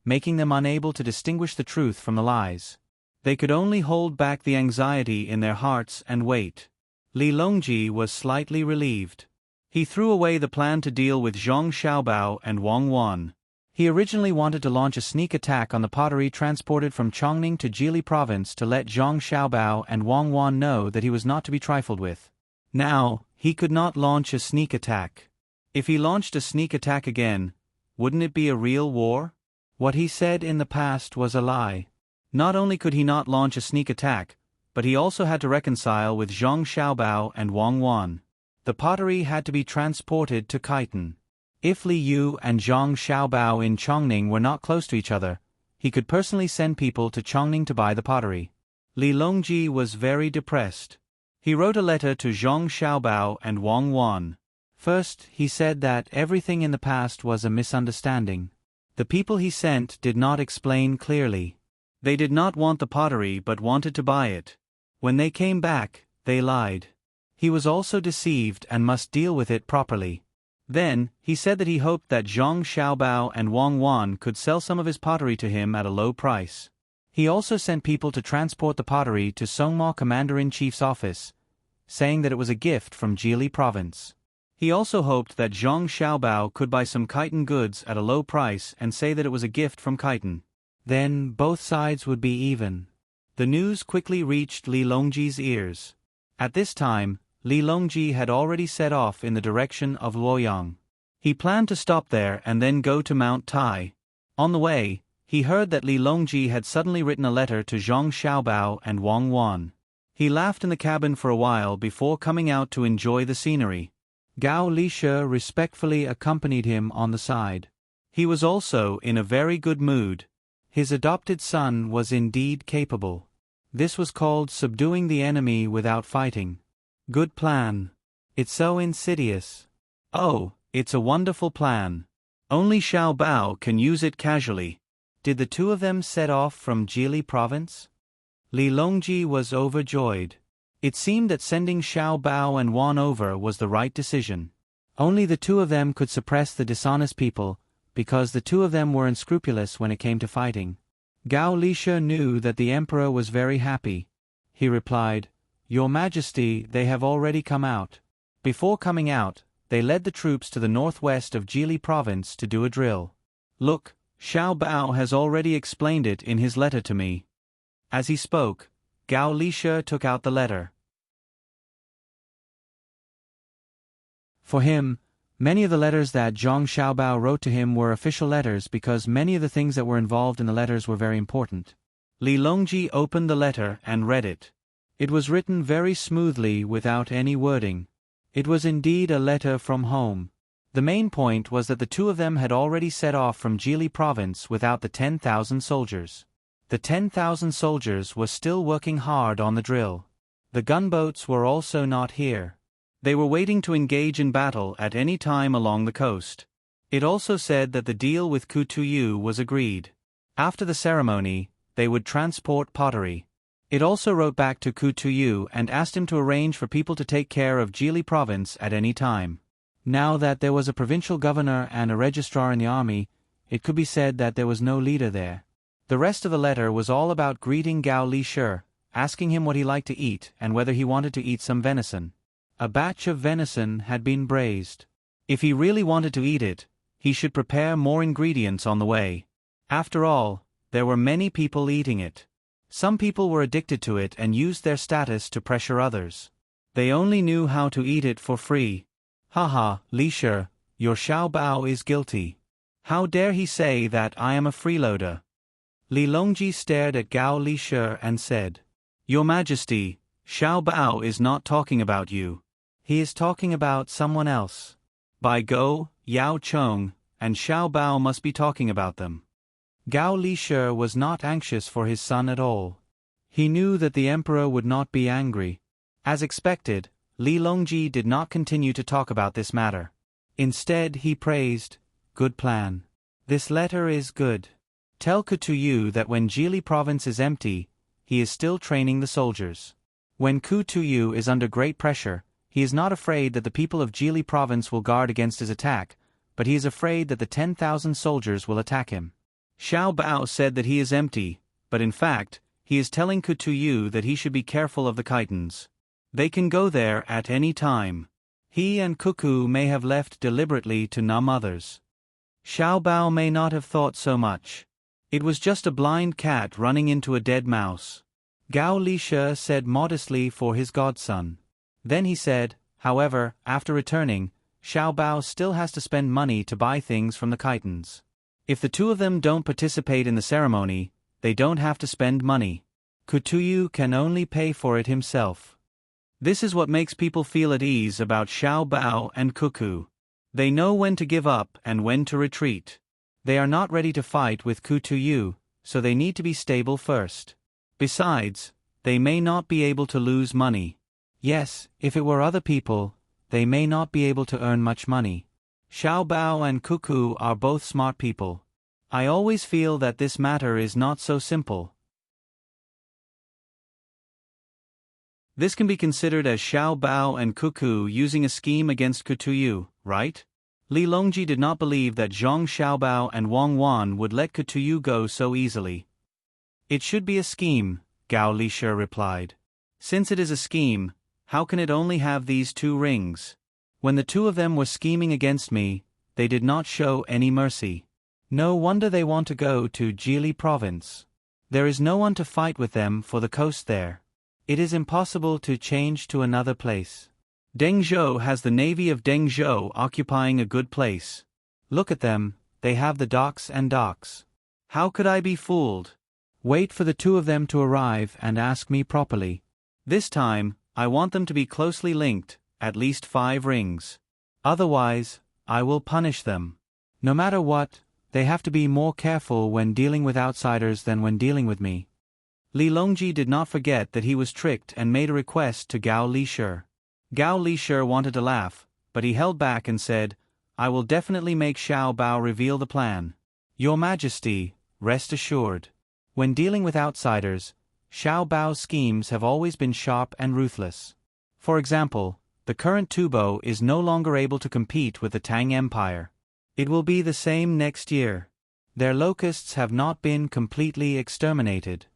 making them unable to distinguish the truth from the lies. They could only hold back the anxiety in their hearts and wait. Li Longji was slightly relieved. He threw away the plan to deal with Zhang Xiaobao and Wang Wan. He originally wanted to launch a sneak attack on the pottery transported from Chongning to Jili province to let Zhang Xiaobao and Wang Wan know that he was not to be trifled with. Now, he could not launch a sneak attack. If he launched a sneak attack again, wouldn't it be a real war? What he said in the past was a lie. Not only could he not launch a sneak attack, but he also had to reconcile with Zhang Xiaobao and Wang Wan. The pottery had to be transported to Khitan. If Li Yu and Zhang Xiaobao in Chongning were not close to each other, he could personally send people to Chongning to buy the pottery. Li Longji was very depressed. He wrote a letter to Zhang Xiaobao and Wang Wan. First, he said that everything in the past was a misunderstanding. The people he sent did not explain clearly. They did not want the pottery but wanted to buy it. When they came back, they lied. He was also deceived and must deal with it properly. Then, he said that he hoped that Zhang Xiaobao and Wang Wan could sell some of his pottery to him at a low price. He also sent people to transport the pottery to Songma Commander-in-Chief's office, saying that it was a gift from Jili province. He also hoped that Zhang Xiaobao could buy some Khitan goods at a low price and say that it was a gift from Khitan. Then, both sides would be even. The news quickly reached Li Longji's ears. At this time, Li Longji had already set off in the direction of Luoyang. He planned to stop there and then go to Mount Tai. On the way, he heard that Li Longji had suddenly written a letter to Zhang Xiaobao and Wang Wan. He laughed in the cabin for a while before coming out to enjoy the scenery. Gao Lishe respectfully accompanied him on the side. He was also in a very good mood. His adopted son was indeed capable. This was called subduing the enemy without fighting. Good plan. It's so insidious. Oh, it's a wonderful plan. Only Xiao Bao can use it casually. Did the two of them set off from Jili province? Li Longji was overjoyed. It seemed that sending Xiao Bao and Wan over was the right decision. Only the two of them could suppress the dishonest people, because the two of them were unscrupulous when it came to fighting. Gao Lishe knew that the emperor was very happy. He replied, "Your Majesty, they have already come out." Before coming out, they led the troops to the northwest of Jili province to do a drill. "Look, Xiao Bao has already explained it in his letter to me." As he spoke, Gao Lishe took out the letter. For him, many of the letters that Zhang Xiaobao wrote to him were official letters because many of the things that were involved in the letters were very important. Li Longji opened the letter and read it. It was written very smoothly without any wording. It was indeed a letter from home. The main point was that the two of them had already set off from Jili province without the 10,000 soldiers. The 10,000 soldiers were still working hard on the drill. The gunboats were also not here. They were waiting to engage in battle at any time along the coast. It also said that the deal with Kutuyu was agreed. After the ceremony, they would transport pottery. It also wrote back to Kutuyu and asked him to arrange for people to take care of Jili province at any time. Now that there was a provincial governor and a registrar in the army, it could be said that there was no leader there. The rest of the letter was all about greeting Gao Lishe, asking him what he liked to eat and whether he wanted to eat some venison. A batch of venison had been braised. If he really wanted to eat it, he should prepare more ingredients on the way. After all, there were many people eating it. Some people were addicted to it and used their status to pressure others. They only knew how to eat it for free. Haha, Lishe, your Xiao Bao is guilty. How dare he say that I am a freeloader? Li Longji stared at Gao Lishe and said, "Your Majesty, Xiao Bao is not talking about you. He is talking about someone else." By Go, Yao Chong, and Xiao Bao must be talking about them. Gao Lishe was not anxious for his son at all. He knew that the emperor would not be angry. As expected, Li Longji did not continue to talk about this matter. Instead, he praised, "Good plan. This letter is good. Tell Kutuyu that when Jili province is empty, he is still training the soldiers. When Kutuyu is under great pressure, he is not afraid that the people of Jili province will guard against his attack, but he is afraid that the 10,000 soldiers will attack him." Xiao Bao said that he is empty, but in fact, he is telling Kutuyu that he should be careful of the Khitans. They can go there at any time. He and Cuckoo may have left deliberately to numb others. Xiao Bao may not have thought so much. It was just a blind cat running into a dead mouse. Gao Lishe said modestly for his godson. Then he said, however, after returning, Xiao Bao still has to spend money to buy things from the Khitans. If the two of them don't participate in the ceremony, they don't have to spend money. Kutuyu can only pay for it himself. This is what makes people feel at ease about Xiao Bao and Cuckoo. They know when to give up and when to retreat. They are not ready to fight with Kutuyu, so they need to be stable first. Besides, they may not be able to lose money. Yes, if it were other people, they may not be able to earn much money. Xiao Bao and Cuckoo are both smart people. I always feel that this matter is not so simple. This can be considered as Xiao Bao and Cuckoo using a scheme against Kutuyu, right? Li Longji did not believe that Zhang Xiaobao and Wang Wan would let Kutuyu go so easily. It should be a scheme, Gao Lishe replied. Since it is a scheme, how can it only have these 2 rings? When the 2 of them were scheming against me, they did not show any mercy. No wonder they want to go to Jili province. There is no one to fight with them for the coast there. It is impossible to change to another place. Dengzhou has the navy of Dengzhou occupying a good place. Look at them, they have the docks and docks. How could I be fooled? Wait for the 2 of them to arrive and ask me properly. This time, I want them to be closely linked, at least 5 rings. Otherwise, I will punish them. No matter what, they have to be more careful when dealing with outsiders than when dealing with me. Li Longji did not forget that he was tricked and made a request to Gao Lishe. Gao Lishe wanted to laugh, but he held back and said, "I will definitely make Xiao Bao reveal the plan. Your Majesty, rest assured. When dealing with outsiders, Xiao Bao's schemes have always been sharp and ruthless. For example, the current Tubo is no longer able to compete with the Tang Empire. It will be the same next year. Their locusts have not been completely exterminated."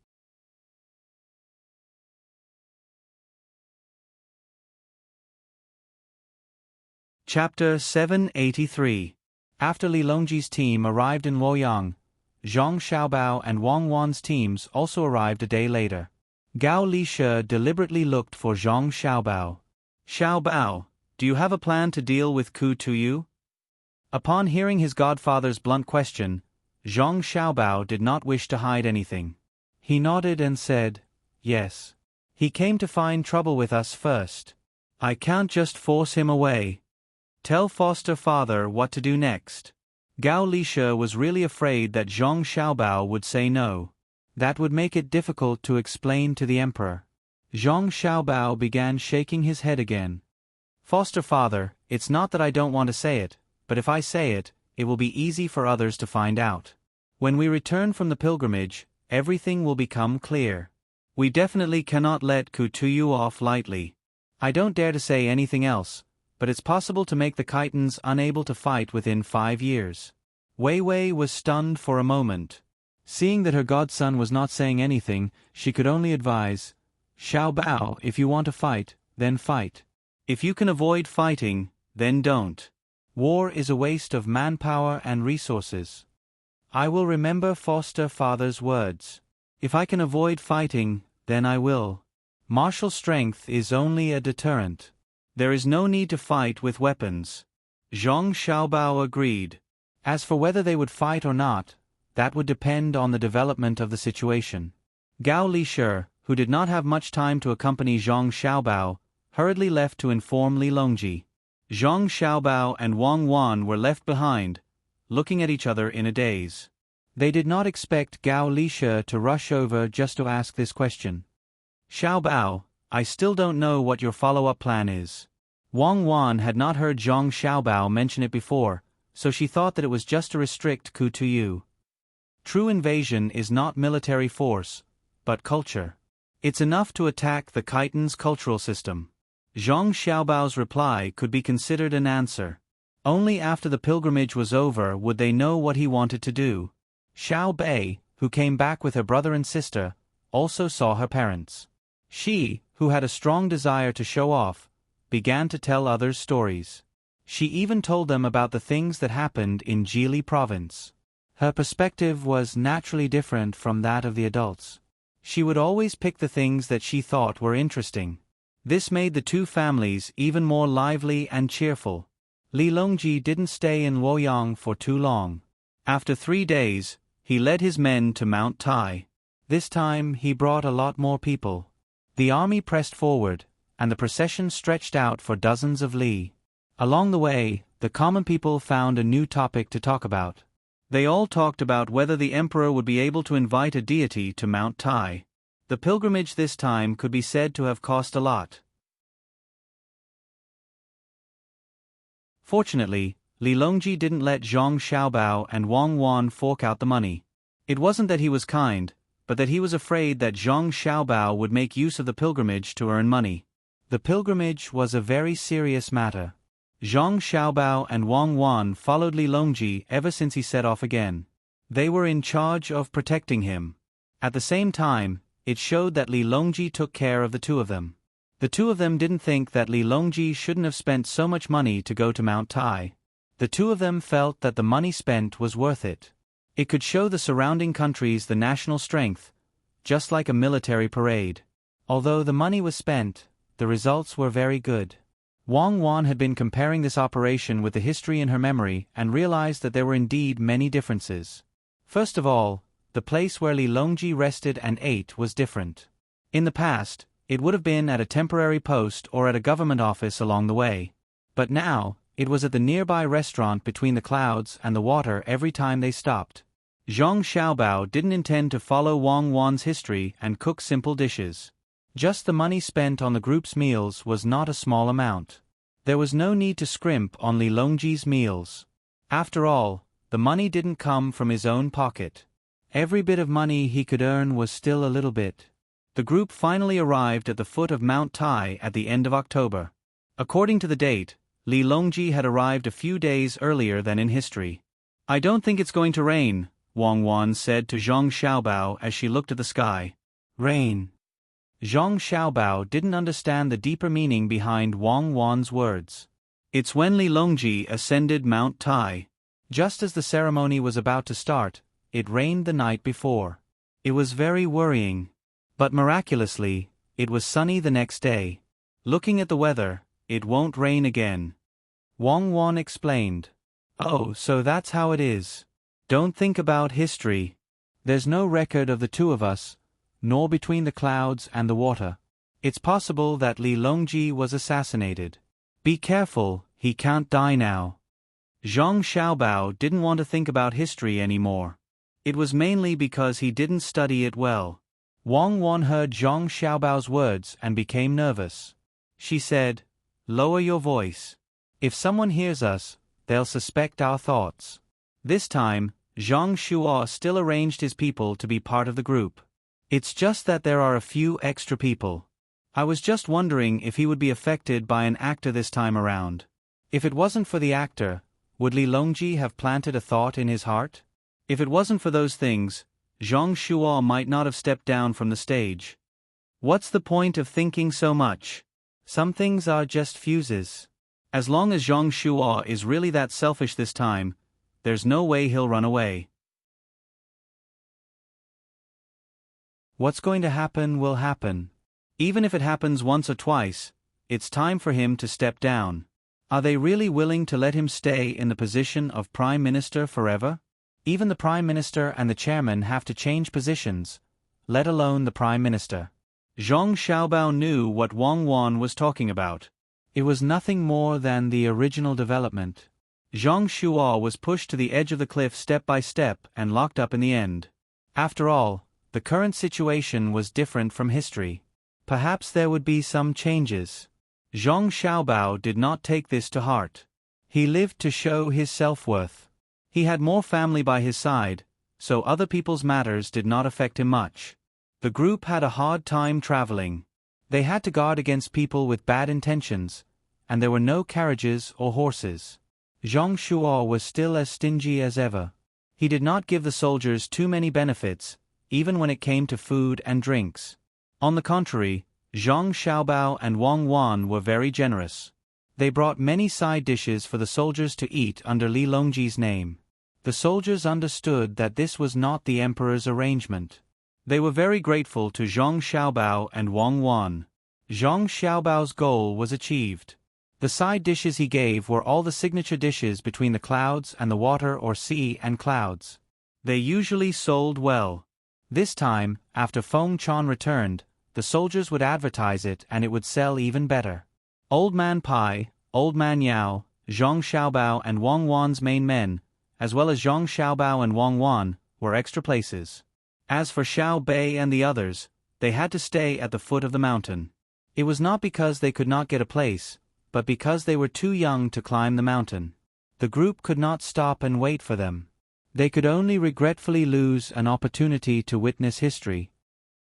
Chapter 783. After Li Longji's team arrived in Luoyang, Zhang Xiaobao and Wang Wan's teams also arrived a day later. Gao Lishe deliberately looked for Zhang Xiaobao. "Xiaobao, do you have a plan to deal with Kutuyu?" Upon hearing his godfather's blunt question, Zhang Xiaobao did not wish to hide anything. He nodded and said, "Yes. He came to find trouble with us first. I can't just force him away. Tell foster father what to do next." Gao Lishe was really afraid that Zhang Xiaobao would say no. That would make it difficult to explain to the emperor. Zhang Xiaobao began shaking his head again. "Foster father, it's not that I don't want to say it, but if I say it, it will be easy for others to find out. When we return from the pilgrimage, everything will become clear. We definitely cannot let Kutuyu off lightly. I don't dare to say anything else, but it's possible to make the Khitans unable to fight within 5 years." Wei Wei was stunned for a moment. Seeing that her godson was not saying anything, she could only advise, "Xiao Bao, if you want to fight, then fight. If you can avoid fighting, then don't. War is a waste of manpower and resources." "I will remember foster father's words. If I can avoid fighting, then I will. Martial strength is only a deterrent. There is no need to fight with weapons." Zhang Xiaobao agreed. As for whether they would fight or not, that would depend on the development of the situation. Gao Lishe, who did not have much time to accompany Zhang Xiaobao, hurriedly left to inform Li Longji. Zhang Xiaobao and Wang Wan were left behind, looking at each other in a daze. They did not expect Gao Lishe to rush over just to ask this question. Xiaobao, I still don't know what your follow-up plan is. Wang Wan had not heard Zhang Xiaobao mention it before, so she thought that it was just a restrict coup to you. True invasion is not military force, but culture. It's enough to attack the Khitan's cultural system. Zhang Xiaobao's reply could be considered an answer. Only after the pilgrimage was over would they know what he wanted to do. Xiao Bei, who came back with her brother and sister, also saw her parents. She, who had a strong desire to show off, began to tell others stories. She even told them about the things that happened in Jili province. Her perspective was naturally different from that of the adults. She would always pick the things that she thought were interesting. This made the two families even more lively and cheerful. Li Longji didn't stay in Luoyang for too long. After 3 days, he led his men to Mount Tai. This time he brought a lot more people. The army pressed forward, and the procession stretched out for dozens of li. Along the way, the common people found a new topic to talk about. They all talked about whether the emperor would be able to invite a deity to Mount Tai. The pilgrimage this time could be said to have cost a lot. Fortunately, Li Longji didn't let Zhang Xiaobao and Wang Wan fork out the money. It wasn't that he was kind, but that he was afraid that Zhang Xiaobao would make use of the pilgrimage to earn money. The pilgrimage was a very serious matter. Zhang Xiaobao and Wang Wan followed Li Longji ever since he set off again. They were in charge of protecting him. At the same time, it showed that Li Longji took care of the two of them. The two of them didn't think that Li Longji shouldn't have spent so much money to go to Mount Tai. The two of them felt that the money spent was worth it. It could show the surrounding countries the national strength, just like a military parade. Although the money was spent, the results were very good. Wang Wan had been comparing this operation with the history in her memory and realized that there were indeed many differences. First of all, the place where Li Longji rested and ate was different. In the past, it would have been at a temporary post or at a government office along the way. But now, it was at the nearby restaurant between the clouds and the water every time they stopped. Zhang Xiaobao didn't intend to follow Wang Wan's history and cook simple dishes. Just the money spent on the group's meals was not a small amount. There was no need to scrimp on Li Longji's meals. After all, the money didn't come from his own pocket. Every bit of money he could earn was still a little bit. The group finally arrived at the foot of Mount Tai at the end of October. According to the date, Li Longji had arrived a few days earlier than in history. I don't think it's going to rain, Wang Wan said to Zhang Xiaobao as she looked at the sky. Rain. Zhang Xiaobao didn't understand the deeper meaning behind Wang Wan's words. It's when Li Longji ascended Mount Tai. Just as the ceremony was about to start, it rained the night before. It was very worrying. But miraculously, it was sunny the next day. Looking at the weather, it won't rain again. Wang Wan explained. Oh, so that's how it is. Don't think about history. There's no record of the two of us, nor between the clouds and the water. It's possible that Li Longji was assassinated. Be careful, he can't die now. Zhang Xiaobao didn't want to think about history anymore. It was mainly because he didn't study it well. Wang Wan heard Zhang Xiaobao's words and became nervous. She said, "Lower your voice. If someone hears us, they'll suspect our thoughts." This time, Zhang Shuo still arranged his people to be part of the group. It's just that there are a few extra people. I was just wondering if he would be affected by an actor this time around. If it wasn't for the actor, would Li Longji have planted a thought in his heart? If it wasn't for those things, Zhang Shuo might not have stepped down from the stage. What's the point of thinking so much? Some things are just fuses. As long as Zhang Shuo is really that selfish this time, there's no way he'll run away. What's going to happen will happen. Even if it happens once or twice, it's time for him to step down. Are they really willing to let him stay in the position of Prime Minister forever? Even the Prime Minister and the Chairman have to change positions, let alone the Prime Minister. Zhang Xiaobao knew what Wang Wan was talking about. It was nothing more than the original development. Zhang Shuo was pushed to the edge of the cliff step by step and locked up in the end. After all, the current situation was different from history. Perhaps there would be some changes. Zhang Xiaobao did not take this to heart. He lived to show his self-worth. He had more family by his side, so other people's matters did not affect him much. The group had a hard time traveling. They had to guard against people with bad intentions, and there were no carriages or horses. Zhang Shuo was still as stingy as ever. He did not give the soldiers too many benefits, even when it came to food and drinks. On the contrary, Zhang Xiaobao and Wang Wan were very generous. They brought many side dishes for the soldiers to eat under Li Longji's name. The soldiers understood that this was not the emperor's arrangement. They were very grateful to Zhang Xiaobao and Wang Wan. Zhang Xiaobao's goal was achieved. The side dishes he gave were all the signature dishes between the clouds and the water or sea and clouds. They usually sold well. This time, after Feng Chan returned, the soldiers would advertise it and it would sell even better. Old Man Pai, Old Man Yao, Zhang Xiaobao and Wang Wan's main men, as well as Zhang Xiaobao and Wang Wan, were extra places. As for Xiao Bei and the others, they had to stay at the foot of the mountain. It was not because they could not get a place, but because they were too young to climb the mountain. The group could not stop and wait for them. They could only regretfully lose an opportunity to witness history.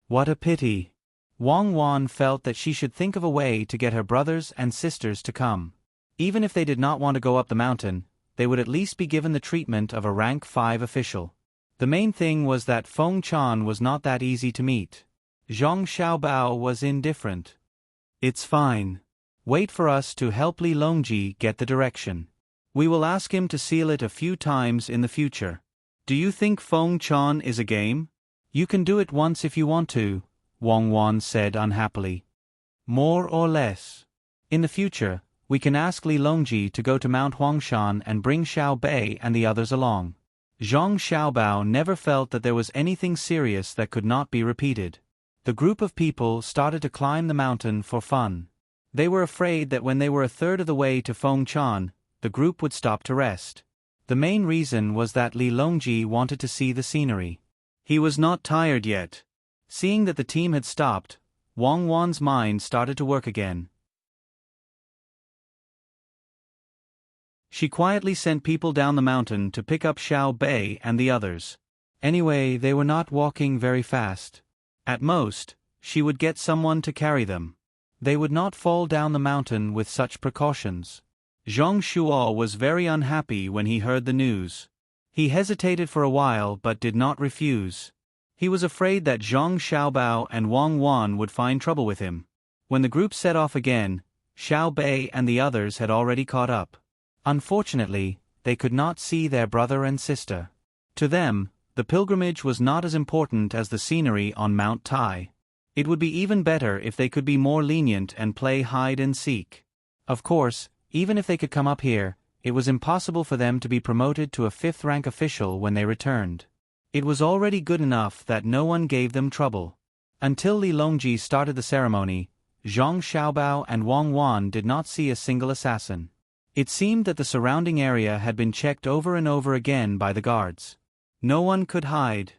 What a pity! Wang Wan felt that she should think of a way to get her brothers and sisters to come. Even if they did not want to go up the mountain, they would at least be given the treatment of a rank 5 official. The main thing was that Feng Chan was not that easy to meet. Zhang Xiaobao was indifferent. It's fine. Wait for us to help Li Longji get the direction. We will ask him to seal it a few times in the future. Do you think Feng Chan is a game? You can do it once if you want to, Wang Wan said unhappily. More or less. In the future, we can ask Li Longji to go to Mount Huangshan and bring Xiao Bei and the others along. Zhang Xiaobao never felt that there was anything serious that could not be repeated. The group of people started to climb the mountain for fun. They were afraid that when they were a third of the way to Feng Chan, the group would stop to rest. The main reason was that Li Longji wanted to see the scenery. He was not tired yet. Seeing that the team had stopped, Wang Wan's mind started to work again. She quietly sent people down the mountain to pick up Xiao Bei and the others. Anyway, they were not walking very fast. At most, she would get someone to carry them. They would not fall down the mountain with such precautions. Zhang Shuo was very unhappy when he heard the news. He hesitated for a while but did not refuse. He was afraid that Zhang Xiaobao and Wang Wan would find trouble with him. When the group set off again, Xiao Bei and the others had already caught up. Unfortunately, they could not see their brother and sister. To them, the pilgrimage was not as important as the scenery on Mount Tai. It would be even better if they could be more lenient and play hide and seek. Of course, even if they could come up here, it was impossible for them to be promoted to a 5th rank official when they returned. It was already good enough that no one gave them trouble. Until Li Longji started the ceremony, Zhang Xiaobao and Wang Wan did not see a single assassin. It seemed that the surrounding area had been checked over and over again by the guards. No one could hide.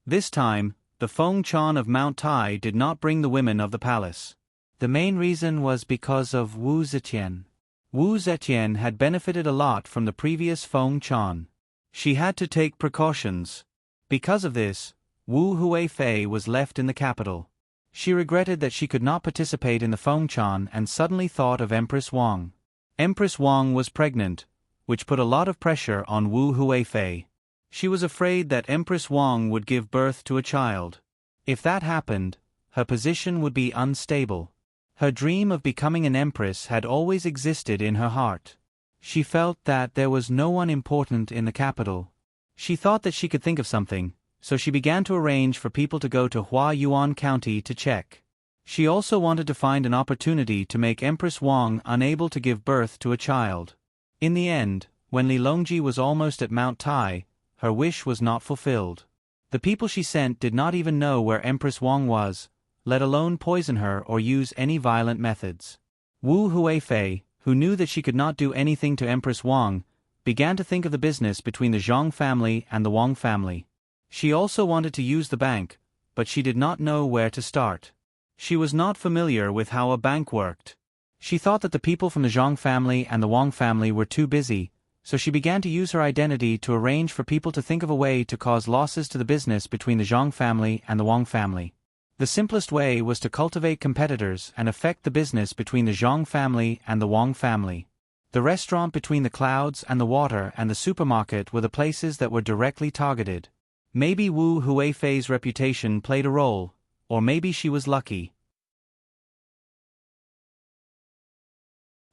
This time, the Feng Chan of Mount Tai did not bring the women of the palace. The main reason was because of Wu Zetian. Wu Zetian had benefited a lot from the previous Feng Chan. She had to take precautions. Because of this, Wu Huifei was left in the capital. She regretted that she could not participate in the Feng Chan and suddenly thought of Empress Wang. Empress Wang was pregnant, which put a lot of pressure on Wu Huifei. She was afraid that Empress Wang would give birth to a child. If that happened, her position would be unstable. Her dream of becoming an empress had always existed in her heart. She felt that there was no one important in the capital. She thought that she could think of something, so she began to arrange for people to go to Huayuan County to check. She also wanted to find an opportunity to make Empress Wang unable to give birth to a child. In the end, when Li Longji was almost at Mount Tai, her wish was not fulfilled. The people she sent did not even know where Empress Wang was, let alone poison her or use any violent methods. Wu Huifei, who knew that she could not do anything to Empress Wang, began to think of the business between the Zhang family and the Wang family. She also wanted to use the bank, but she did not know where to start. She was not familiar with how a bank worked. She thought that the people from the Zhang family and the Wang family were too busy, so she began to use her identity to arrange for people to think of a way to cause losses to the business between the Zhang family and the Wang family. The simplest way was to cultivate competitors and affect the business between the Zhang family and the Wang family. The restaurant between the clouds and the water and the supermarket were the places that were directly targeted. Maybe Wu Huifei's reputation played a role, or maybe she was lucky.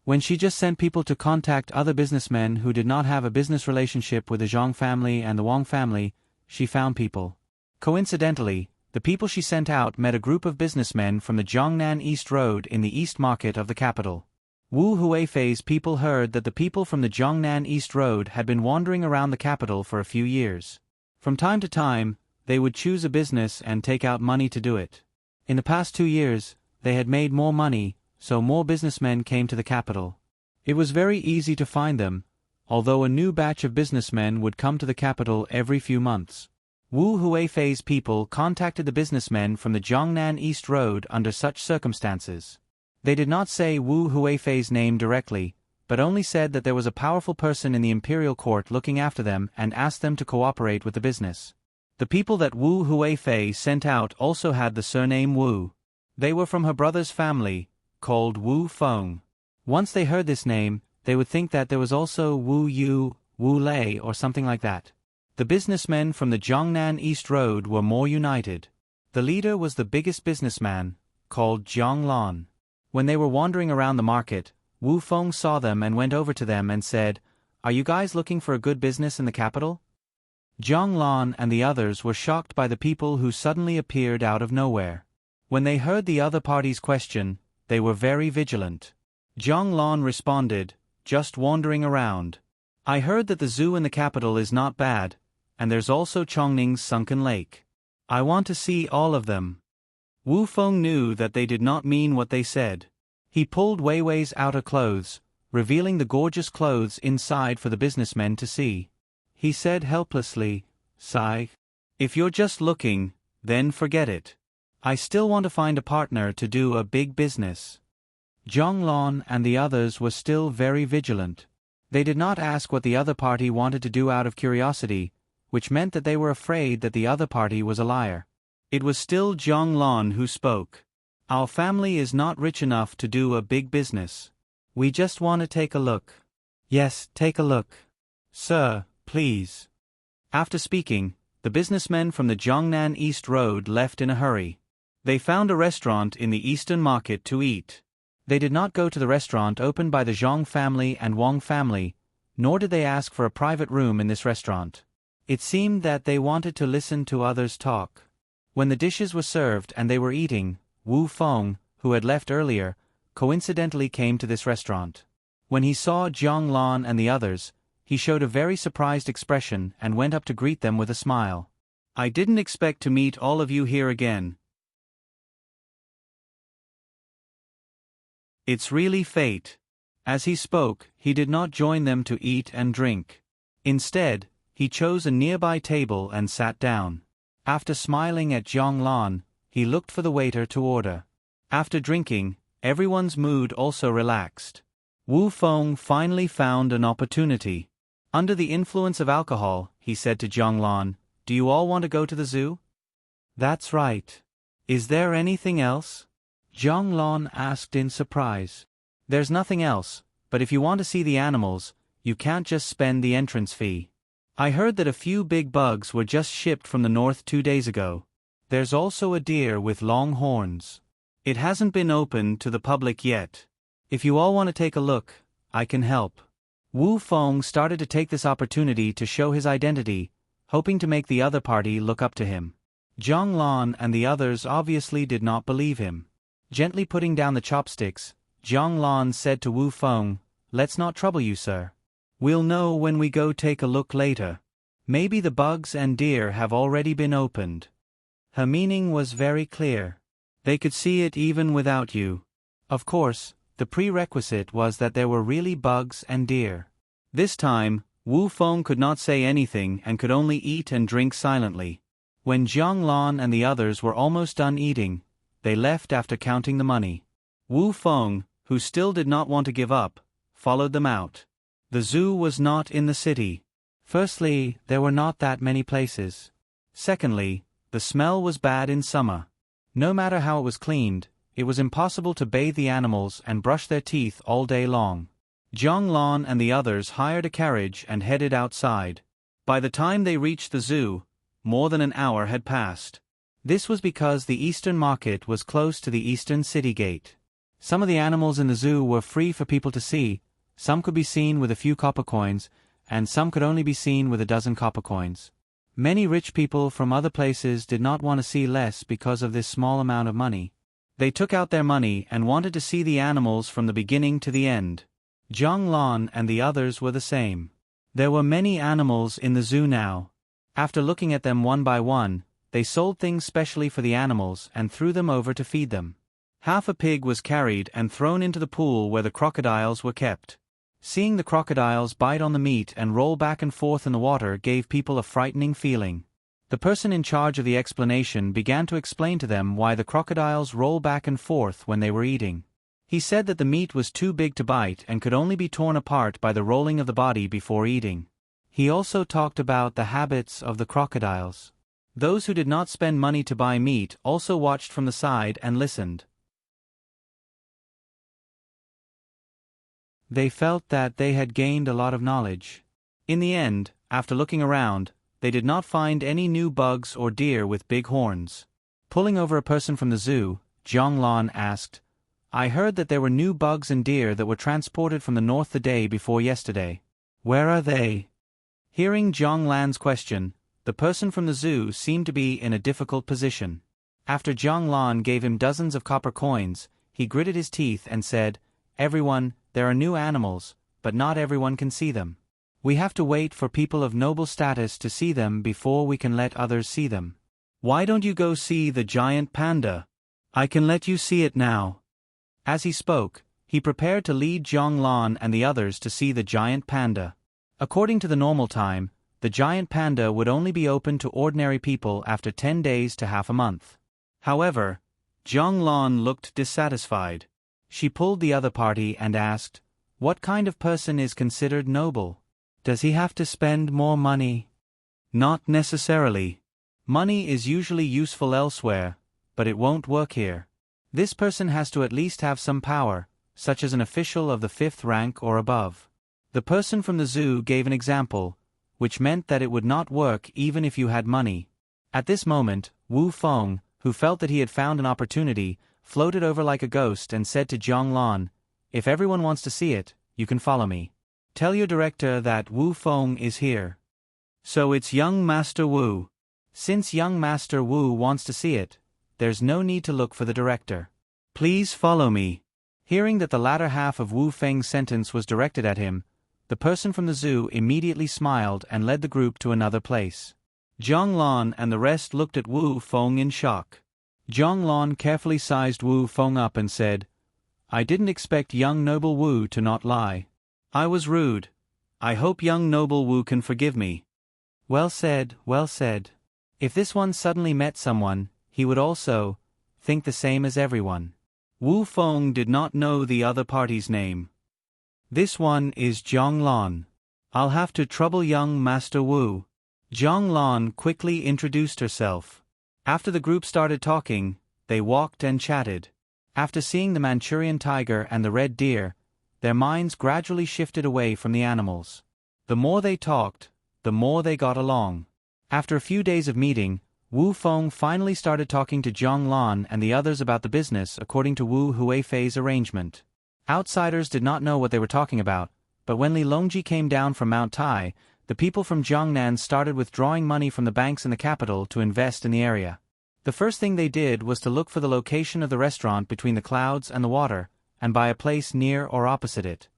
When she just sent people to contact other businessmen who did not have a business relationship with the Zhang family and the Wang family, she found people. Coincidentally, the people she sent out met a group of businessmen from the Jiangnan East Road in the East Market of the capital. Wu Huifei's people heard that the people from the Jiangnan East Road had been wandering around the capital for a few years. From time to time, they would choose a business and take out money to do it. In the past 2 years, they had made more money, so more businessmen came to the capital. It was very easy to find them, although a new batch of businessmen would come to the capital every few months. Wu Huifei's people contacted the businessmen from the Jiangnan East Road under such circumstances. They did not say Wu Huifei's name directly, but only said that there was a powerful person in the imperial court looking after them and asked them to cooperate with the business. The people that Wu Huifei sent out also had the surname Wu. They were from her brother's family, called Wu Feng. Once they heard this name, they would think that there was also Wu Yu, Wu Lei or something like that. The businessmen from the Jiangnan East Road were more united. The leader was the biggest businessman, called Jiang Lan. When they were wandering around the market, Wu Feng saw them and went over to them and said, "Are you guys looking for a good business in the capital?" Jiang Lan and the others were shocked by the people who suddenly appeared out of nowhere. When they heard the other party's question, they were very vigilant. Jiang Lan responded, "Just wandering around. I heard that the zoo in the capital is not bad, and there's also Chongning's sunken lake. I want to see all of them." Wu Feng knew that they did not mean what they said. He pulled Weiwei's outer clothes, revealing the gorgeous clothes inside for the businessmen to see. He said helplessly, "Sigh. If you're just looking, then forget it. I still want to find a partner to do a big business." Jiang Lan and the others were still very vigilant. They did not ask what the other party wanted to do out of curiosity, which meant that they were afraid that the other party was a liar. It was still Jiang Lan who spoke. "Our family is not rich enough to do a big business. We just want to take a look." "Yes, take a look. Sir, please." After speaking, the businessmen from the Jiangnan East Road left in a hurry. They found a restaurant in the Eastern Market to eat. They did not go to the restaurant opened by the Zhang family and Wang family, nor did they ask for a private room in this restaurant. It seemed that they wanted to listen to others talk. When the dishes were served and they were eating, Wu Feng, who had left earlier, coincidentally came to this restaurant. When he saw Jiang Lan and the others, he showed a very surprised expression and went up to greet them with a smile. "I didn't expect to meet all of you here again. It's really fate." As he spoke, he did not join them to eat and drink. Instead, he chose a nearby table and sat down. After smiling at Jiang Lan, he looked for the waiter to order. After drinking, everyone's mood also relaxed. Wu Feng finally found an opportunity. Under the influence of alcohol, he said to Jiang Lan, "Do you all want to go to the zoo?" "That's right. Is there anything else?" Jiang Lan asked in surprise. "There's nothing else, but if you want to see the animals, you can't just spend the entrance fee. I heard that a few big bugs were just shipped from the north 2 days ago. There's also a deer with long horns. It hasn't been opened to the public yet. If you all want to take a look, I can help." Wu Feng started to take this opportunity to show his identity, hoping to make the other party look up to him. Jiang Lan and the others obviously did not believe him. Gently putting down the chopsticks, Jiang Lan said to Wu Feng, "Let's not trouble you, sir. We'll know when we go take a look later. Maybe the bugs and deer have already been opened." Her meaning was very clear. They could see it even without you. Of course, The prerequisite was that there were really bugs and deer. This time, Wu Feng could not say anything and could only eat and drink silently. When Jiang Lan and the others were almost done eating, they left after counting the money. Wu Feng, who still did not want to give up, followed them out. The zoo was not in the city. Firstly, there were not that many places. Secondly, the smell was bad in summer. No matter how it was cleaned, it was impossible to bathe the animals and brush their teeth all day long. Jiang Lan and the others hired a carriage and headed outside. By the time they reached the zoo, more than an hour had passed. This was because the eastern market was close to the eastern city gate. Some of the animals in the zoo were free for people to see, some could be seen with a few copper coins, and some could only be seen with a dozen copper coins. Many rich people from other places did not want to see less because of this small amount of money. They took out their money and wanted to see the animals from the beginning to the end. Jiang Lan and the others were the same. There were many animals in the zoo now. After looking at them one by one, they sold things specially for the animals and threw them over to feed them. Half a pig was carried and thrown into the pool where the crocodiles were kept. Seeing the crocodiles bite on the meat and roll back and forth in the water gave people a frightening feeling. The person in charge of the explanation began to explain to them why the crocodiles roll back and forth when they were eating. He said that the meat was too big to bite and could only be torn apart by the rolling of the body before eating. He also talked about the habits of the crocodiles. Those who did not spend money to buy meat also watched from the side and listened. They felt that they had gained a lot of knowledge. In the end, after looking around, they did not find any new bugs or deer with big horns. Pulling over a person from the zoo, Jiang Lan asked, "I heard that there were new bugs and deer that were transported from the north the day before yesterday. Where are they?" Hearing Jiang Lan's question, the person from the zoo seemed to be in a difficult position. After Jiang Lan gave him dozens of copper coins, he gritted his teeth and said, "Everyone, there are new animals, but not everyone can see them. We have to wait for people of noble status to see them before we can let others see them. Why don't you go see the giant panda? I can let you see it now." As he spoke, he prepared to lead Jiang Lan and the others to see the giant panda. According to the normal time, the giant panda would only be open to ordinary people after 10 days to half a month. However, Jiang Lan looked dissatisfied. She pulled the other party and asked, "What kind of person is considered noble? Does he have to spend more money?" "Not necessarily. Money is usually useful elsewhere, but it won't work here. This person has to at least have some power, such as an official of the 5th rank or above." The person from the zoo gave an example, which meant that it would not work even if you had money. At this moment, Wu Feng, who felt that he had found an opportunity, floated over like a ghost and said to Jiang Lan, "If everyone wants to see it, you can follow me. Tell your director that Wu Feng is here." "So it's young Master Wu. Since young Master Wu wants to see it, there's no need to look for the director. Please follow me." Hearing that the latter half of Wu Feng's sentence was directed at him, the person from the zoo immediately smiled and led the group to another place. Jiang Lan and the rest looked at Wu Feng in shock. Jiang Lan carefully sized Wu Feng up and said, "I didn't expect young noble Wu to not lie. I was rude. I hope young noble Wu can forgive me." "Well said, well said. If this one suddenly met someone, he would also think the same as everyone." Wu Feng did not know the other party's name. "This one is Jiang Lan. I'll have to trouble young Master Wu." Jiang Lan quickly introduced herself. After the group started talking, they walked and chatted. After seeing the Manchurian tiger and the red deer, their minds gradually shifted away from the animals. The more they talked, the more they got along. After a few days of meeting, Wu Feng finally started talking to Jiang Lan and the others about the business according to Wu Huifei's arrangement. Outsiders did not know what they were talking about, but when Li Longji came down from Mount Tai, the people from Jiangnan started withdrawing money from the banks in the capital to invest in the area. The first thing they did was to look for the location of the restaurant between the clouds and the water, and buy a place near or opposite it.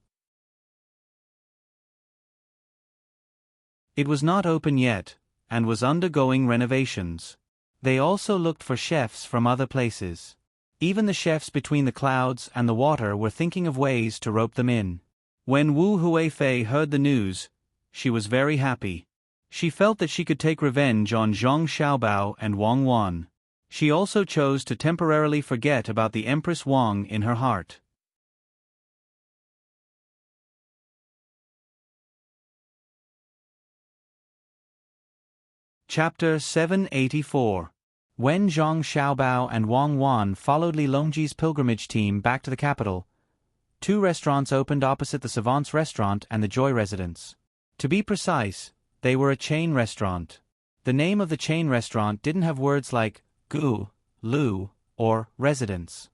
It was not open yet, and was undergoing renovations. They also looked for chefs from other places. Even the chefs between the clouds and the water were thinking of ways to rope them in. When Wu Huifei heard the news, she was very happy. She felt that she could take revenge on Zhang Xiaobao and Wang Wan. She also chose to temporarily forget about the Empress Wang in her heart. Chapter 784. When Zhang Xiaobao and Wang Wan followed Li Longji's pilgrimage team back to the capital, 2 restaurants opened opposite the Savant's restaurant and the Joy residence. To be precise, they were a chain restaurant. The name of the chain restaurant didn't have words like gu, lu, or residence.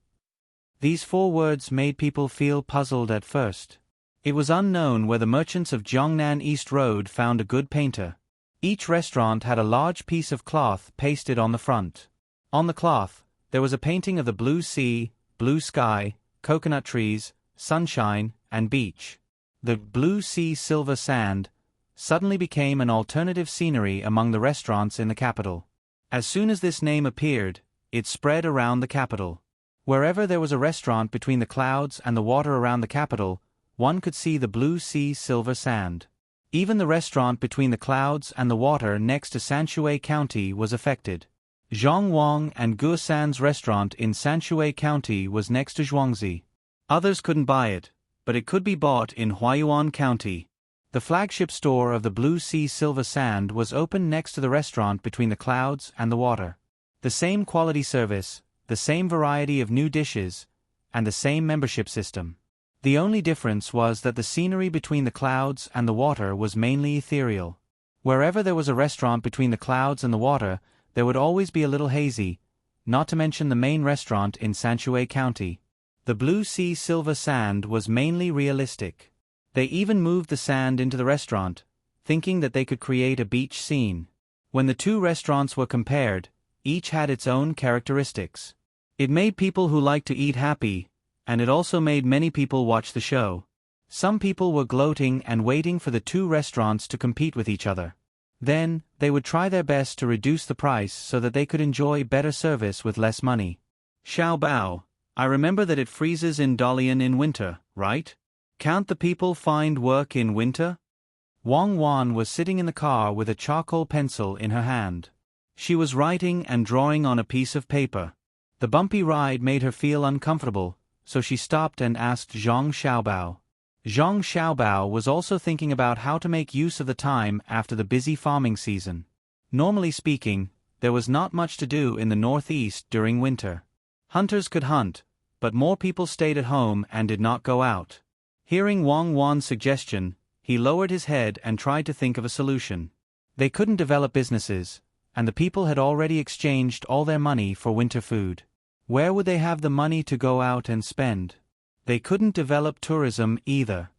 These 4 words made people feel puzzled at first. It was unknown where the merchants of Jiangnan East Road found a good painter. Each restaurant had a large piece of cloth pasted on the front. On the cloth, there was a painting of the blue sea, blue sky, coconut trees, sunshine, and beach. The blue sea silver sand suddenly became an alternative scenery among the restaurants in the capital. As soon as this name appeared, it spread around the capital. Wherever there was a restaurant between the clouds and the water around the capital, one could see the blue sea silver sand. Even the restaurant between the clouds and the water next to Sanshui County was affected. Zhang Wang and Guo San's restaurant in Sanshui County was next to Zhuangzi. Others couldn't buy it, but it could be bought in Huayuan County. The flagship store of the Blue Sea Silver Sand was open next to the restaurant between the clouds and the water. The same quality service, the same variety of new dishes, and the same membership system. The only difference was that the scenery between the clouds and the water was mainly ethereal. Wherever there was a restaurant between the clouds and the water, there would always be a little hazy, not to mention the main restaurant in Sanshui County. The Blue Sea Silver Sand was mainly realistic. They even moved the sand into the restaurant, thinking that they could create a beach scene. When the 2 restaurants were compared, each had its own characteristics. It made people who liked to eat happy, and it also made many people watch the show. Some people were gloating and waiting for the 2 restaurants to compete with each other. Then, they would try their best to reduce the price so that they could enjoy better service with less money. Xiao Bao, I remember that it freezes in Dalian in winter, right? Can't the people find work in winter? Wang Wan was sitting in the car with a charcoal pencil in her hand. She was writing and drawing on a piece of paper. The bumpy ride made her feel uncomfortable, so she stopped and asked Zhang Xiaobao. Zhang Xiaobao was also thinking about how to make use of the time after the busy farming season. Normally speaking, there was not much to do in the northeast during winter. Hunters could hunt, but more people stayed at home and did not go out. Hearing Wang Wan's suggestion, he lowered his head and tried to think of a solution. They couldn't develop businesses, and the people had already exchanged all their money for winter food. Where would they have the money to go out and spend? They couldn't develop tourism either.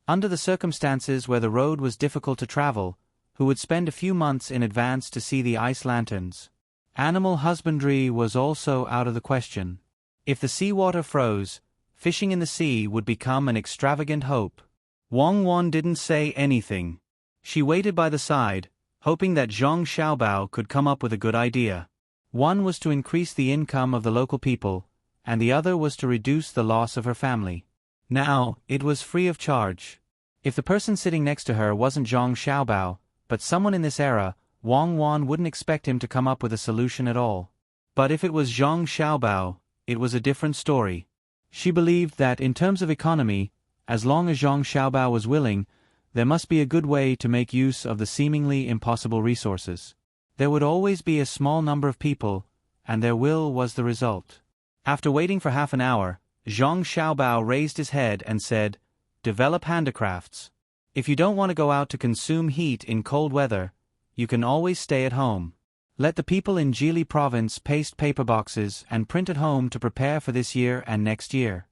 Under the circumstances where the road was difficult to travel, who would spend a few months in advance to see the ice lanterns? Animal husbandry was also out of the question. If the seawater froze, fishing in the sea would become an extravagant hope. Wang Wan didn't say anything. She waited by the side, hoping that Zhang Xiaobao could come up with a good idea. One was to increase the income of the local people, and the other was to reduce the loss of her family. Now, it was free of charge. If the person sitting next to her wasn't Zhang Xiaobao, but someone in this era, Wang Wan wouldn't expect him to come up with a solution at all. But if it was Zhang Xiaobao, it was a different story. She believed that in terms of economy, as long as Zhang Xiaobao was willing, there must be a good way to make use of the seemingly impossible resources. There would always be a small number of people, and their will was the result. After waiting for half an hour, Zhang Xiaobao raised his head and said, "Develop handicrafts. If you don't want to go out to consume heat in cold weather, you can always stay at home. Let the people in Jili province paste paper boxes and print at home to prepare for this year and next year."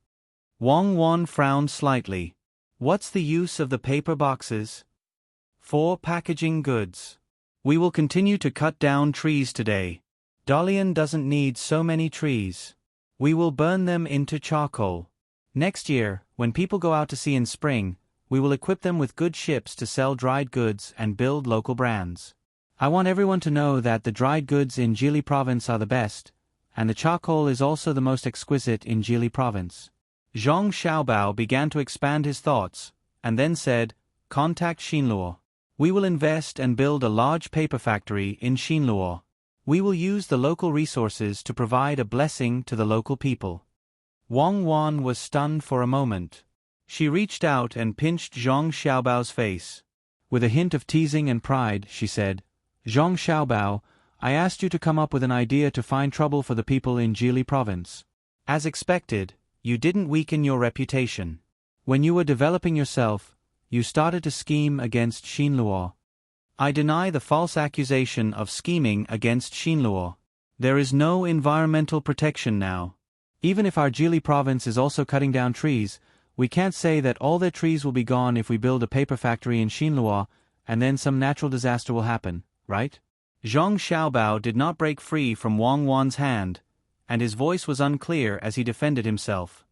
Wang Wan frowned slightly. What's the use of the paper boxes? For packaging goods. We will continue to cut down trees today. Dalian doesn't need so many trees. We will burn them into charcoal. Next year, when people go out to sea in spring, we will equip them with good ships to sell dried goods and build local brands. I want everyone to know that the dried goods in Jili province are the best, and the charcoal is also the most exquisite in Jili province. Zhang Xiaobao began to expand his thoughts, and then said, "Contact Xinluo. We will invest and build a large paper factory in Xinluo. We will use the local resources to provide a blessing to the local people." Wang Wan was stunned for a moment. She reached out and pinched Zhang Xiaobao's face. With a hint of teasing and pride, she said, "Zhang Xiaobao, I asked you to come up with an idea to find trouble for the people in Jili province. As expected, you didn't weaken your reputation. When you were developing yourself, you started to scheme against Xinluo. I deny the false accusation of scheming against Xinluo. There is no environmental protection now. Even if our Jili province is also cutting down trees, we can't say that all their trees will be gone if we build a paper factory in Xinluo, and then some natural disaster will happen, right?" Zhang Xiaobao did not break free from Wang Wan's hand, and his voice was unclear as he defended himself.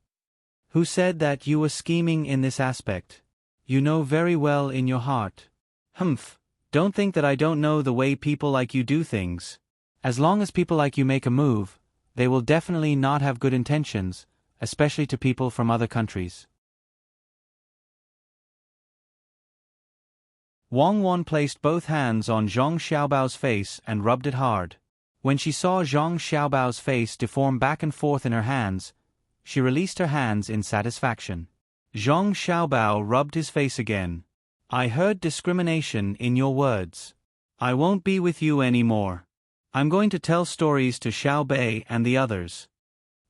"Who said that you were scheming in this aspect? You know very well in your heart." "Humph, don't think that I don't know the way people like you do things. As long as people like you make a move, they will definitely not have good intentions, especially to people from other countries." Wang Wan placed both hands on Zhang Xiaobao's face and rubbed it hard. When she saw Zhang Xiaobao's face deform back and forth in her hands, she released her hands in satisfaction. Zhang Xiaobao rubbed his face again. "I heard discrimination in your words. I won't be with you anymore. I'm going to tell stories to Xiao Bei and the others.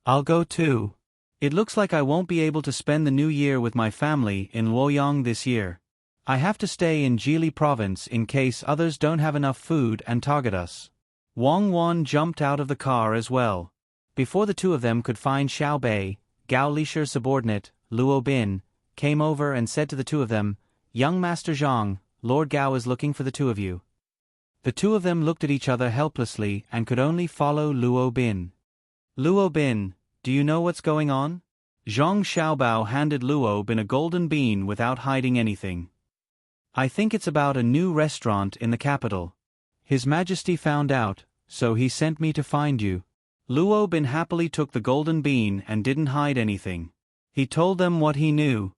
I'll go too. It looks like I won't be able to spend the new year with my family in Luoyang this year. I have to stay in Jili province in case others don't have enough food and target us." Wang Wan jumped out of the car as well. Before the two of them could find Xiao Bei, Gao Lishi's subordinate, Luo Bin, came over and said to the two of them, "Young Master Zhang, Lord Gao is looking for the two of you." The two of them looked at each other helplessly and could only follow Luo Bin. "Luo Bin, do you know what's going on?" Zhang Xiaobao handed Luo Bin a golden bean without hiding anything. "I think it's about a new restaurant in the capital. His Majesty found out, so he sent me to find you." Luo Bin happily took the golden bean and didn't hide anything. He told them what he knew.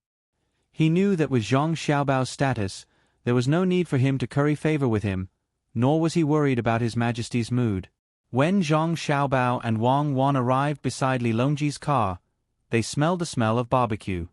He knew that with Zhang Xiaobao's status, there was no need for him to curry favor with him, nor was he worried about His Majesty's mood. When Zhang Xiaobao and Wang Wan arrived beside Li Longji's car, they smelled the smell of barbecue.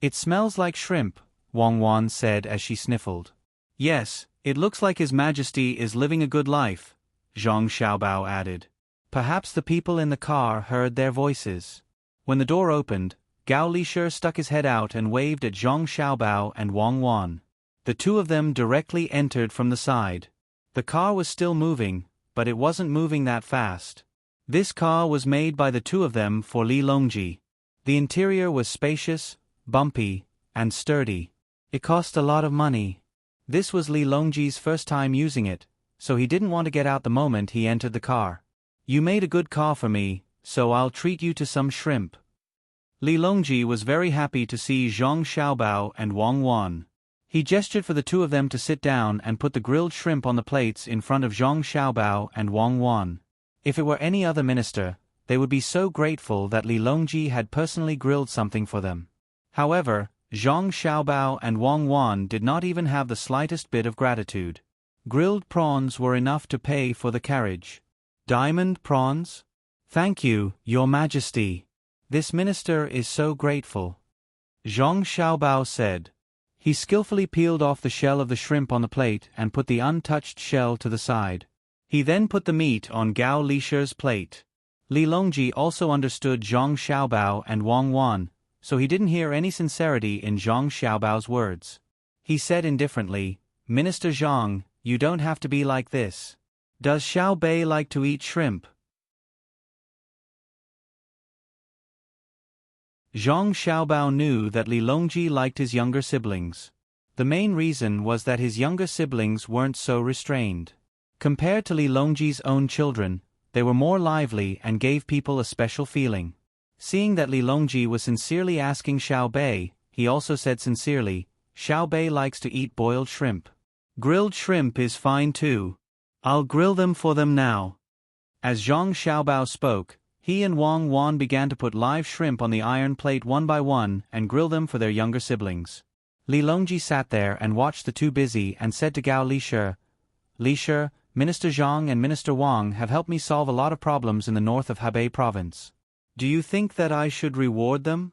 "It smells like shrimp," Wang Wan said as she sniffled. "Yes, it looks like His Majesty is living a good life," Zhang Xiaobao added. Perhaps the people in the car heard their voices. When the door opened, Gao Lishi stuck his head out and waved at Zhang Xiaobao and Wang Wan. The two of them directly entered from the side. The car was still moving, but it wasn't moving that fast. This car was made by the two of them for Li Longji. The interior was spacious, bumpy, and sturdy. It cost a lot of money. This was Li Longji's first time using it, so he didn't want to get out the moment he entered the car. "You made a good car for me, so I'll treat you to some shrimp." Li Longji was very happy to see Zhang Xiaobao and Wang Wan. He gestured for the two of them to sit down and put the grilled shrimp on the plates in front of Zhang Xiaobao and Wang Wan. If it were any other minister, they would be so grateful that Li Longji had personally grilled something for them. However, Zhang Xiaobao and Wang Wan did not even have the slightest bit of gratitude. Grilled prawns were enough to pay for the carriage. "Diamond prawns? Thank you, Your Majesty. This minister is so grateful," Zhang Xiaobao said. He skillfully peeled off the shell of the shrimp on the plate and put the untouched shell to the side. He then put the meat on Gao Lishi's plate. Li Longji also understood Zhang Xiaobao and Wang Wan, so he didn't hear any sincerity in Zhang Xiaobao's words. He said indifferently, "Minister Zhang, you don't have to be like this. Does Xiao Bei like to eat shrimp?" Zhang Xiaobao knew that Li Longji liked his younger siblings. The main reason was that his younger siblings weren't so restrained. Compared to Li Longji's own children, they were more lively and gave people a special feeling. Seeing that Li Longji was sincerely asking Xiao Bei, he also said sincerely, "Xiao Bei likes to eat boiled shrimp. Grilled shrimp is fine too." I'll grill them for them now. As Zhang Xiaobao spoke, he and Wang Wan began to put live shrimp on the iron plate one by one and grill them for their younger siblings. Li Longji sat there and watched the two busy and said to Gao Lishe, Lishe, Minister Zhang and Minister Wang have helped me solve a lot of problems in the north of Hebei province. Do you think that I should reward them?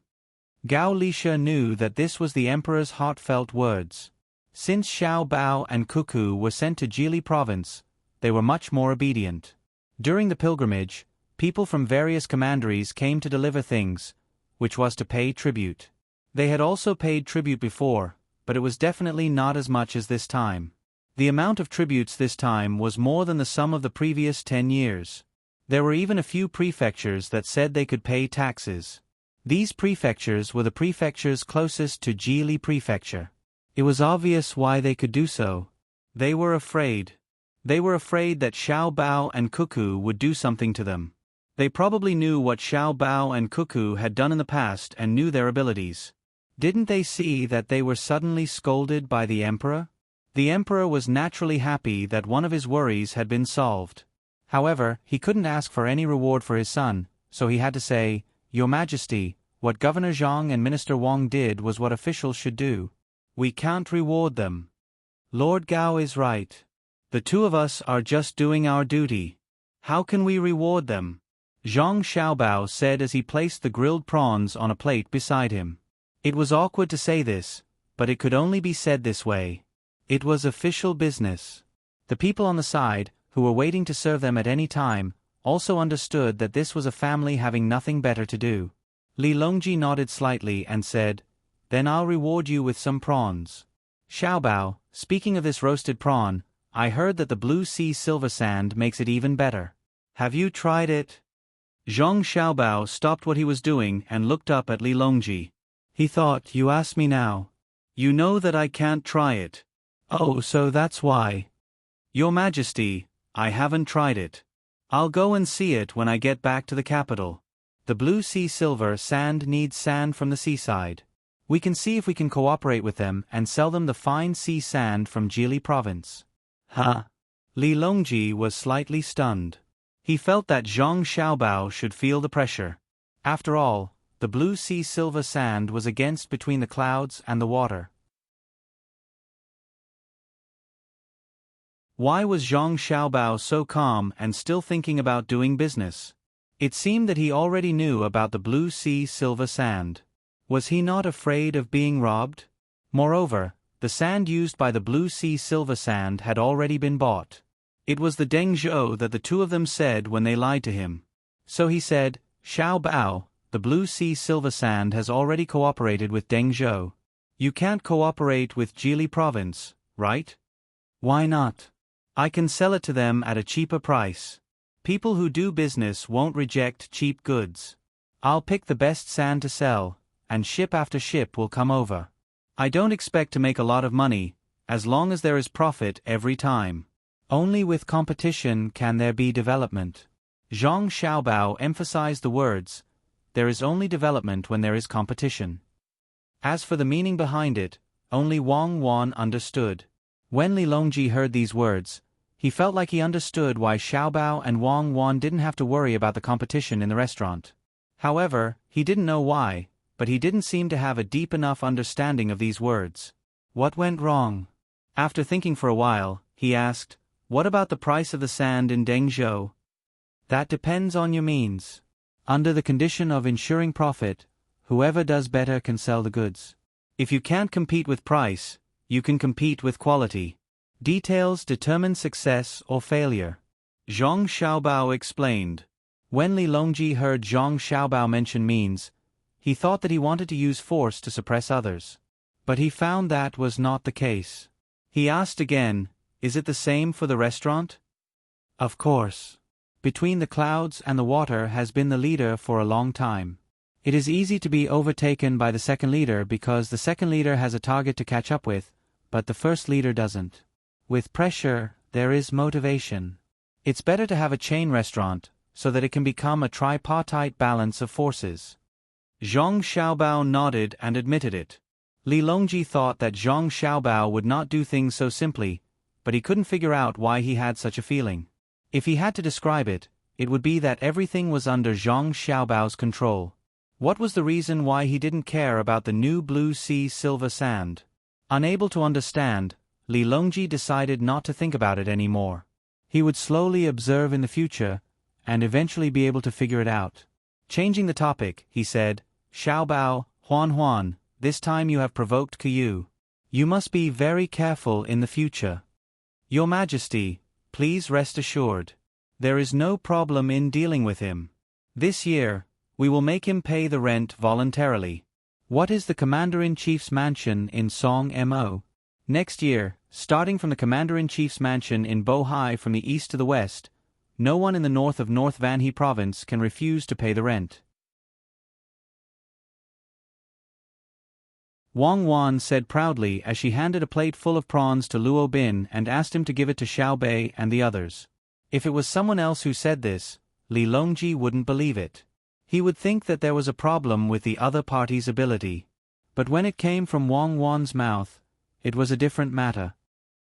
Gao Lishe knew that this was the emperor's heartfelt words. Since Xiao Bao and Cuckoo were sent to Jili province, they were much more obedient. During the pilgrimage, people from various commanderies came to deliver things, which was to pay tribute. They had also paid tribute before, but it was definitely not as much as this time. The amount of tributes this time was more than the sum of the previous 10 years. There were even a few prefectures that said they could pay taxes. These prefectures were the prefectures closest to Jili Prefecture. It was obvious why they could do so. They were afraid. They were afraid that Xiao Bao and Cuckoo would do something to them. They probably knew what Xiao Bao and Cuckoo had done in the past and knew their abilities. Didn't they see that they were suddenly scolded by the emperor? The emperor was naturally happy that one of his worries had been solved. However, he couldn't ask for any reward for his son, so he had to say, Your Majesty, what Governor Zhang and Minister Wang did was what officials should do. We can't reward them. Lord Gao is right. The two of us are just doing our duty. How can we reward them? Zhang Xiaobao said as he placed the grilled prawns on a plate beside him. It was awkward to say this, but it could only be said this way. It was official business. The people on the side, who were waiting to serve them at any time, also understood that this was a family having nothing better to do. Li Longji nodded slightly and said, Then I'll reward you with some prawns. Xiaobao, speaking of this roasted prawn, I heard that the blue sea silver sand makes it even better. Have you tried it? Zhang Xiaobao stopped what he was doing and looked up at Li Longji. He thought, You ask me now. You know that I can't try it. Oh, so that's why. Your Majesty, I haven't tried it. I'll go and see it when I get back to the capital. The blue sea silver sand needs sand from the seaside. We can see if we can cooperate with them and sell them the fine sea sand from Jili province. Huh? Li Longji was slightly stunned. He felt that Zhang Xiaobao should feel the pressure. After all, the blue sea silver sand was against between the clouds and the water. Why was Zhang Xiaobao so calm and still thinking about doing business? It seemed that he already knew about the blue sea silver sand. Was he not afraid of being robbed? Moreover, the sand used by the blue sea silver sand had already been bought. It was the Deng Zhou that the two of them said when they lied to him. So he said, Xiao Bao, the blue sea silver sand has already cooperated with Deng Zhou. You can't cooperate with Jili province, right? Why not? I can sell it to them at a cheaper price. People who do business won't reject cheap goods. I'll pick the best sand to sell, and ship after ship will come over. I don't expect to make a lot of money, as long as there is profit every time. Only with competition can there be development. Zhang Xiaobao emphasized the words, there is only development when there is competition. As for the meaning behind it, only Wang Wan understood. When Li Longji heard these words, he felt like he understood why Xiaobao and Wang Wan didn't have to worry about the competition in the restaurant. However, he didn't know why, but he didn't seem to have a deep enough understanding of these words. What went wrong? After thinking for a while, he asked, What about the price of the sand in Dengzhou? That depends on your means. Under the condition of ensuring profit, whoever does better can sell the goods. If you can't compete with price, you can compete with quality. Details determine success or failure. Zhang Xiaobao explained. When Li Longji heard Zhang Xiaobao mention means, he thought that he wanted to use force to suppress others. But he found that was not the case. He asked again, Is it the same for the restaurant? Of course. Between the clouds and the water has been the leader for a long time. It is easy to be overtaken by the second leader because the second leader has a target to catch up with, but the first leader doesn't. With pressure, there is motivation. It's better to have a chain restaurant, so that it can become a tripartite balance of forces. Zhang Xiaobao nodded and admitted it. Li Longji thought that Zhang Xiaobao would not do things so simply, but he couldn't figure out why he had such a feeling. If he had to describe it, it would be that everything was under Zhang Xiaobao's control. What was the reason why he didn't care about the new blue sea silver sand? Unable to understand, Li Longji decided not to think about it anymore. He would slowly observe in the future, and eventually be able to figure it out. Changing the topic, he said, Xiaobao, Huan, this time you have provoked Kuyu. You must be very careful in the future. Your Majesty, please rest assured. There is no problem in dealing with him. This year, we will make him pay the rent voluntarily. What is the Commander-in-Chief's mansion in Song Mo? Next year, starting from the Commander-in-Chief's mansion in Bohai from the east to the west, no one in the north of North Vanhe province can refuse to pay the rent. Wang Wan said proudly as she handed a plate full of prawns to Luo Bin and asked him to give it to Xiao Bei and the others. If it was someone else who said this, Li Longji wouldn't believe it. He would think that there was a problem with the other party's ability. But when it came from Wang Wan's mouth, it was a different matter.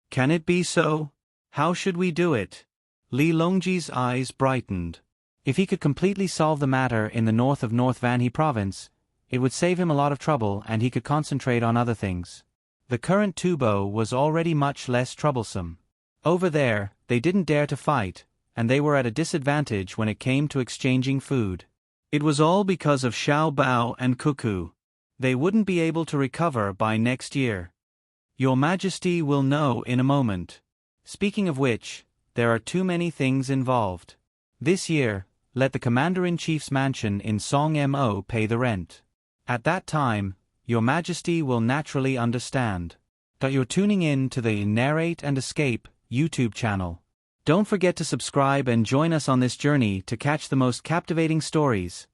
Can it be so? How should we do it? Li Longji's eyes brightened. If he could completely solve the matter in the north of North Vanhe province, it would save him a lot of trouble and he could concentrate on other things. The current Tubo was already much less troublesome. Over there, they didn't dare to fight, and they were at a disadvantage when it came to exchanging food. It was all because of Xiao Bao and Cuckoo. They wouldn't be able to recover by next year. Your Majesty will know in a moment. Speaking of which, there are too many things involved. This year, let the Commander-in-Chief's mansion in Song Mo pay the rent. At that time, Your Majesty will naturally understand that you're tuning in to the Narrate and Escape YouTube channel. Don't forget to subscribe and join us on this journey to catch the most captivating stories.